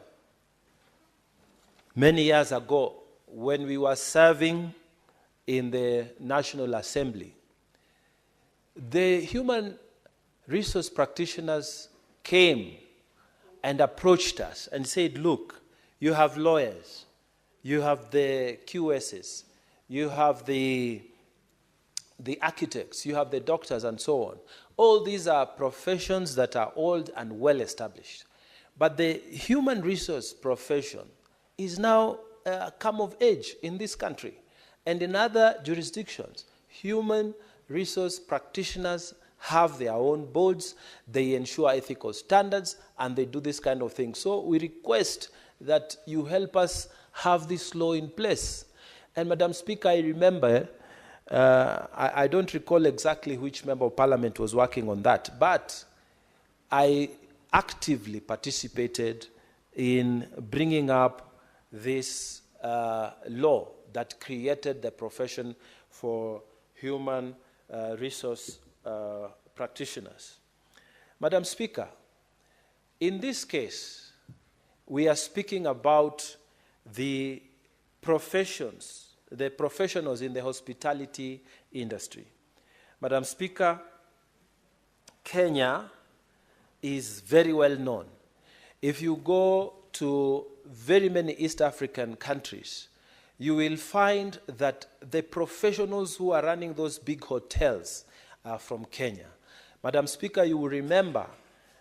many years ago, when we were serving in the National Assembly, the human resource practitioners came and approached us and said, look, you have lawyers, you have the QSs, you have the architects, you have the doctors and so on. All these are professions that are old and well established. But the human resource profession is now come of age in this country and in other jurisdictions. Human resource practitioners have their own boards, they ensure ethical standards, and they do this kind of thing. So we request that you help us have this law in place. And Madam Speaker, I remember, I don't recall exactly which member of parliament was working on that, but I actively participated in bringing up this law that created the profession for human resource practitioners. Madam Speaker, in this case, we are speaking about the professions, the professionals in the hospitality industry. Madam Speaker, Kenya is very well known. If you go to very many East African countries, you will find that the professionals who are running those big hotels are from Kenya. Madam Speaker, you will remember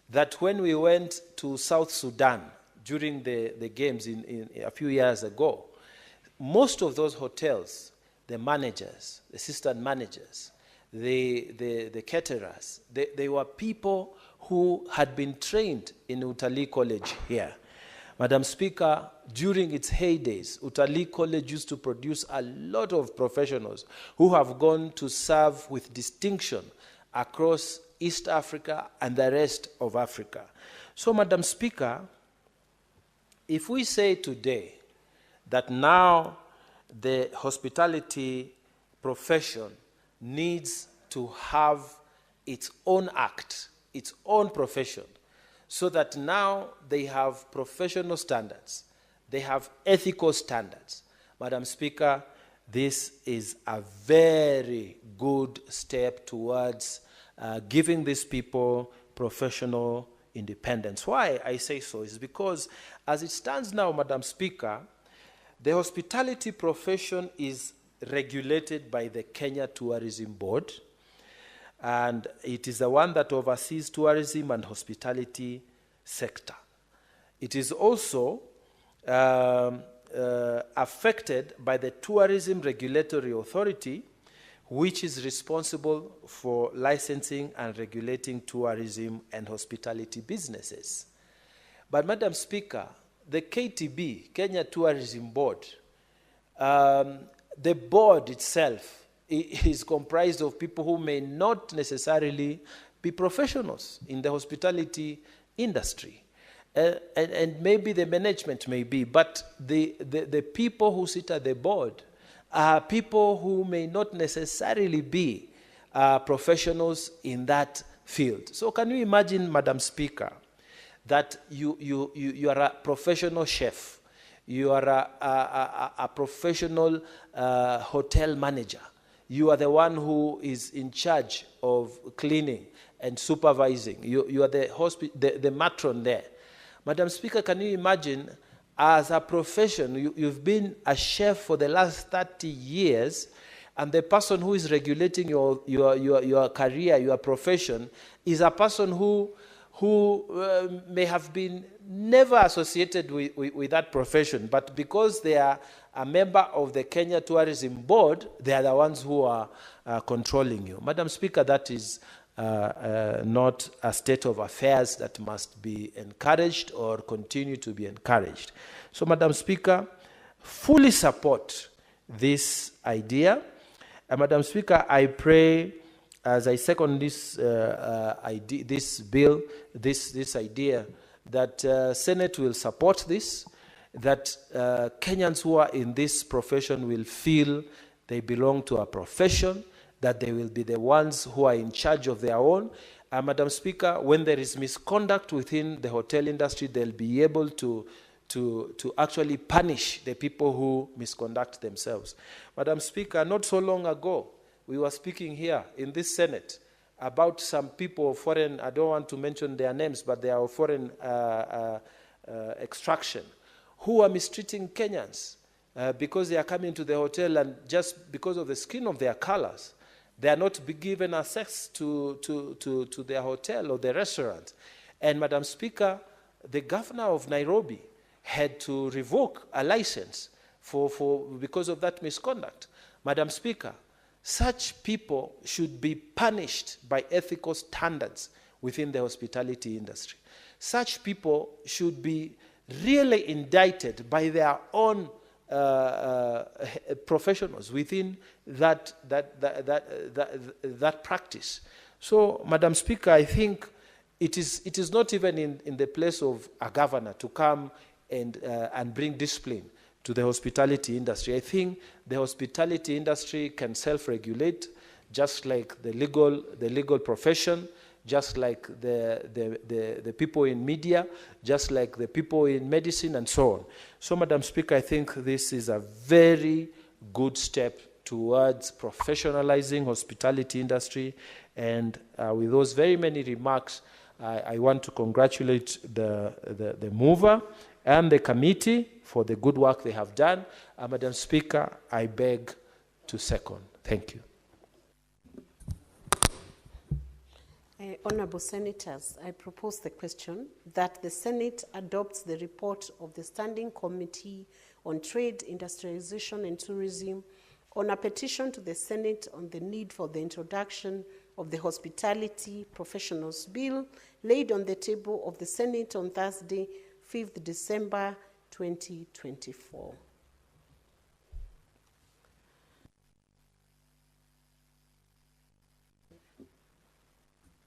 that when we went to South Sudan during the games in a few years ago, most of those hotels, the managers, the assistant managers, the caterers, they were people who had been trained in Utalii College here. Madam Speaker, during its heydays, Utalii College used to produce a lot of professionals who have gone to serve with distinction across East Africa and the rest of Africa. So, Madam Speaker, if we say today that now the hospitality profession needs to have its own act, its own profession, so that now they have professional standards, they have ethical standards. Madam Speaker, this is a very good step towards giving these people professional independence. Why I say so is because as it stands now, Madam Speaker, the hospitality profession is regulated by the Kenya Tourism Board, and it is the one that oversees tourism and hospitality sector. It is also affected by the Tourism Regulatory Authority, which is responsible for licensing and regulating tourism and hospitality businesses. But Madam Speaker, the KTB, Kenya Tourism Board, the board itself is comprised of people who may not necessarily be professionals in the hospitality industry. And maybe the management may be, but the people who sit at the board are people who may not necessarily be professionals in that field. So can you imagine, Madam Speaker, that you are a professional chef, you are a professional hotel manager, you are the one who is in charge of cleaning and supervising, you are the matron there. Madam Speaker, can you imagine, as a profession, you've been a chef for the last 30 years, and the person who is regulating your career, your profession, is a person who may have been never associated with that profession, but because they are a member of the Kenya Tourism Board, they are the ones who are controlling you. Madam Speaker, that is not a state of affairs that must be encouraged or continue to be encouraged. So, Madam Speaker, fully support this idea. Madam Speaker, I pray, as I second this bill, this idea, that Senate will support this, that Kenyans who are in this profession will feel they belong to a profession, that they will be the ones who are in charge of their own. Madam Speaker, when there is misconduct within the hotel industry, they'll be able to actually punish the people who misconduct themselves. Madam Speaker, not so long ago, we were speaking here in this Senate about some people, foreign, I don't want to mention their names, but they are foreign extraction, who are mistreating Kenyans because they are coming to the hotel, and just because of the skin of their colors, they are not given access to their hotel or the restaurant. And Madam Speaker, the governor of Nairobi had to revoke a license because of that misconduct. Madam Speaker, such people should be punished by ethical standards within the hospitality industry. Such people should be really indicted by their own professionals within that practice. So, Madam Speaker, I think it is not even in the place of a governor to come and bring discipline to the hospitality industry. I think the hospitality industry can self-regulate, just like the legal profession, just like the people in media, just like the people in medicine, and so on. So, Madam Speaker, I think this is a very good step towards professionalizing hospitality industry. And with those very many remarks, I want to congratulate the mover and the committee for the good work they have done. Madam Speaker, I beg to second. Thank you. Honourable Senators, I propose the question that the Senate adopts the report of the Standing Committee on Trade, Industrialization and Tourism on a petition to the Senate on the need for the introduction of the Hospitality Professionals Bill laid on the table of the Senate on Thursday, 5th December 2024.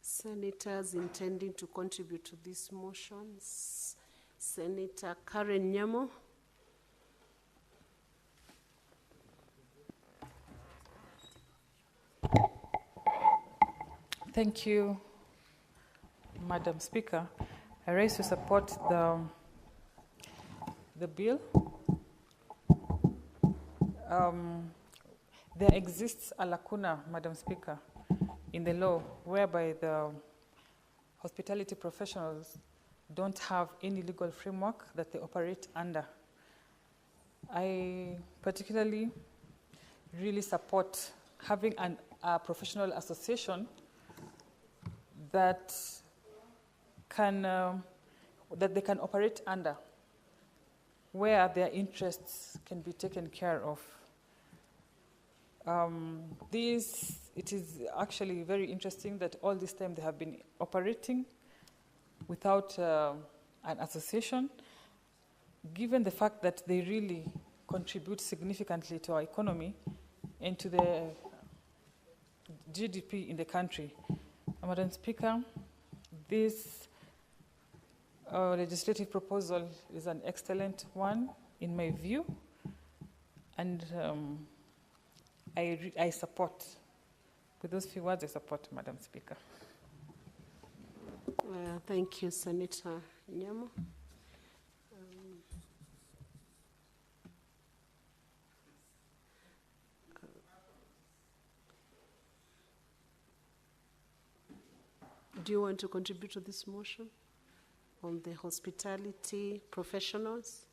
Senators intending to contribute to these motions. Senator Karen Nyamo. Thank you, Madam Speaker. I rise to support the bill. There exists a lacuna, Madam Speaker, in the law whereby the hospitality professionals don't have any legal framework that they operate under. I particularly really support having a professional association that they can operate under, where their interests can be taken care of. It is actually very interesting that all this time they have been operating without an association, given the fact that they really contribute significantly to our economy and to the GDP in the country. Madam Speaker, this legislative proposal is an excellent one in my view, and I support. With those few words, I support, Madam Speaker. Thank you, Senator Nyamu. Do you want to contribute to this motion on the hospitality professionals?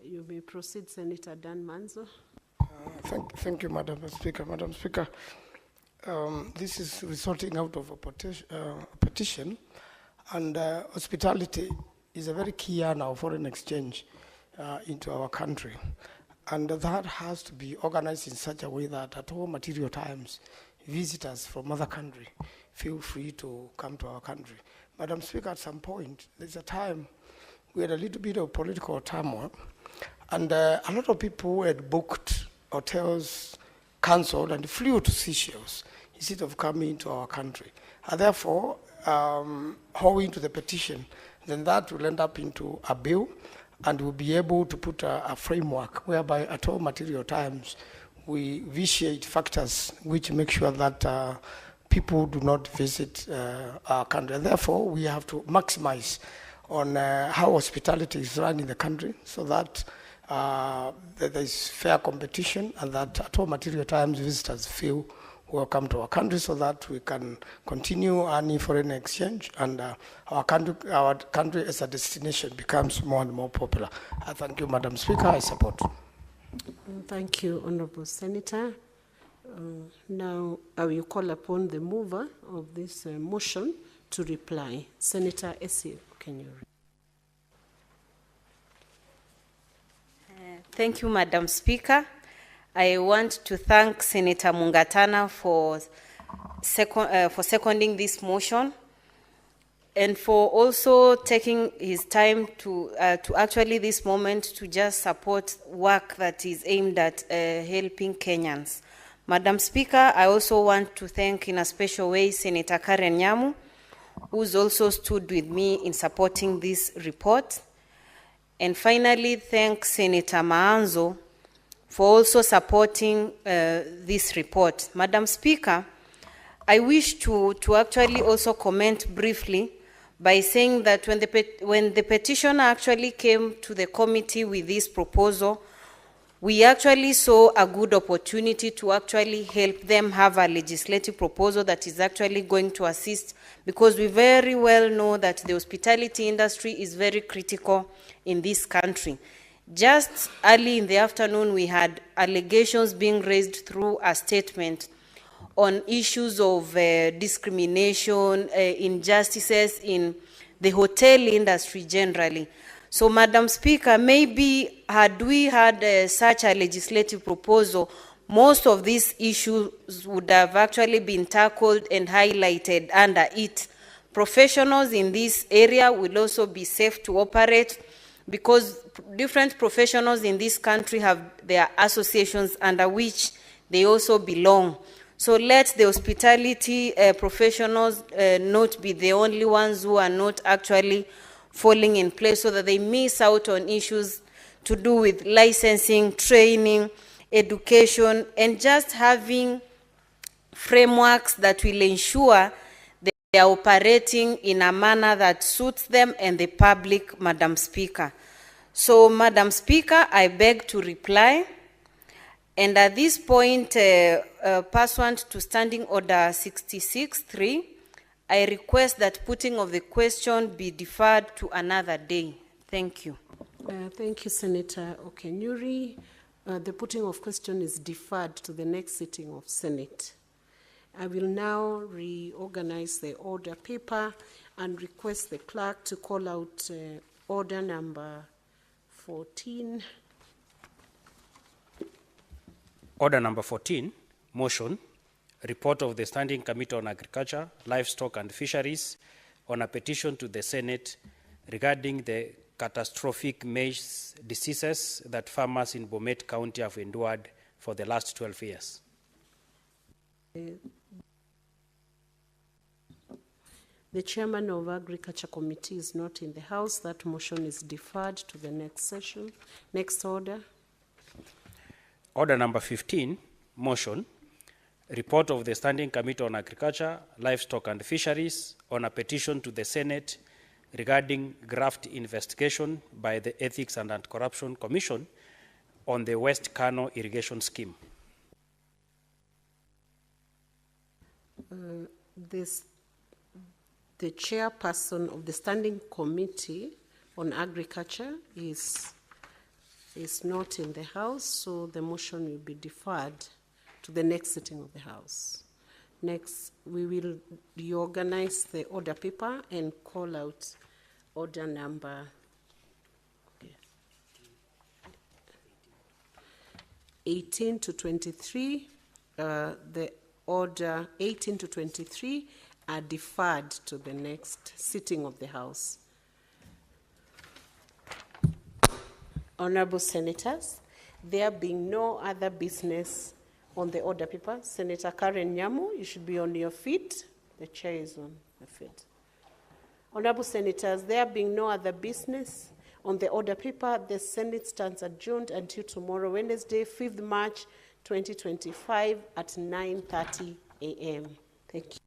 You may proceed, Senator Dan Manzo. Thank you, Madam Speaker. Madam Speaker, this is resulting out of a petition, and hospitality is a very key earner of foreign exchange into our country. And that has to be organized in such a way that at all material times, visitors from other countries feel free to come to our country. Madam Speaker, at some point, there's a time we had a little bit of political turmoil, and a lot of people had booked hotels, cancelled, and flew to Seychelles instead of coming to our country. And therefore, owing to the petition, then that will end up into a bill, and we'll be able to put a framework whereby at all material times we vitiate factors which make sure that people do not visit our country. And therefore, we have to maximize on how hospitality is run in the country so that there is fair competition and that at all material times visitors feel welcome to our country so that we can continue earning foreign exchange and our country as a destination becomes more and more popular. I thank you, Madam Speaker. I support. Thank you, Honourable Senator. Now, I will call upon the mover of this motion to reply. Senator Essie, can you? Thank you, Madam Speaker. I want to thank Senator Mungatana for seconding this motion and for also taking his time to actually this moment to just support work that is aimed at helping Kenyans. Madam Speaker, I also want to thank in a special way Senator Karen Nyamu, who's also stood with me in supporting this report. And finally, thank Senator Maanzo for also supporting this report. Madam Speaker, I wish to actually also comment briefly by saying that when the petitioner actually came to the committee with this proposal, we actually saw a good opportunity to actually help them have a legislative proposal that is actually going to assist, because we very well know that the hospitality industry is very critical in this country. Just early in the afternoon, we had allegations being raised through a statement on issues of discrimination, injustices in the hotel industry generally. So, Madam Speaker, maybe had we had such a legislative proposal, most of these issues would have actually been tackled and highlighted under it. Professionals in this area will also be safe to operate because different professionals in this country have their associations under which they also belong. So let the hospitality professionals not be the only ones who are not actually falling in place, so that they miss out on issues to do with licensing, training, education, and just having frameworks that will ensure they are operating in a manner that suits them and the public, Madam Speaker. So, Madam Speaker, I beg to reply. And at this point, pursuant to Standing Order 66.3, I request that putting of the question be deferred to another day. Thank you. Thank you, Senator Okenyuri. The putting of question is deferred to the next sitting of Senate. I will now reorganize the order paper and request the clerk to call out order number 14. Order number 14, motion, report of the Standing Committee on Agriculture, Livestock and Fisheries on a petition to the Senate regarding the catastrophic maize diseases that farmers in Bomet County have endured for the last 12 years. The chairman of Agriculture Committee is not in the House. That motion is deferred to the next session. Next order. Order number 15, motion, report of the Standing Committee on Agriculture, Livestock and Fisheries on a petition to the Senate regarding graft investigation by the Ethics and Anti-Corruption Commission on the West Kano irrigation scheme. The chairperson of the Standing Committee on Agriculture is not in the House, so the motion will be deferred to the next sitting of the House. Next, we will reorganize the order paper and call out order number 18 to 23. The order 18 to 23 are deferred to the next sitting of the House. Honorable Senators, there being no other business on the order paper, Senator Karen Nyamu, you should be on your feet. The chair is on the feet. Honorable Senators, there being no other business on the order paper, the Senate stands adjourned until tomorrow, Wednesday, 5th March 2025 at 9:30 a.m. Thank you.